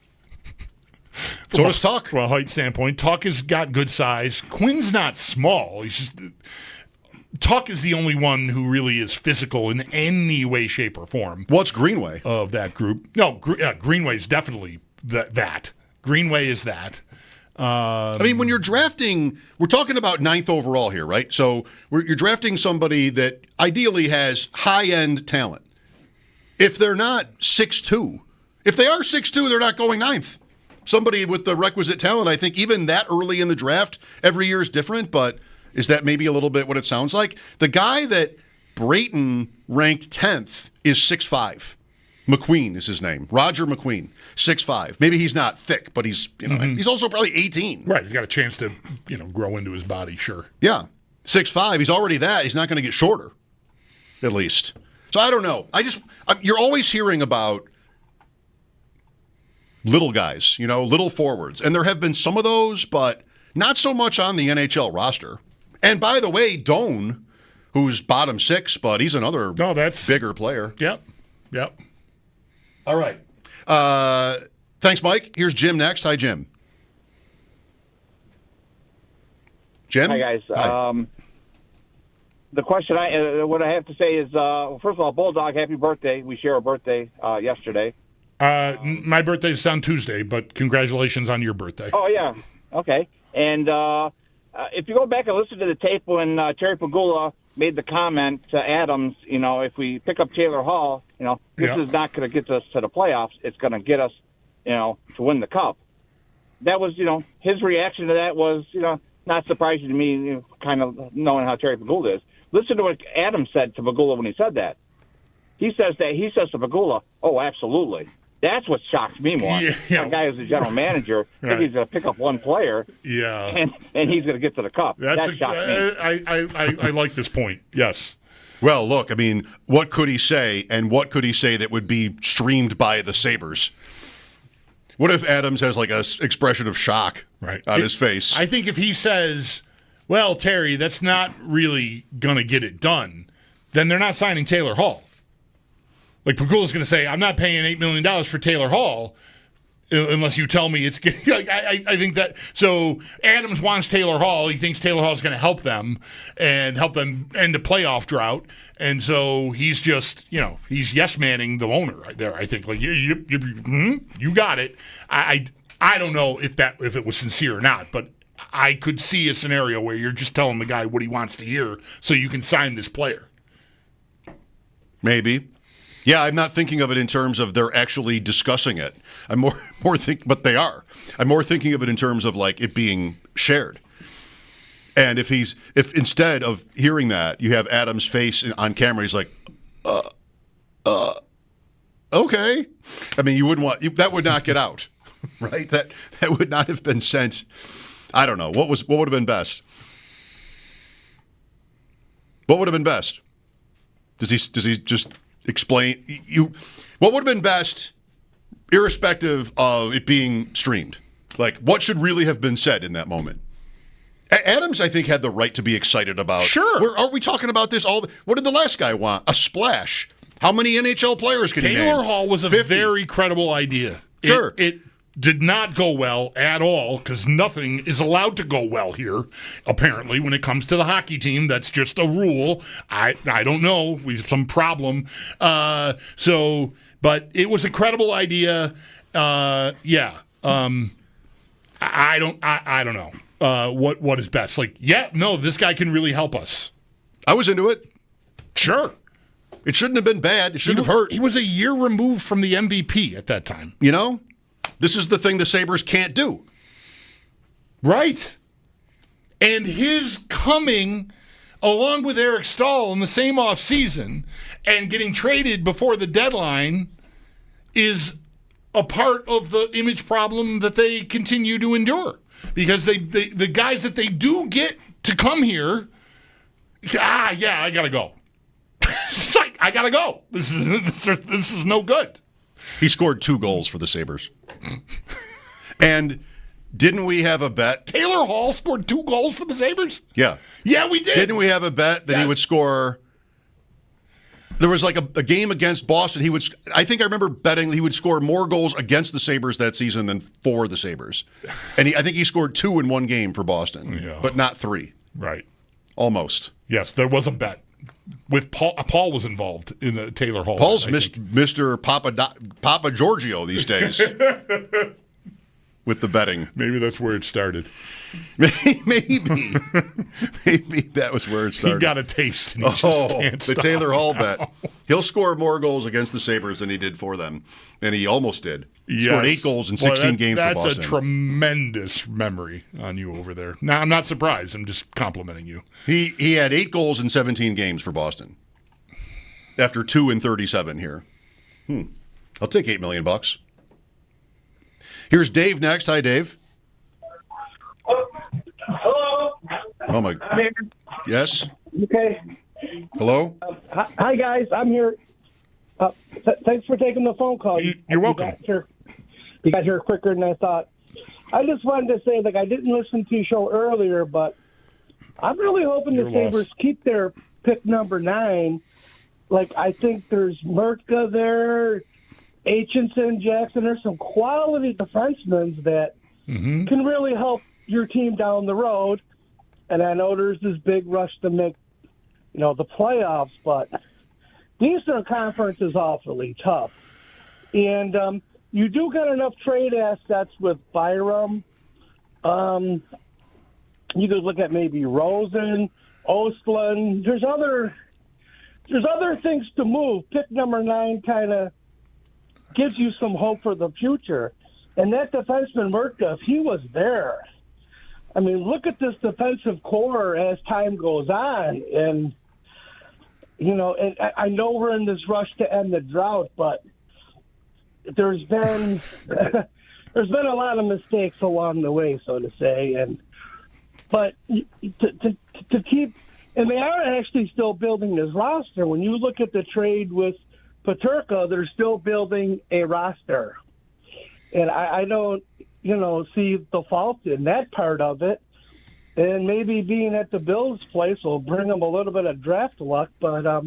So does Tuck. From a height standpoint, Tuck has got good size. Quinn's not small. Tuck is the only one who really is physical in any way, shape, or form. What's Greenway? Of that group. No, Greenway is definitely that. Greenway is that. I mean, when you're drafting, we're talking about 9th overall here, right? So you're drafting somebody that ideally has high-end talent. If they're not 6'2", if they are 6'2", they're not going 9th. Somebody with the requisite talent, I think even that early in the draft, every year is different, but is that maybe a little bit what it sounds like? The guy that Brayton ranked 10th is 6'5". McQueen is his name. Roger McQueen, 6'5". Maybe he's not thick, but he's he's also probably 18. Right, he's got a chance to grow into his body, sure. Yeah, 6'5". He's already that. He's not going to get shorter, at least. So I don't know. You're always hearing about little guys, little forwards. And there have been some of those, but not so much on the NHL roster. And by the way, Doan, who's bottom 6, but he's another bigger player. Yep. All right. Thanks, Mike. Here's Jim next. Hi, Jim. Jim? Hi, guys. Hi. The question what I have to say is, first of all, Bulldog, happy birthday. We share a birthday yesterday. My birthday's on Tuesday, but congratulations on your birthday. Oh, yeah. Okay. And if you go back and listen to the tape when Terry Pagula made the comment to Adams, if we pick up Taylor Hall, this is not going to get us to the playoffs. It's going to get us, to win the cup. That was, his reaction to that was, not surprising to me, kind of knowing how Terry Pagula is. Listen to what Adams said to Pagula when he said that. He says to Pagula, "Oh, absolutely." That's what shocks me more. Yeah. A guy who's a general manager, right. He's going to pick up one player, and he's going to get to the cup. That shocks me. I like this point. Yes. Well, look, I mean, what could he say, and what could he say that would be streamed by the Sabres? What if Adams has like an expression of shock on his face? I think if he says, "Well, Terry, that's not really going to get it done," then they're not signing Taylor Hall. Like Pagula's going to say, "I'm not paying $8 million for Taylor Hall unless you tell me it's." I think that so. Adams wants Taylor Hall. He thinks Taylor Hall is going to help them and help them end a playoff drought. And so he's just, he's yes manning the owner right there. I think like you got it. I don't know if it was sincere or not, but I could see a scenario where you're just telling the guy what he wants to hear so you can sign this player. Maybe. Yeah, I'm not thinking of it in terms of they're actually discussing it. I'm more but they are. I'm more thinking of it in terms of like it being shared. And if instead of hearing that, you have Adam's face on camera, he's like, okay. I mean, you wouldn't want that would not get out, right? That would not have been sent. I don't know what would have been best. What would have been best? Does he just explain you? What would have been best, irrespective of it being streamed? Like, what should really have been said in that moment? Adams, I think, had the right to be excited about. Sure. Are we talking about this all? What did the last guy want? A splash. How many NHL players can he name? Taylor Hall was a 50. very credible idea. Sure. It did not go well at all because nothing is allowed to go well here, apparently, when it comes to the hockey team. That's just a rule. I don't know. We have some problem. But it was a credible idea. I don't know. What is best? Like, this guy can really help us. I was into it. Sure. It shouldn't have been bad. It shouldn't have hurt. He was a year removed from the MVP at that time. You know? This is the thing the Sabres can't do. Right. And his coming, along with Eric Stahl in the same offseason and getting traded before the deadline is a part of the image problem that they continue to endure. Because the guys that they do get to come here, I got to go. It's like, I got to go. This is no good. He scored 2 goals for the Sabres. And didn't we have a bet? Taylor Hall scored 2 goals for the Sabres? Yeah. Yeah, we did. Didn't we have a bet that he would score? There was like a game against Boston. I think I remember betting he would score more goals against the Sabres that season than for the Sabres. And I think he scored 2 in one game for Boston, but not 3. Right. Almost. Yes, there was a bet. With Paul was involved in the Taylor Hall. Paul's Mr. Papa Giorgio these days with the betting. Maybe that's where it started. Maybe that was where it started. He got a taste. And he just can't the stop. Taylor Hall bet. He'll score more goals against the Sabres than he did for them, and he almost did. He scored 8 goals in 16 games for Boston. That's a tremendous memory on you over there. Now, I'm not surprised. I'm just complimenting you. He had 8 goals in 17 games for Boston after 2 in 37 here. I'll take $8 million. Here's Dave next. Hi, Dave. Hello. Oh my. Yes. Okay. Hello. Hi guys, I'm here. Thanks for taking the phone call. You're welcome. You got here quicker than I thought. I just wanted to say, I didn't listen to your show earlier, but I'm really hoping the Sabres keep their pick number 9. I think there's Mertka there, Aitchison, Jackson. There's some quality defensemen that can really help your team down the road. And I know there's this big rush to make, the playoffs, but the Eastern Conference is awfully tough. And you do got enough trade assets with Byram. You could look at maybe Rosen, Ostlund. There's other things to move. Pick number 9 kind of gives you some hope for the future. And that defenseman Mertka, if he was there, I mean, look at this defensive core as time goes on. And, and I know we're in this rush to end the drought, but there's been a lot of mistakes along the way, so to say. But to keep, and they are actually still building this roster. When you look at the trade with Peterka, they're still building a roster. And I don't, see the fault in that part of it. And maybe being at the Bills' place will bring them a little bit of draft luck. But, I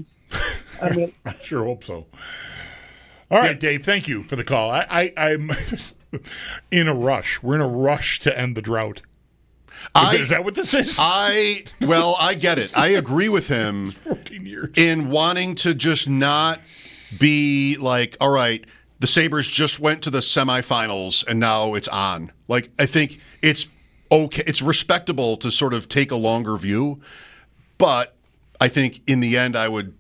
mean... I sure hope so. All right, Dave, thank you for the call. I'm in a rush. We're in a rush to end the drought. Is that what this is? I get it. I agree with him 14 years. In wanting to just not be like, all right, the Sabres just went to the semifinals and now it's on. I think it's okay. It's respectable to sort of take a longer view, but I think in the end I would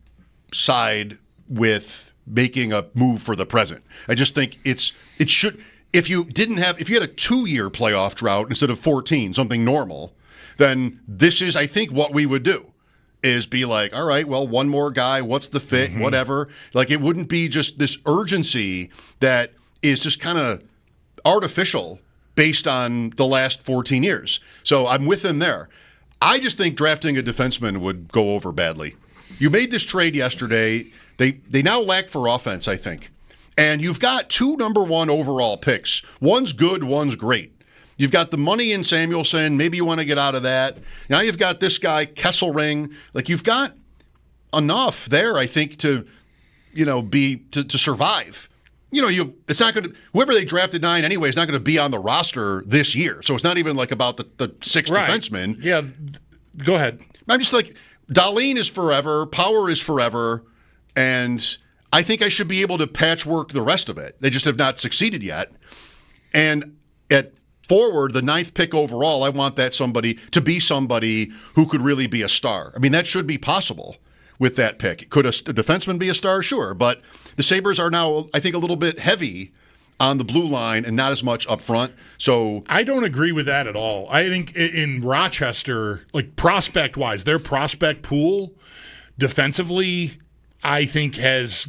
side with making a move for the present. I just think it should. If you had a 2-year playoff drought instead of 14, something normal, then this is, I think, what we would do. Is be like, all right, well, one more guy, what's the fit, whatever. Like, it wouldn't be just this urgency that is just kind of artificial based on the last 14 years. So I'm with him there. I just think drafting a defenseman would go over badly. You made this trade yesterday. They now lack for offense, I think. And you've got 2 number 1 overall picks. One's good, one's great. You've got the money in Samuelson. Maybe you want to get out of that. Now you've got this guy, Kesselring. Like, you've got enough there, I think, to survive. It's not going to, whoever they drafted 9 anyway is not going to be on the roster this year. So it's not even like about the 6 defensemen. Yeah, go ahead. I'm just like, Dahlin is forever, Power is forever, and I think I should be able to patchwork the rest of it. They just have not succeeded yet. And at forward, the 9th pick overall, I want that somebody to be somebody who could really be a star. I mean, that should be possible with that pick. Could a defenseman be a star? Sure. But the Sabres are now, I think, a little bit heavy on the blue line and not as much up front. So I don't agree with that at all. I think in Rochester, like, prospect-wise, their prospect pool defensively, I think there's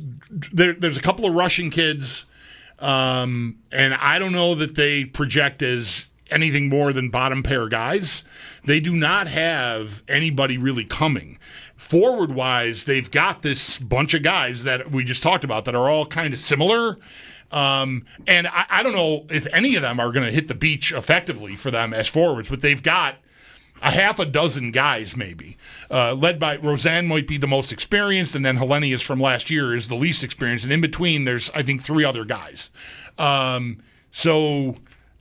a couple of Russian kids. And I don't know that they project as anything more than bottom pair guys. They do not have anybody really coming. Forward-wise, they've got this bunch of guys that we just talked about that are all kind of similar. And I don't know if any of them are going to hit the beach effectively for them as forwards, but they've got a half a dozen guys maybe, led by Roseanne might be the most experienced, and then Hellenius from last year is the least experienced, and in between there's, I think, 3 other guys. So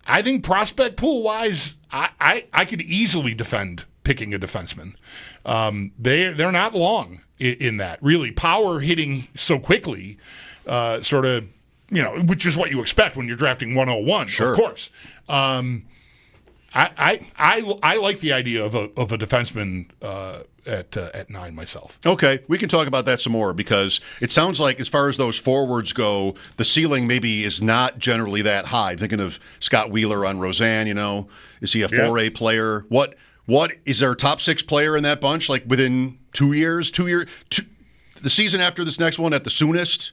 I think prospect pool wise, I could easily defend picking a defenseman. They're not long in that, really. Power hitting so quickly, sort of, which is what you expect when you're drafting 101, sure. Of course. I like the idea of a defenseman at 9 myself. Okay, we can talk about that some more, because it sounds like, as far as those forwards go, the ceiling maybe is not generally that high. I'm thinking of Scott Wheeler on Roseanne. Is he a 4A player? What is there a top 6 player in that bunch? Like within 2 years, the season after this next one at the soonest?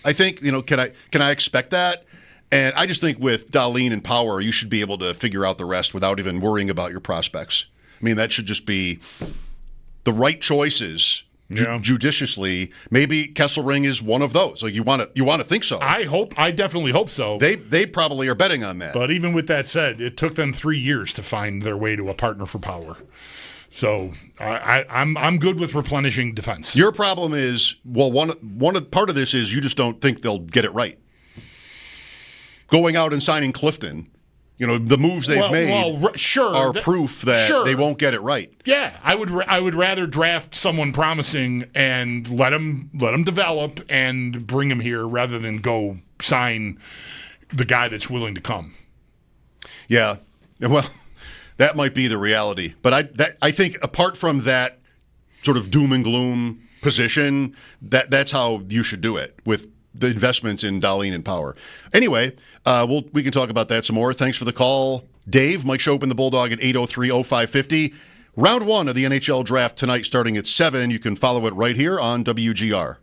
I think. Can I expect that? And I just think with Dahlin and Power, you should be able to figure out the rest without even worrying about your prospects. I mean, that should just be the right choices judiciously. Maybe Kesselring is one of those. Like, you want to think so. I definitely hope so. They probably are betting on that. But even with that said, it took them 3 years to find their way to a partner for Power. So I'm good with replenishing defense. Your problem is, part of this is you just don't think they'll get it right. Going out and signing Clifton, the moves they've made are proof that they won't get it right. Yeah, I would rather draft someone promising and let him develop and bring him here rather than go sign the guy that's willing to come. Yeah, well, that might be the reality. But I think apart from that sort of doom and gloom position, that's how you should do it, with the investments in Dahlin and Power. Anyway, we can talk about that some more. Thanks for the call, Dave. Mike Schopp and the Bulldog at 803-0550. Round 1 of the NHL Draft tonight starting at 7. You can follow it right here on WGR.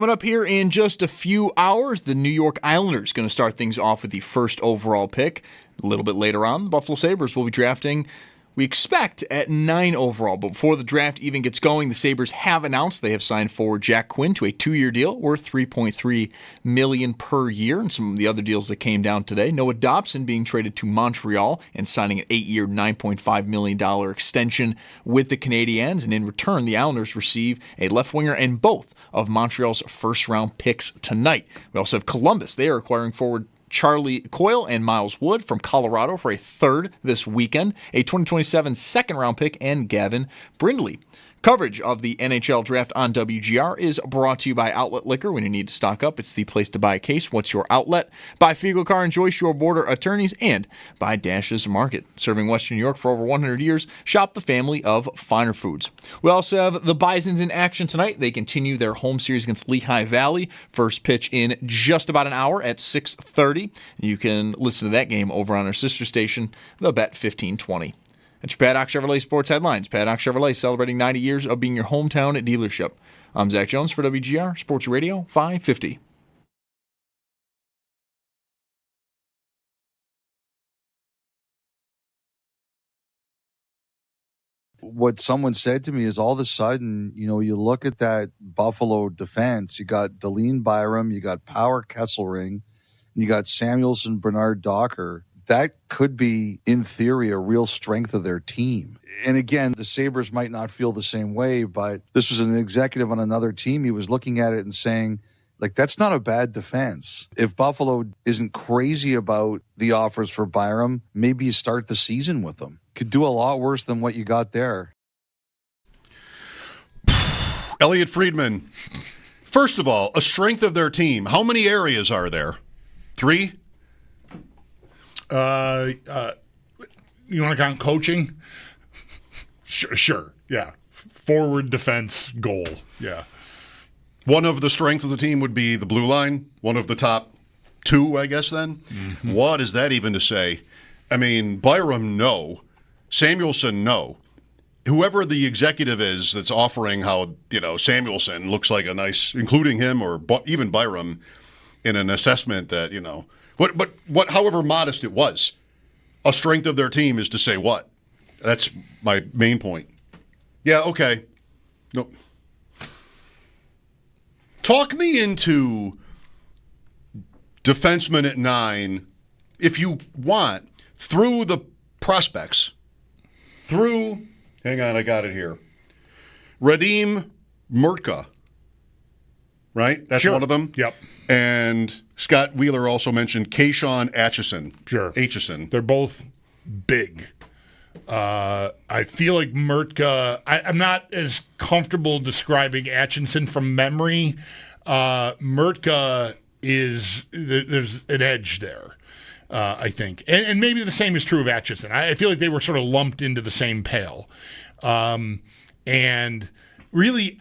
Coming up here in just a few hours, the New York Islanders going to start things off with the first overall pick. A little bit later on, the Buffalo Sabres will be drafting, we expect, at 9 overall. But before the draft even gets going, the Sabres have announced they have signed forward Jack Quinn to a 2-year deal worth $3.3 million per year. And some of the other deals that came down today, Noah Dobson being traded to Montreal and signing an 8-year, $9.5 million extension with the Canadiens. And in return, the Islanders receive a left winger and both of Montreal's first-round picks tonight. We also have Columbus. They are acquiring forward Charlie Coyle and Miles Wood from Colorado for a third this weekend, a 2027 second-round pick, and Gavin Brindley. Coverage of the NHL Draft on WGR is brought to you by Outlet Liquor. When you need to stock up, it's the place to buy a case. What's your outlet? By Fiegel Car and Joyce, your border attorneys, and by Dash's Market. Serving Western New York for over 100 years, shop the family of finer foods. We also have the Bisons in action tonight. They continue their home series against Lehigh Valley. First pitch in just about an hour at 6:30. You can listen to that game over on our sister station, The Bet 1520. That's your Paddock Chevrolet Sports Headlines. Paddock Chevrolet celebrating 90 years of being your hometown dealership. I'm Zach Jones for WGR Sports Radio 550. What someone said to me is all of a sudden, you look at that Buffalo defense, you got Deline Byram, you got Power Kesselring, you got Samuelson, Bernard Docker. That could be, in theory, a real strength of their team. And again, the Sabres might not feel the same way, but this was an executive on another team. He was looking at it and saying, that's not a bad defense. If Buffalo isn't crazy about the offers for Byram, maybe you start the season with them. Could do a lot worse than what you got there. Elliot Friedman, first of all, a strength of their team. How many areas are there? 3? You want to count coaching? Sure. Yeah. Forward, defense, goal. Yeah. One of the strengths of the team would be the blue line. One of the top 2, I guess, then. Mm-hmm. What is that even to say? I mean, Byram, no. Samuelson, no. Whoever the executive is that's offering how, Samuelson looks like a nice, including him or even Byram, in an assessment that, But however modest it was, a strength of their team is to say what? That's my main point. Yeah, okay. Nope. Talk me into defenseman at 9, if you want, through the prospects. Hang on, I got it here. Radim Murtka, right? That's one of them? Yep. And Scott Wheeler also mentioned Kayshawn Atchison. Sure. Atchison. They're both big. I feel like Murtka, I'm not as comfortable describing Atchison from memory. Murtka there's an edge there, I think. And maybe the same is true of Atchison. I feel like they were sort of lumped into the same pail. And really,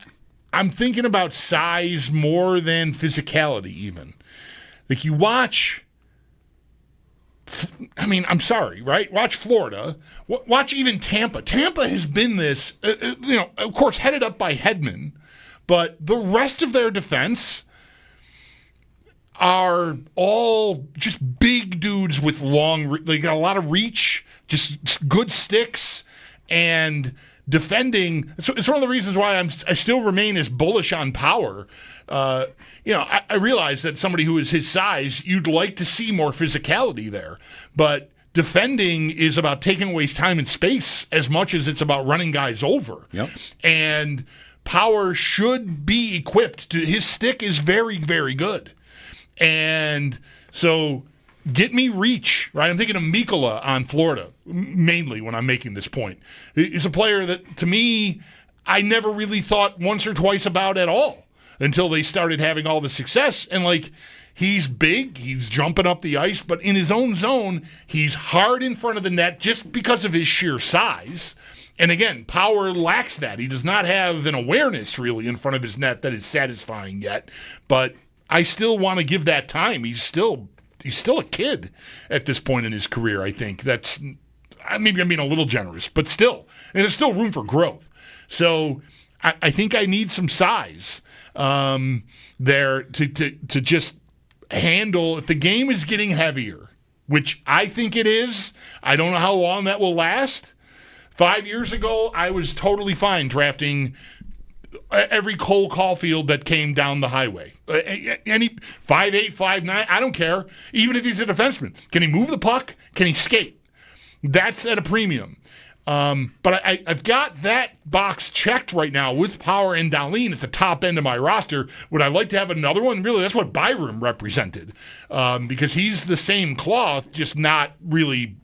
I'm thinking about size more than physicality even. Like you watch, I'm sorry, right? Watch Florida. Watch even Tampa. Tampa has been this, of course, headed up by Hedman, but the rest of their defense are all just big dudes with they got a lot of reach, just good sticks, and defending. So it's one of the reasons why I still remain as bullish on Power. I realize that somebody who is his size, you'd like to see more physicality there, but defending is about taking away time and space as much as it's about running guys over. Yep. And Power should be equipped to. His stick is very, very good, and so. Get me reach, right? I'm thinking of Mikkola on Florida, mainly when I'm making this point. He's a player that, to me, I never really thought once or twice about at all until they started having all the success. And, he's big, he's jumping up the ice, but in his own zone, he's hard in front of the net just because of his sheer size. And, again, Power lacks that. He does not have an awareness, really, in front of his net that is satisfying yet. But I still want to give that time. He's still a kid at this point in his career, I think. That's maybe I'm being a little generous, but still. And there's still room for growth. So I think I need some size there to just handle if the game is getting heavier, which I think it is. I don't know how long that will last. 5 years ago, I was totally fine drafting every Cole Caulfield that came down the highway. Any 5'8", 5'9", I don't care. Even if he's a defenseman. Can he move the puck? Can he skate? That's at a premium. But I've got that box checked right now with Power and Dahlin at the top end of my roster. Would I like to have another one? Really, that's what Byram represented, because he's the same cloth, just not really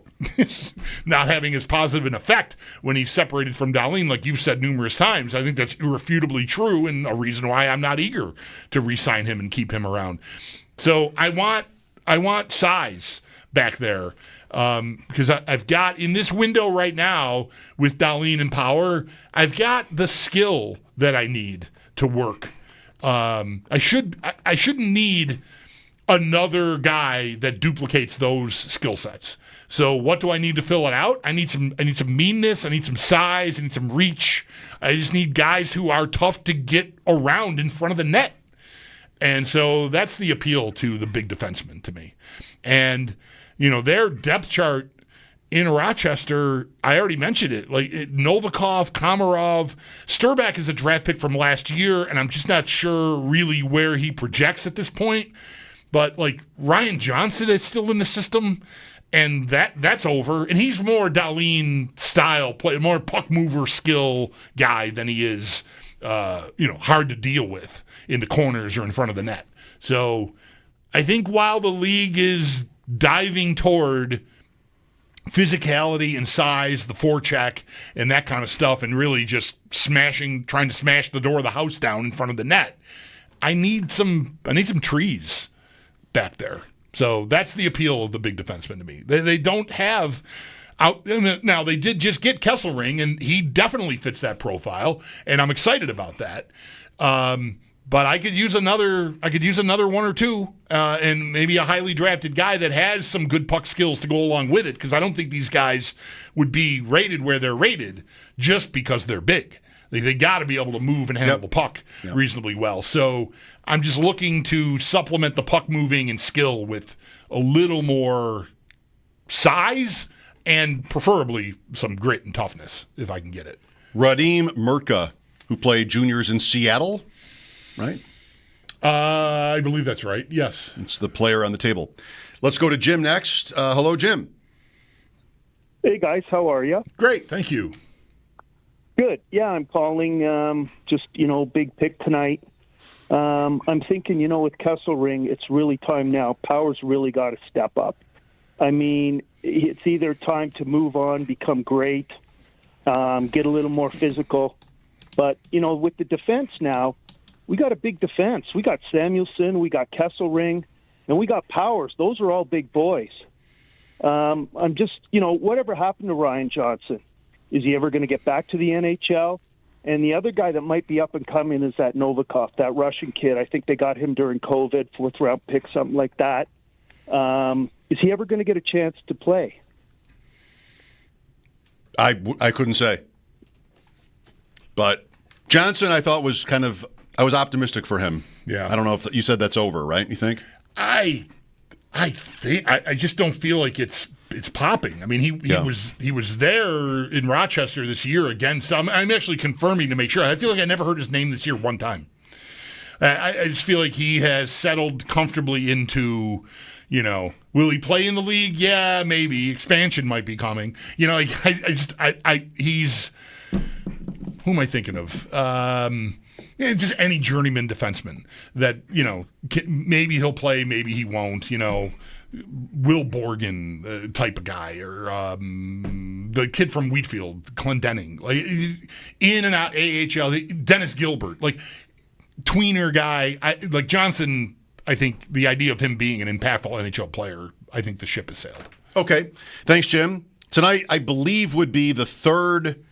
not having as positive an effect when he's separated from Dahlin, like you've said numerous times. I think that's irrefutably true and a reason why I'm not eager to re-sign him and keep him around. So I want size back there. Because I've got in this window right now with Dahlin and Power, I've got the skill that I need to work. I shouldn't need another guy that duplicates those skill sets. So what do I need to fill it out? I need some meanness. I need some size. I need some reach. I just need guys who are tough to get around in front of the net. And so that's the appeal to the big defenseman to me. And their depth chart in Rochester, I already mentioned it. Like Novikov, Komarov, Sturback is a draft pick from last year, and I'm just not sure really where he projects at this point. But like Ryan Johnson is still in the system, and that's over. And he's more Dahlin style play, more puck mover skill guy than he is, hard to deal with in the corners or in front of the net. So I think while the league is diving toward physicality and size, the forecheck and that kind of stuff, and really just trying to smash the door of the house down in front of the net, I need some trees back there. So that's the appeal of the big defenseman to me. They don't have out now. They did just get Kesselring, and he definitely fits that profile, and I'm excited about that. But I could use another one or two, and maybe a highly drafted guy that has some good puck skills to go along with it, because I don't think these guys would be rated where they're rated just because they're big. They got to be able to move and handle the puck reasonably well. So I'm just looking to supplement the puck moving and skill with a little more size and preferably some grit and toughness if I can get it. Radim Murtka, who played juniors in Seattle, right? I believe that's right, yes. It's the player on the table. Let's go to Jim next. Hello, Jim. Hey, guys. How are you? Great, thank you. Good. Yeah, I'm calling big pick tonight. I'm thinking, with Kesselring, it's really time now. Power's really got to step up. I mean, it's either time to move on, become great, get a little more physical. But, with the defense now, we got a big defense. We got Samuelson, we got Kesselring, and we got Powers. Those are all big boys. I'm just, whatever happened to Ryan Johnson? Is he ever going to get back to the NHL? And the other guy that might be up and coming is that Novikov, that Russian kid. I think they got him during COVID, 4th-round pick, something like that. Is he ever going to get a chance to play? I couldn't say. But Johnson, I thought I was optimistic for him. Yeah. I don't know if you said that's over, right? You think? I just don't feel like it's popping. I mean, he was there in Rochester this year again. So I'm actually confirming to make sure. I feel like I never heard his name this year one time. I just feel like he has settled comfortably into, will he play in the league? Yeah, maybe. Expansion might be coming. He's, who am I thinking of? Just any journeyman defenseman that, maybe he'll play, maybe he won't, Will Borgen type of guy, or the kid from Wheatfield, Clendenning, like in and out AHL, Dennis Gilbert, like tweener guy. Like Johnson, I think the idea of him being an impactful NHL player, I think the ship has sailed. Okay. Thanks, Jim. Tonight, I believe, would be the third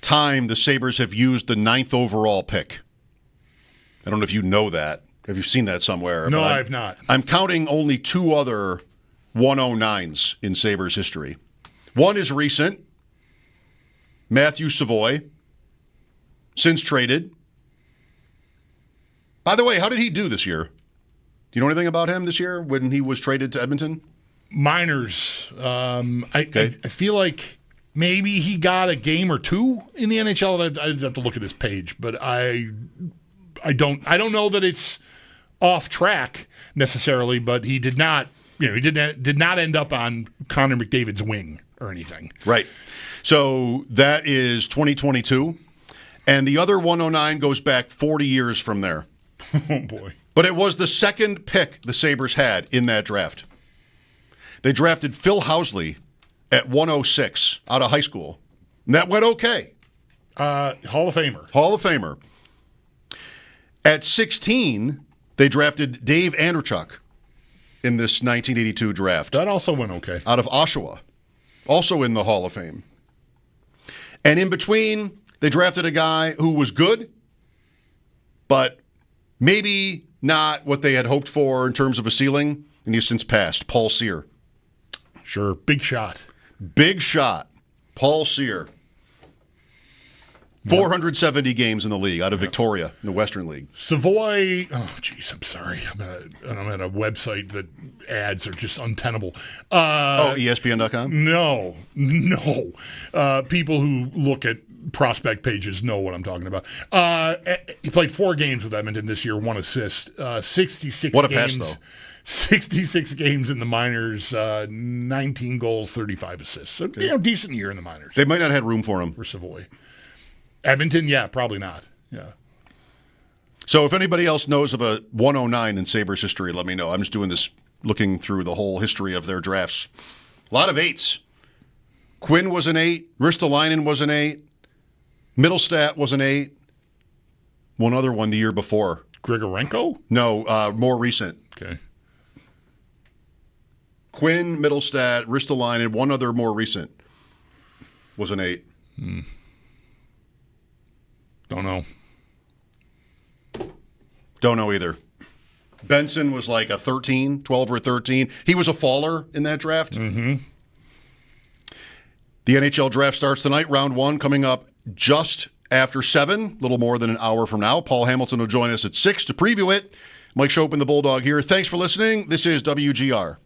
time the Sabres have used the 9th overall pick. I don't know if you know that. Have you seen that somewhere? No, I have not. I'm counting only 2 other 109s in Sabres history. One is recent, Matthew Savoy, since traded. By the way, how did he do this year? Do you know anything about him this year when he was traded to Edmonton? Minors. I feel like maybe he got a game or two in the NHL. I'd have to look at his page, but I don't know that it's off track necessarily. But he did not. He did not end up on Connor McDavid's wing or anything. Right. So that is 2022, and the other 109 goes back 40 years from there. Oh boy! But it was the second pick the Sabres had in that draft. They drafted Phil Housley at 106 out of high school. And that went okay. Hall of Famer. Hall of Famer. At 16, they drafted Dave Andrechuk in this 1982 draft. That also went okay. Out of Oshawa. Also in the Hall of Fame. And in between, they drafted a guy who was good, but maybe not what they had hoped for in terms of a ceiling, and he's since passed, Paul Cyr. Sure, big shot. Big shot. Paul Cyr. 470 games in the league out of Victoria in the Western League. Savoy. Oh, jeez, I'm sorry. I'm at a website that ads are just untenable. ESPN.com? No. People who look at prospect pages know what I'm talking about. He played 4 games with Edmonton this year, 1 assist, 66 what a games. pass, though. 66 games in the minors, 19 goals, 35 assists. So, decent year in the minors. They might not have had room for him. For Savoy. Edmonton, yeah, probably not. Yeah. So if anybody else knows of a 109 in Sabres history, let me know. I'm just doing this, looking through the whole history of their drafts. A lot of 8s. Quinn was an 8. Ristolainen was an 8. Middlestat was an 8. One other one the year before. Grigorenko? No, more recent. Okay. Quinn, Middlestat, Ristolainen, one other more recent was an 8. Don't know. Don't know either. Benson was like a 13, 12 or 13. He was a faller in that draft. Mm-hmm. The NHL draft starts tonight, round 1, coming up just after 7, a little more than an hour from now. Paul Hamilton will join us at 6 to preview it. Mike Schopp and the Bulldog here. Thanks for listening. This is WGR.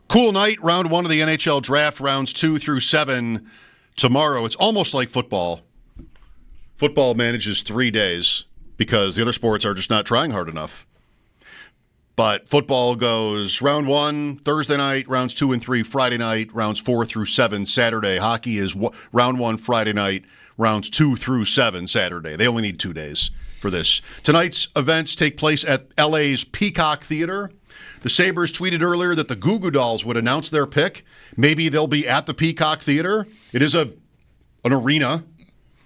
Cool night, round 1 of the NHL Draft, rounds 2 through 7 tomorrow. It's almost like football. Football manages 3 days because the other sports are just not trying hard enough. But football goes round 1 Thursday night, rounds 2 and 3 Friday night, rounds 4 through 7 Saturday. Hockey is round 1 Friday night, rounds 2 through 7 Saturday. They only need 2 days for this. Tonight's events take place at LA's Peacock Theater. The Sabres tweeted earlier that the Goo Goo Dolls would announce their pick. Maybe they'll be at the Peacock Theater. It is an arena,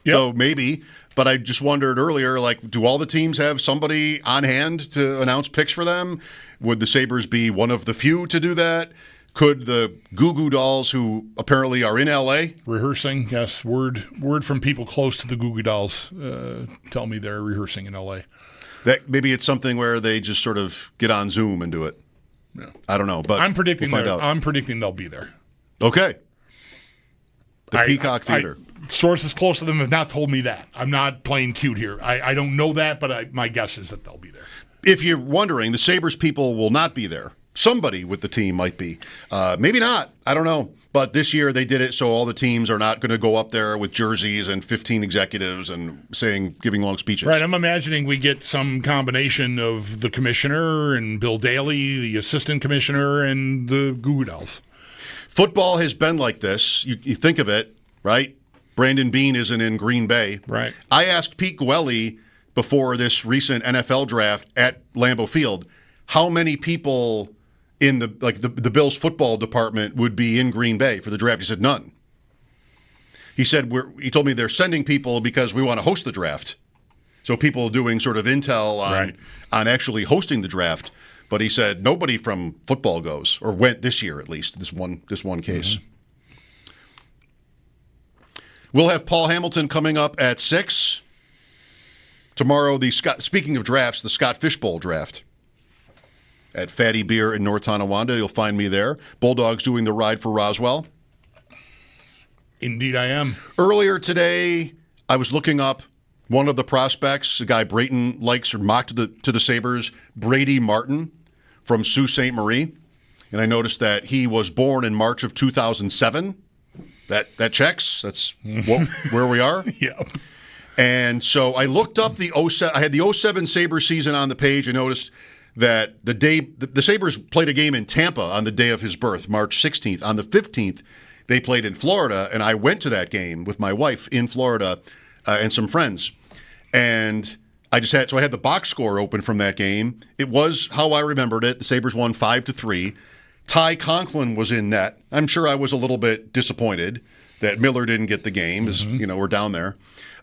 so maybe. But I just wondered earlier, like, do all the teams have somebody on hand to announce picks for them? Would the Sabres be one of the few to do that? Could the Goo Goo Dolls, who apparently are in L.A.? Rehearsing, yes. Word from people close to the Goo Goo Dolls tell me they're rehearsing in L.A. That maybe it's something where they just sort of get on Zoom and do it. Yeah. I don't know, but I'm predicting we'll find out. I'm predicting they'll be there. Okay. The Peacock Theater. Sources close to them have not told me that. I'm not playing cute here. I don't know that, but my guess is that they'll be there. If you're wondering, the Sabres people will not be there. Somebody with the team might be. Maybe not. I don't know. But this year they did it so all the teams are not going to go up there with jerseys and 15 executives and giving long speeches. Right. I'm imagining we get some combination of the commissioner and Bill Daly, the assistant commissioner, and the Goo Goo Dolls. Football has been like this. You think of it, right? Brandon Beane isn't in Green Bay. Right. I asked Pete Gwelly before this recent NFL draft at Lambeau Field how many people in the Bills football department would be in Green Bay for the draft. He said none. He said he told me they're sending people because we want to host the draft. So people doing sort of intel on actually hosting the draft. But he said nobody from football goes, or went this year at least. This one case. Mm-hmm. We'll have Paul Hamilton coming up at 6 tomorrow. Speaking of drafts, the Scott Fishbowl draft at Fatty Beer in North Tonawanda. You'll find me there. Bulldog's doing the ride for Roswell. Indeed, I am. Earlier today, I was looking up one of the prospects, a guy Brayton likes or mocked to the Sabres, Brady Martin from Sault Ste. Marie. And I noticed that he was born in March of 2007. That checks. That's where we are. Yeah. And so I looked up I had the 07 Sabres season on the page and noticed that the Sabres played a game in Tampa on the day of his birth, March 16th. On the 15th, they played in Florida, and I went to that game with my wife in Florida and some friends. And I had the box score open from that game. It was how I remembered it. The Sabres won 5-3. Ty Conklin was in net. I'm sure I was a little bit disappointed that Miller didn't get the game, as we're down there.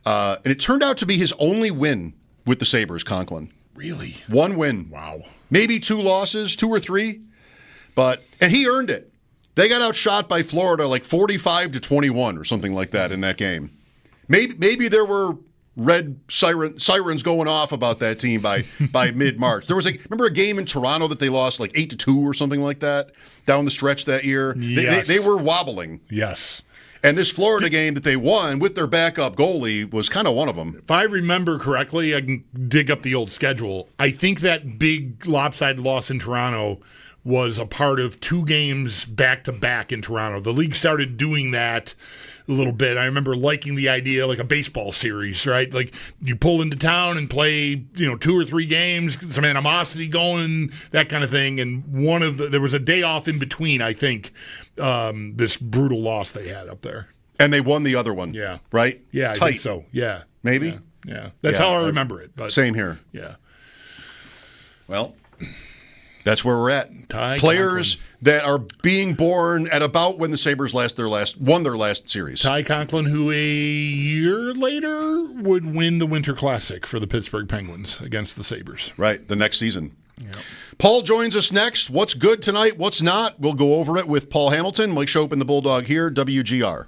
And it turned out to be his only win with the Sabres, Conklin. Really? One win. Wow. Maybe 2 losses, 2 or 3. And he earned it. They got outshot by Florida like 45-21 or something like that in that game. Maybe there were red sirens going off about that team by mid-March. There was remember a game in Toronto that they lost like 8-2 or something like that down the stretch that year? Yes. They were wobbling. Yes. And this Florida game that they won with their backup goalie was kind of one of them. If I remember correctly, I can dig up the old schedule. I think that big lopsided loss in Toronto was a part of 2 games back-to-back in Toronto. The league started doing that a little bit. I remember liking the idea, like a baseball series, right? Like you pull into town and play, 2 or 3 games, some animosity going, that kind of thing. And there was a day off in between, I think, this brutal loss they had up there. And they won the other one. Yeah. Right? Yeah, Tight. I think so. Yeah. Maybe? Yeah. That's how I remember it. But same here. Yeah. Well, that's where we're at. Ty Players Conklin. that are being born at about when the Sabres won their last series. Ty Conklin, who a year later would win the Winter Classic for the Pittsburgh Penguins against the Sabres. Right, the next season. Yep. Paul joins us next. What's good tonight? What's not? We'll go over it with Paul Hamilton. Mike Schopp and the Bulldog here, WGR.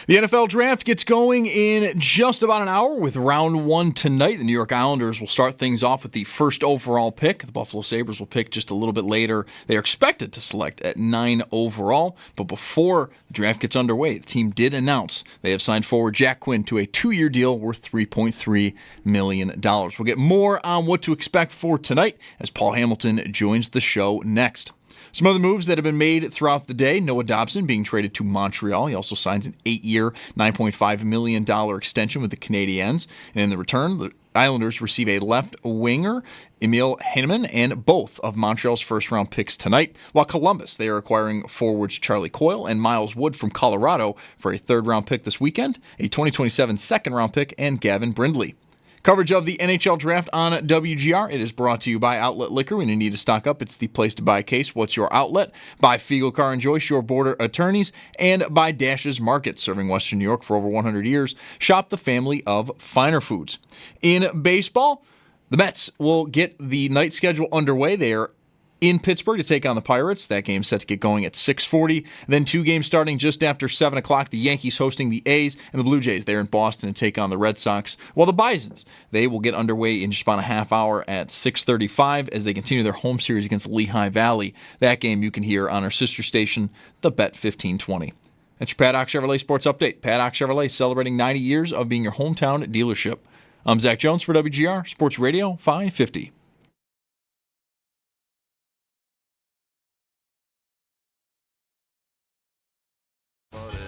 The NFL Draft gets going in just about an hour with round 1 tonight. The New York Islanders will start things off with the first overall pick. The Buffalo Sabres will pick just a little bit later. They are expected to select at 9 overall. But before the draft gets underway, the team did announce they have signed forward Jack Quinn to a 2-year deal worth $3.3 million. We'll get more on what to expect for tonight as Paul Hamilton joins the show next. Some other moves that have been made throughout the day. Noah Dobson being traded to Montreal. He also signs an 8-year, $9.5 million extension with the Canadiens. And in the return, the Islanders receive a left winger, Emil Heineman, and both of Montreal's first-round picks tonight. While Columbus, they are acquiring forwards Charlie Coyle and Miles Wood from Colorado for a third-round pick this weekend, a 2027 second-round pick, and Gavin Brindley. Coverage of the NHL Draft on WGR. It is brought to you by Outlet Liquor. When you need to stock up, it's the place to buy a case. What's your outlet? By Fiegel Car and Joyce, your border attorneys, and by Dash's Market, serving Western New York for over 100 years. Shop the family of finer foods. In baseball, the Mets will get the night schedule underway. They are in Pittsburgh to take on the Pirates. That game's set to get going at 6:40. Then 2 games starting just after 7 o'clock. The Yankees hosting the A's, and the Blue Jays, they're in Boston to take on the Red Sox. While the Bisons, they will get underway in just about a half hour at 6:35 as they continue their home series against Lehigh Valley. That game you can hear on our sister station, the Bet 1520. That's your Paddock Chevrolet Sports Update. Paddock Chevrolet celebrating 90 years of being your hometown dealership. I'm Zach Jones for WGR Sports Radio 550.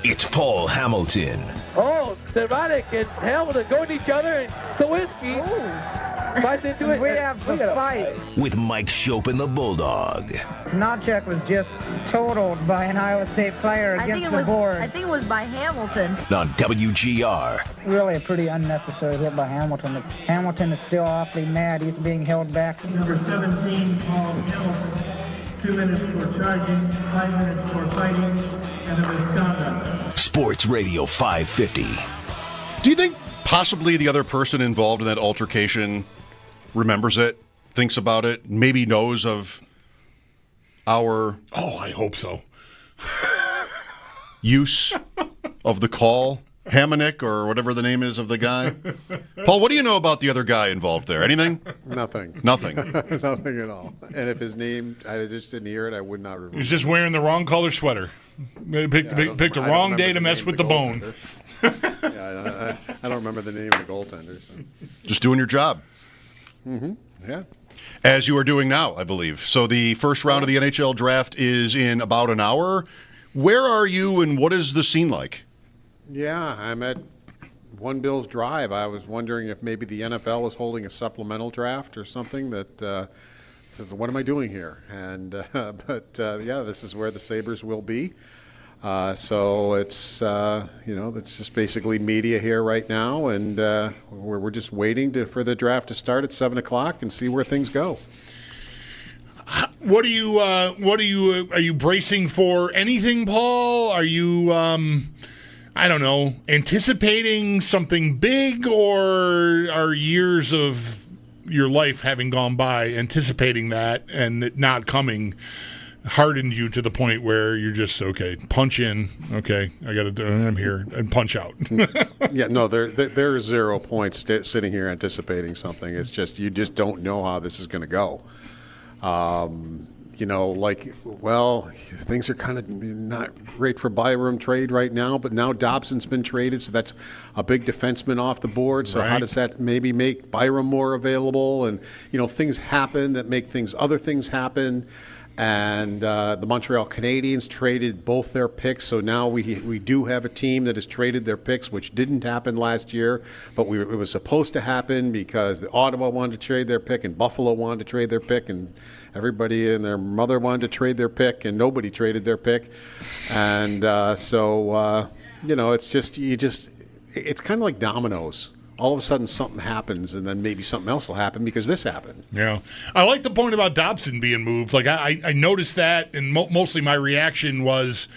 It's Paul Hamilton. Oh, Ceronic and Hamilton going at each other, and Sawinski. But they do it. We have the fight. With Mike Schopp and the Bulldog. Snodcheck was just totaled by an Iowa State player against the board. I think it was by Hamilton. On WGR. Really a pretty unnecessary hit by Hamilton. Hamilton is still awfully mad. He's being held back. Number 17, Paul Hamilton. 2 minutes for charging, 5 minutes for fighting, and a misconduct. Sports Radio 550. Do you think possibly the other person involved in that altercation remembers it, thinks about it, maybe knows of our... Oh, I hope so. use of the call? Hamonic, or whatever the name is of the guy. Paul, what do you know about the other guy involved there? Anything? Nothing. Nothing. Nothing at all. And if his name, I just didn't hear it, I would not remember. He's just wearing the wrong color sweater. Picked a wrong day to mess with the bone. I don't remember the name of the goaltender. So. Just doing your job. Mm-hmm. Yeah. As you are doing now, I believe. So the first round of the NHL Draft is in about an hour. Where are you, and what is the scene like? Yeah, I'm at One Bills Drive. I was wondering if maybe the NFL was holding a supplemental draft or something that says, what am I doing here? And yeah, this is where the Sabres will be. So it's it's just basically media here right now, and we're just waiting for the draft to start at 7 o'clock and see where things go. Are you bracing for anything, Paul? Are you I don't know, anticipating something big, or are years of your life having gone by anticipating that and it not coming hardened you to the point where you're just, okay, punch in, okay, I'm here, and punch out? Yeah, no, there is 0 points sitting here anticipating something. It's just, you just don't know how this is going to go. Things are kind of not great for Byram trade right now, but now Dobson's been traded, so that's a big defenseman off the board. So how does that maybe make Byram more available? And, things happen that make other things happen. And the Montreal Canadiens traded both their picks, so now we do have a team that has traded their picks, which didn't happen last year, but it was supposed to happen because the Ottawa wanted to trade their pick and Buffalo wanted to trade their pick, and everybody and their mother wanted to trade their pick, and nobody traded their pick. And it's just it's kind of like dominoes. all of a sudden something happens, and then maybe something else will happen because this happened. Yeah. I like the point about Dobson being moved. Like, I noticed that, and mostly my reaction was,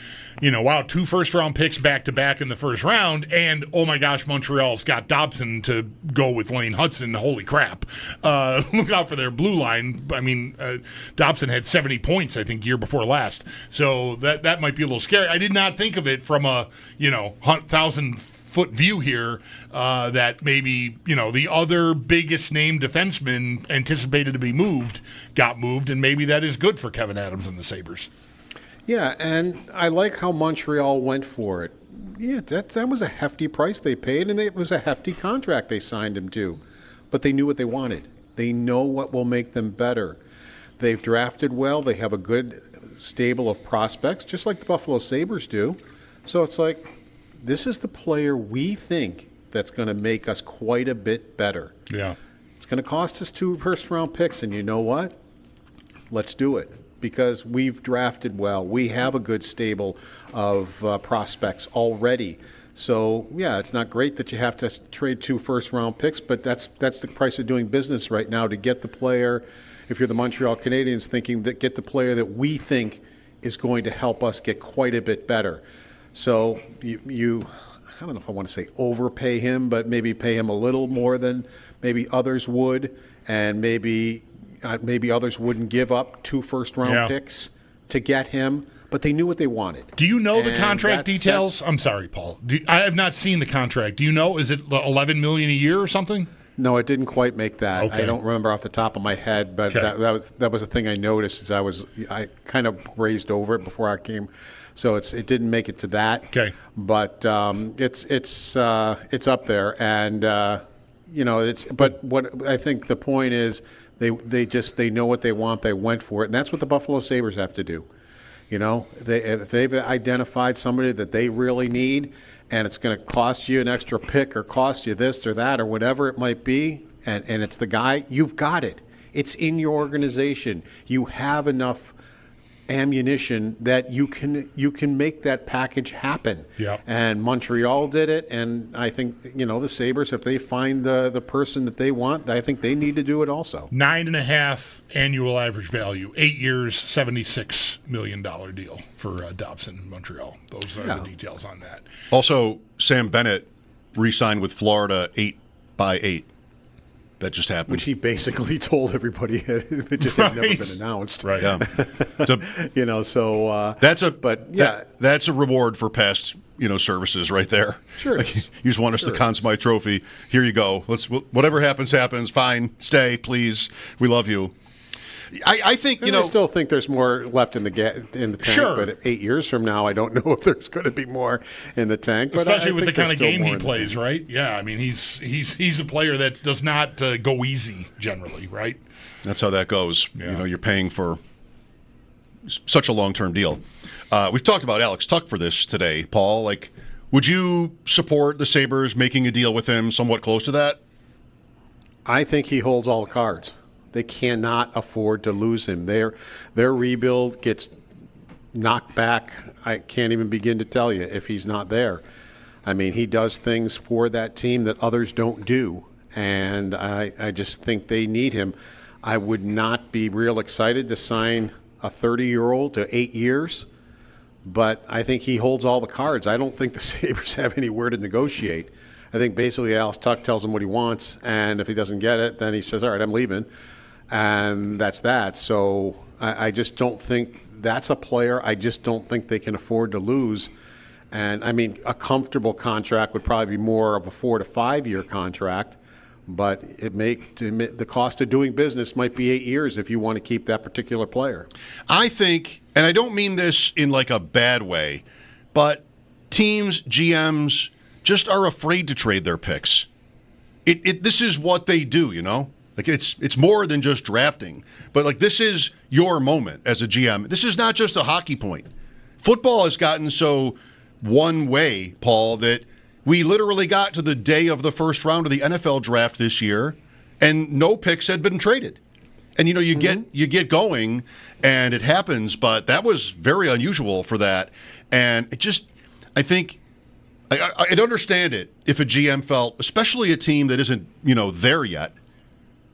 wow, 2 first-round picks back-to-back in the first round, and, oh my gosh, Montreal's got Dobson to go with Lane Hudson. Holy crap. Look out for their blue line. I mean, Dobson had 70 points, I think, year before last. So that might be a little scary. I did not think of it from a, 1,000-foot view here, that maybe, the other biggest name defenseman anticipated to be moved got moved, and maybe that is good for Kevyn Adams and the Sabres. Yeah, and I like how Montreal went for it. Yeah, that was a hefty price they paid, and it was a hefty contract they signed him to. But they knew what they wanted. They know what will make them better. They've drafted well. They have a good stable of prospects, just like the Buffalo Sabres do. So it's like, this is the player we think that's going to make us quite a bit better. Yeah. It's going to cost us 2 first-round picks, and you know what? Let's do it. Because we've drafted well. We have a good stable of prospects already. So, yeah, it's not great that you have to trade 2 first-round picks, but that's the price of doing business right now, to get the player, if you're the Montreal Canadiens, thinking that get the player that we think is going to help us get quite a bit better. So you I don't know if I want to say overpay him, but maybe pay him a little more than maybe others would, and maybe others wouldn't give up 2 first-round picks to get him, but they knew what they wanted. Do you know the contract details? I'm sorry, Paul. I have not seen the contract. Do you know? Is it $11 million a year or something? No, it didn't quite make that. Okay. I don't remember off the top of my head, but that was a thing I noticed as I kind of grazed over it before I came. So it didn't make it to that. Okay. But it's up there, and But what I think the point is, they know what they want. They went for it, and that's what the Buffalo Sabres have to do. If they've identified somebody that they really need, and it's going to cost you an extra pick or cost you this or that or whatever it might be, and it's the guy, you've got it. It's in your organization. You have enough ammunition that you can make that package happen. Yep. And Montreal did it, and I think the Sabres, if they find the person that they want, I think they need to do it also. 9.5 annual average value, 8 years, $76 million deal for Dobson in Montreal. Those are the details on that. Also, Sam Bennett re-signed with Florida 8x8. That just happened. Which he basically told everybody it just had never been announced. Right. Yeah. That's a reward for past services right there. Sure. You just want us to consummate trophy. Here you go. Whatever happens. Fine. Stay, please. We love you. I think I still think there's more left in the tank. Sure. But 8 years from now, I don't know if there's going to be more in the tank. But especially with the kind of game he plays, right? Yeah, I mean he's a player that does not go easy generally, right? That's how that goes. Yeah. You're paying for such a long-term deal. We've talked about Alex Tuch for this today, Paul. Would you support the Sabres making a deal with him somewhat close to that? I think he holds all the cards. They cannot afford to lose him. Their rebuild gets knocked back. I can't even begin to tell you if he's not there. I mean, he does things for that team that others don't do, and I just think they need him. I would not be real excited to sign a 30-year-old to 8 years, but I think he holds all the cards. I don't think the Sabres have anywhere to negotiate. I think basically Alex Tuch tells him what he wants, and if he doesn't get it, then he says, all right, I'm leaving. And that's that. So I just don't think that's a player I just don't think they can afford to lose. And, I mean, a comfortable contract would probably be more of a 4 to 5 year contract, but the cost of doing business might be 8 years if you want to keep that particular player. I think, and I don't mean this in a bad way, but teams, GMs just are afraid to trade their picks. This is what they do, it's more than just drafting, but this is your moment as a GM. This is not just a hockey point. Football has gotten so one way, Paul, that we literally got to the day of the first round of the NFL draft this year, and no picks had been traded. And you get going, and it happens, but that was very unusual for that. And I think I'd understand it if a GM felt, especially a team that isn't, there yet,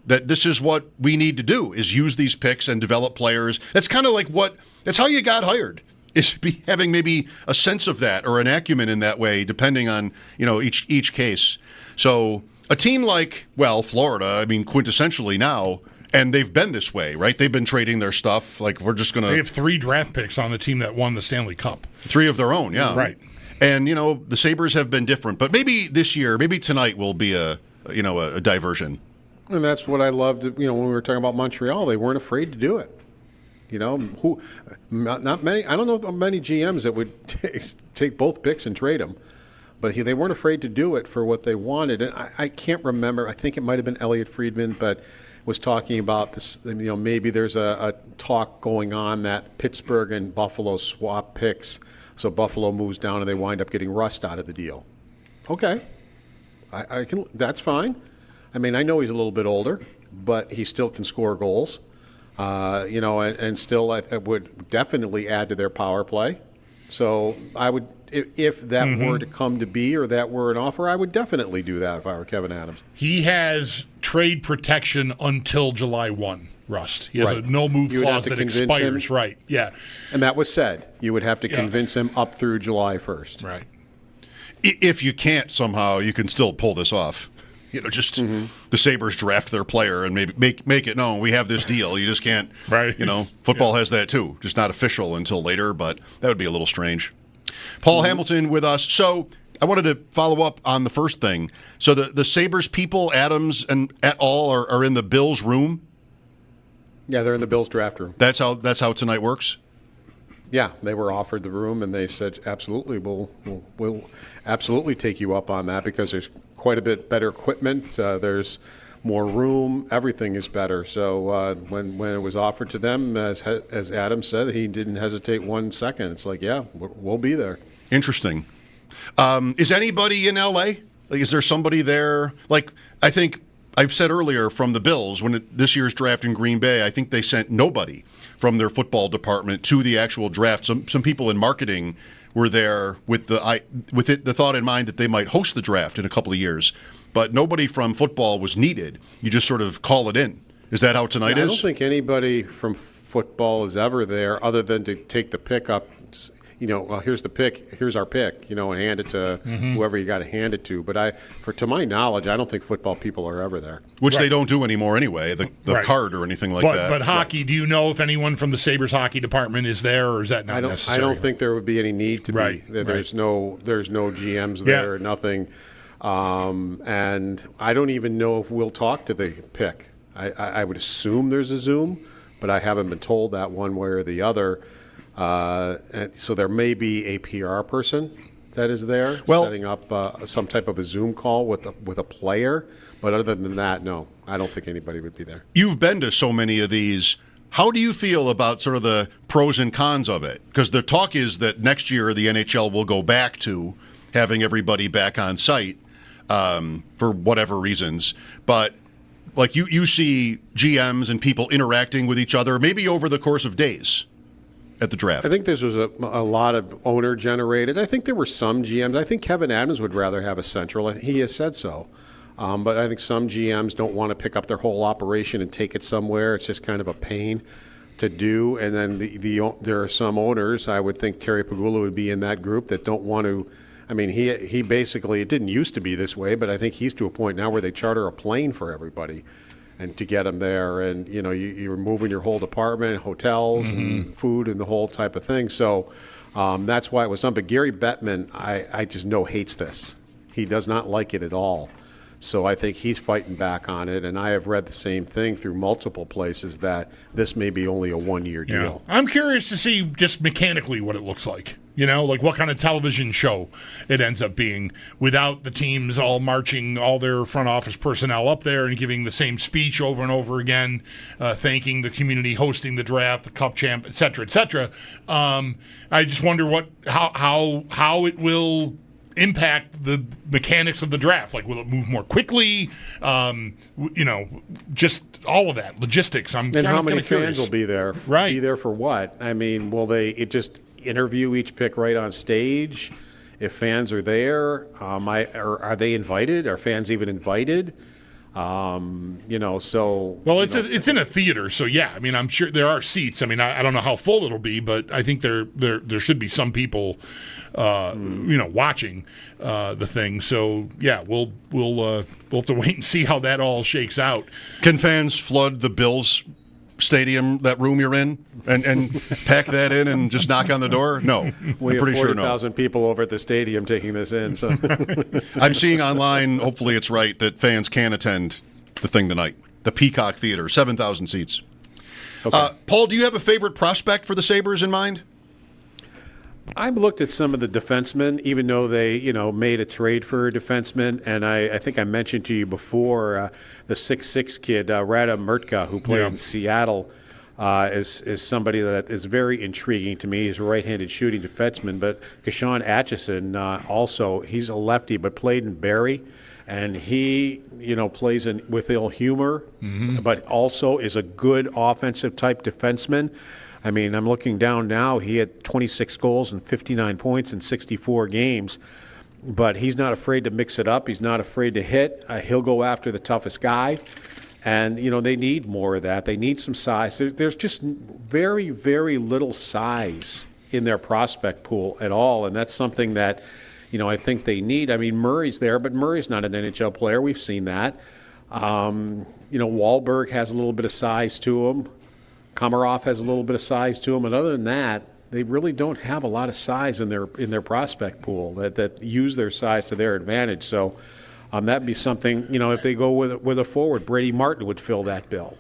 that this is what we need to do, is use these picks and develop players. That's kind of like that's how you got hired, is having maybe a sense of that or an acumen in that way, depending on, each case. So a team like, Florida, quintessentially now, and they've been this way, right? They've been trading their stuff. Like, we're just going to... They have 3 draft picks on the team that won the Stanley Cup. 3 of their own, yeah. Right. And, the Sabres have been different. But maybe this year, maybe tonight will be a diversion. And that's what I loved, when we were talking about Montreal. They weren't afraid to do it. Not many. I don't know of many GMs that would take both picks and trade them. But they weren't afraid to do it for what they wanted. And I can't remember. I think it might have been Elliot Friedman, but was talking about this. Maybe there's a talk going on that Pittsburgh and Buffalo swap picks. So Buffalo moves down and they wind up getting Rust out of the deal. Okay. I can. That's fine. I know he's a little bit older, but he still can score goals. And still it would definitely add to their power play. So I would, if that were to come to be or that were an offer, I would definitely do that if I were Kevin Adams. He has trade protection until July 1. Rust. He has a no-move clause that expires. Him. Right, yeah. And that was said. You would have to convince him up through July 1st. Right. If you can't somehow, you can still pull this off. The Sabres draft their player and maybe make it known we have this deal. You just can't. Right. Football has that too. Just not official until later, but that would be a little strange. Paul Hamilton with us. So I wanted to follow up on the first thing. So the Sabres people, Adams and et al. are in the Bills room. Yeah, they're in the Bills draft room. That's how tonight works? Yeah, they were offered the room, and they said, absolutely, we'll absolutely take you up on that because there's quite a bit better equipment. There's more room. Everything is better. So when it was offered to them, as Adam said, he didn't hesitate 1 second. It's like, yeah, we'll be there. Interesting. Is anybody in L.A.? Like, is there somebody there? Like, I think I've said earlier from the Bills, this year's draft in Green Bay, I think they sent nobody from their football department to the actual draft. Some people in marketing were there with the thought in mind that they might host the draft in a couple of years, but nobody from football was needed. You just sort of call it in. Is that how tonight is? I don't think anybody from football is ever there other than to take the pick up. Here's the pick, here's our pick, and hand it to whoever you got to hand it to. But to my knowledge, I don't think football people are ever there. Which they don't do anymore anyway, the card or anything like that. But hockey, do you know if anyone from the Sabres hockey department is there, or is that not necessary? I don't think there would be any need to be. There's no GMs there or nothing. And I don't even know if we'll talk to the pick. I would assume there's a Zoom, but I haven't been told that one way or the other. And so there may be a PR person that is there setting up some type of a Zoom call with a player. But other than that, no, I don't think anybody would be there. You've been to so many of these. How do you feel about sort of the pros and cons of it? Because the talk is that next year the NHL will go back to having everybody back on site for whatever reasons. But like you see GMs and people interacting with each other maybe over the course of days at the draft. I think this was a lot of owner-generated. I think there were some GMs. I think Kevin Adams would rather have a central. He has said so. But I think some GMs don't want to pick up their whole operation and take it somewhere. It's just kind of a pain to do. And then there are some owners, I would think Terry Pegula would be in that group, that don't want to. I mean, he basically, it didn't used to be this way, but I think he's to a point now where they charter a plane for everybody and to get them there. And, you're moving your whole department, hotels and food and the whole type of thing. So that's why it was done. But Gary Bettman, I just know hates this. He does not like it at all. So I think he's fighting back on it. And I have read the same thing through multiple places that this may be only a one-year deal. I'm curious to see just mechanically what it looks like. Like what kind of television show it ends up being without the teams all marching all their front office personnel up there and giving the same speech over and over again, thanking the community hosting the draft, the cup champ, et cetera, et cetera. I just wonder how it will impact the mechanics of the draft. Like, will it move more quickly? Just all of that logistics. And how many fans will be there? Right. Be there for what? I mean, will they just interview each pick right on stage? if fans are there. Are they invited? Are fans even invited? So well, it's in a theater, so yeah. I mean, I'm sure there are seats. I mean, I don't know how full it'll be, but I think there should be some people, watching the thing. So yeah, we'll have to wait and see how that all shakes out. Can fans flood the Bills stadium, that room you're in, and pack that in and just knock on the door? No, we I'm pretty have sure no. 40,000 people over at the stadium taking this in. So I'm seeing online, hopefully it's right, that fans can attend the thing tonight. The Peacock Theater, 7,000 seats. Okay. Paul, do you have a favorite prospect for the Sabres in mind? I've looked at some of the defensemen, even though they, made a trade for a defenseman, and I think I mentioned to you before the 6'6" kid, Rada Murtka, who played in Seattle, is somebody that is very intriguing to me. He's a right-handed shooting defenseman, but Kashawn Atchison also, he's a lefty, but played in Barrie, and he, plays with ill humor, but also is a good offensive-type defenseman. I mean, I'm looking down now. He had 26 goals and 59 points in 64 games, but he's not afraid to mix it up. He's not afraid to hit. He'll go after the toughest guy, and, they need more of that. They need some size. There's just very, very little size in their prospect pool at all, and that's something that, I think they need. I mean, Murray's there, but Murray's not an NHL player. We've seen that. Wahlberg has a little bit of size to him. Komarov has a little bit of size to him, and other than that, they really don't have a lot of size in their prospect pool that use their size to their advantage. So that'd be something, if they go with a forward, Brady Martin would fill that bill,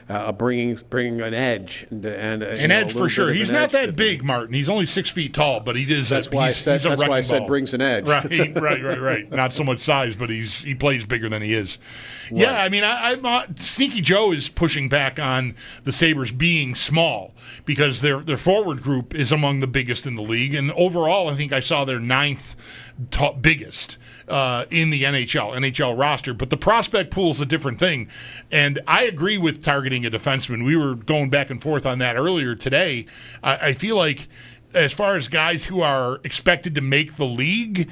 of bringing an edge and an edge for sure. He's not that big, Martin. He's only 6 feet tall, but he is. That's why I said brings an edge. Right. Not so much size, but he plays bigger than he is. Right. Yeah, I mean, Sneaky Joe is pushing back on the Sabres being small because their forward group is among the biggest in the league, and overall, I think I saw their 9th biggest in the NHL roster. But the prospect pool is a different thing, and I agree with targeting a defenseman. We were going back and forth on that earlier today. I feel like as far as guys who are expected to make the league,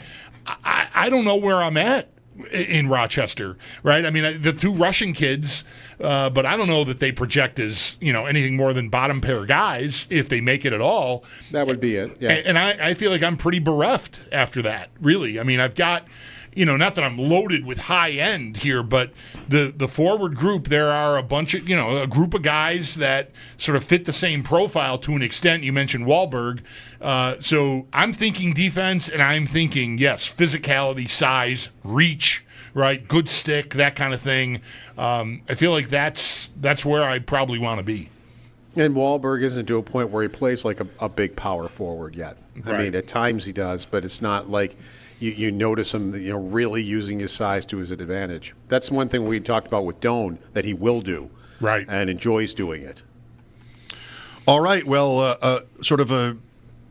I don't know where I'm at in Rochester, right? I mean, the 2 Russian kids, but I don't know that they project as, anything more than bottom pair guys if they make it at all. That would be it, yeah. And I feel like I'm pretty bereft after that, really. I mean, I've got, not that I'm loaded with high end here, but the forward group, there are a bunch of, a group of guys that sort of fit the same profile to an extent. You mentioned Wahlberg. So I'm thinking defense, and I'm thinking, yes, physicality, size, reach, right? Good stick, that kind of thing. I feel like that's where I probably want to be. And Wahlberg isn't to a point where he plays like a big power forward yet. Right. I mean, at times he does, but it's not like you notice him, really using his size to his advantage. That's one thing we talked about with Doan that he will do, right, and enjoys doing it. All right. Well, sort of a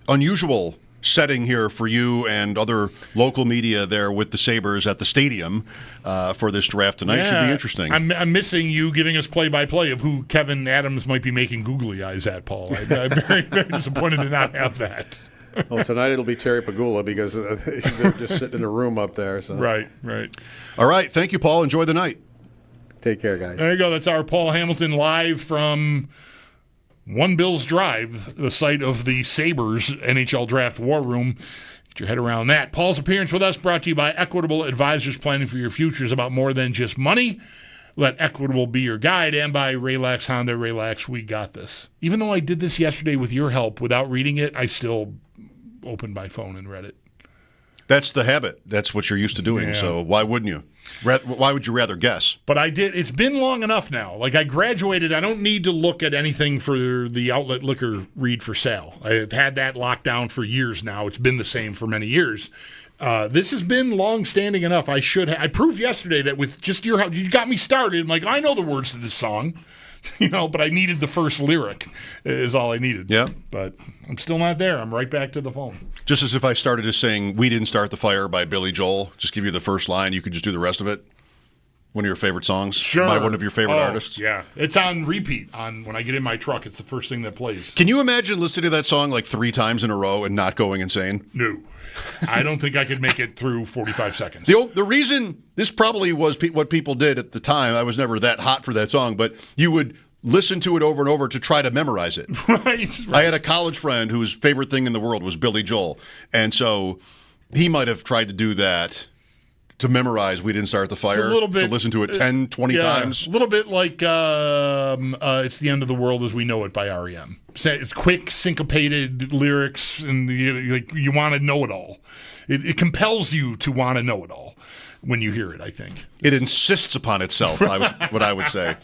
unusual setting here for you and other local media there with the Sabres at the stadium for this draft tonight. Yeah, should be interesting. I'm missing you giving us play-by-play of who Kevin Adams might be making googly eyes at, Paul. I'm very, very disappointed to not have that. Well, tonight it'll be Terry Pagula because he's just sitting in a room up there. So. Right. All right. Thank you, Paul. Enjoy the night. Take care, guys. There you go. That's our Paul Hamilton live from One Bills Drive, the site of the Sabres NHL Draft War Room. Get your head around that. Paul's appearance with us brought to you by Equitable Advisors. Planning for your future is about more than just money. Let Equitable be your guide, and by Relax Honda. Relax, we got this. Even though I did this yesterday with your help without reading it, I still opened my phone and read it. That's the habit. That's what you're used to doing. Yeah. So why wouldn't you? Why would you rather guess? But I did. It's been long enough now. Like, I graduated. I don't need to look at anything for the outlet liquor read for sale. I've had that locked down for years now. It's been the same for many years. This has been long-standing enough. I proved yesterday that with just your help, you got me started. I'm like, I know the words to this song, but I needed the first lyric is all I needed. Yeah. But I'm still not there. I'm right back to the phone. Just as if I started to sing "We Didn't Start the Fire" by Billy Joel, just give you the first line, you could just do the rest of it. One of your favorite songs? Sure. By one of your favorite artists? Yeah. It's on repeat on when I get in my truck. It's the first thing that plays. Can you imagine listening to that song like 3 times in a row and not going insane? No. I don't think I could make it through 45 seconds. The reason this probably was what people did at the time, I was never that hot for that song, but you would listen to it over and over to try to memorize it. Right. I had a college friend whose favorite thing in the world was Billy Joel, and so he might have tried to do that to memorize We Didn't Start the Fire, It's a little bit, to listen to it 10, 20 times. A little bit like It's the End of the World as We Know It by R.E.M. It's quick, syncopated lyrics, and you want to know it all. It compels you to want to know it all when you hear it, I think. It insists upon itself, what I would say.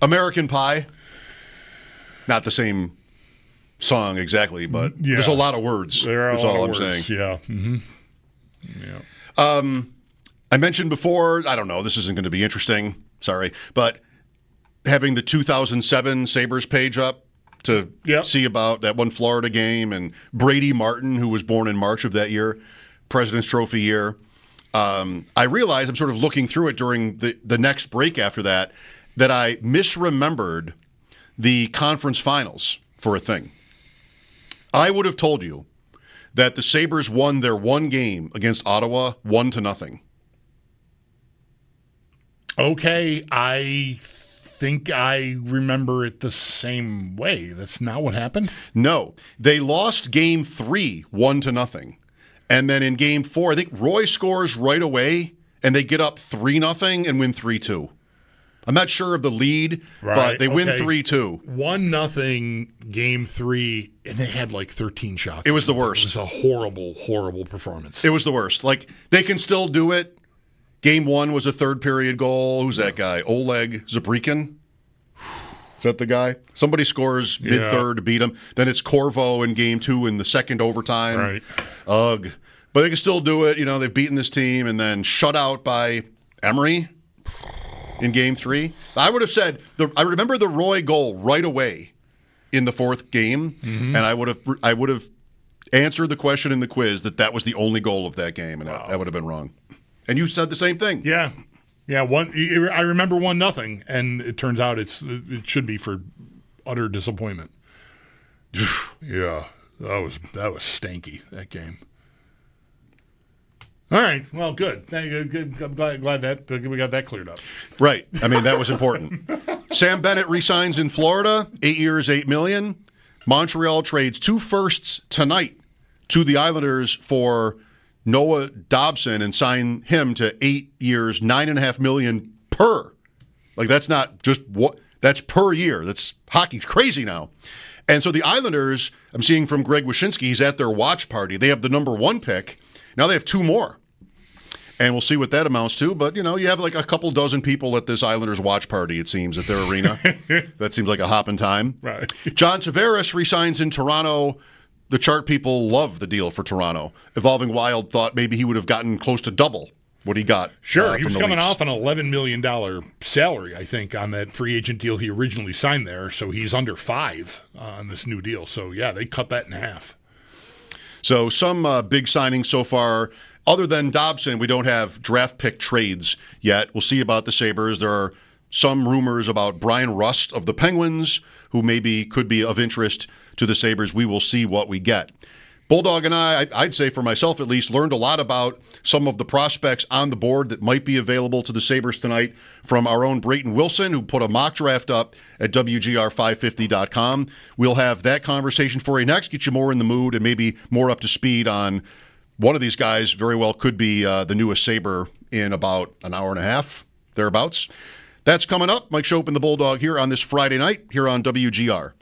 American Pie, not the same song exactly, but there's a lot of words. There are That's a lot all of I'm words, saying. yeah. Mm-hmm. Yeah. I mentioned before, I don't know, this isn't going to be interesting, sorry, but having the 2007 Sabres page up to see about that one Florida game and Brady Martin, who was born in March of that year, President's Trophy year. I realized, I'm sort of looking through it during the next break after that I misremembered the conference finals for a thing. I would have told you that the Sabres won their one game against Ottawa 1-0. Okay, I think I remember it the same way. That's not what happened? No. They lost game 3 1-0. And then in game 4, I think Roy scores right away, and they get up 3-0 and win 3-2. I'm not sure of the lead, but they win 3-2. 1-0 game 3, and they had like 13 shots. It was the worst. It was a horrible, horrible performance. It was the worst. Like, they can still do it. Game 1 was a third-period goal. Who's that guy? Oleg Zabrikin? Is that the guy? Somebody scores mid-third to beat him. Then it's Corvo in game 2 in the second overtime. Right. Ugh. But they can still do it. You know, they've beaten this team and then shut out by Emery in game 3. I would have said, I remember the Roy goal right away in the 4th game, and I would have answered the question in the quiz that was the only goal of that game, and that would have been wrong. And you said the same thing. Yeah. Yeah, I remember 1-0, and it turns out it should be for utter disappointment. Yeah, that was stanky, that game. All right, well, good. Good. I'm glad that we got that cleared up. Right. I mean, that was important. Sam Bennett resigns in Florida, 8 years, $8 million. Montreal trades 2 firsts tonight to the Islanders for Noah Dobson and sign him to 8 years, $9.5 million per. Like, that's not just that's per year. That's hockey's crazy now. And so the Islanders, I'm seeing from Greg Wyshynski, he's at their watch party. They have the number 1 pick. Now they have 2 more. And we'll see what that amounts to. But, you know, you have like a couple dozen people at this Islanders watch party, it seems, at their arena. That seems like a hop in time. Right. John Tavares resigns in Toronto. The chart people love the deal for Toronto. Evolving Wild thought maybe he would have gotten close to double what he got. Sure, he was from the coming Leafs. off an $11 million salary, I think, on that free agent deal he originally signed there. So he's under 5 on this new deal. So, yeah, they cut that in half. So some big signings so far. Other than Dobson, we don't have draft pick trades yet. We'll see about the Sabres. There are some rumors about Brian Rust of the Penguins, who maybe could be of interest to the Sabres. We will see what we get. Bulldog and I'd say for myself at least, learned a lot about some of the prospects on the board that might be available to the Sabres tonight from our own Brayton Wilson, who put a mock draft up at WGR550.com. We'll have that conversation for you next, get you more in the mood and maybe more up to speed on one of these guys very well could be the newest Sabre in about an hour and a half, thereabouts. That's coming up. Mike Schopp and the Bulldog here on this Friday night here on WGR.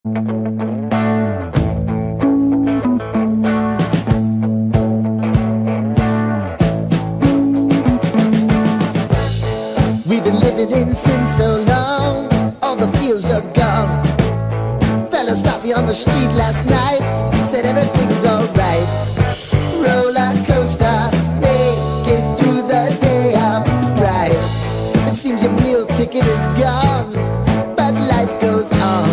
We've been living in sin so long, all the feels are gone. Fella stopped me on the street last night, said everything's alright. Roller coaster, make it through the day upright. It seems your meal ticket is gone, but life goes on.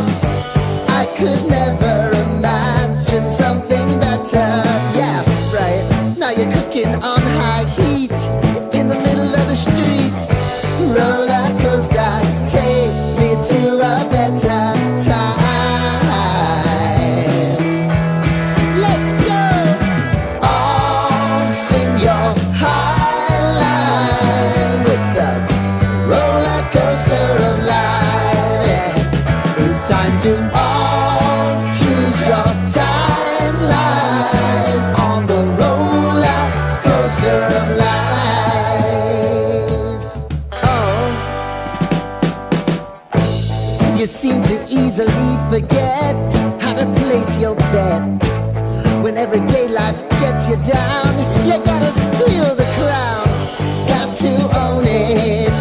I could never imagine something better. Yeah, right. Now you're cooking on high heat in the middle of the street. Roller coaster, take me to a better time. Let's go. All sing your high line with the roller coaster of life. Yeah. It's time to all choose your timeline on the roller coaster of life. You seem to easily forget how to place your bet. When every day life gets you down, you gotta steal the crown. Got to own it.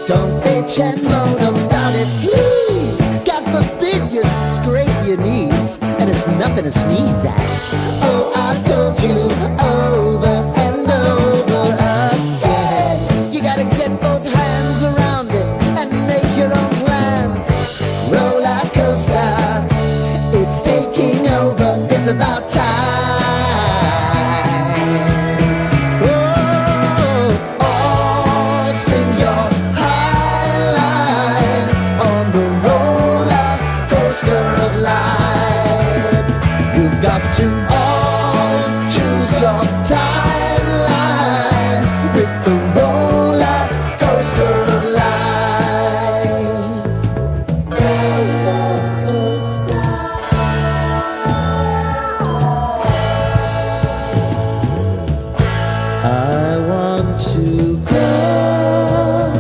Don't bitch and moan about it, please. God forbid you scrape your knees, and it's nothing to sneeze at. Oh, I've told you, oh,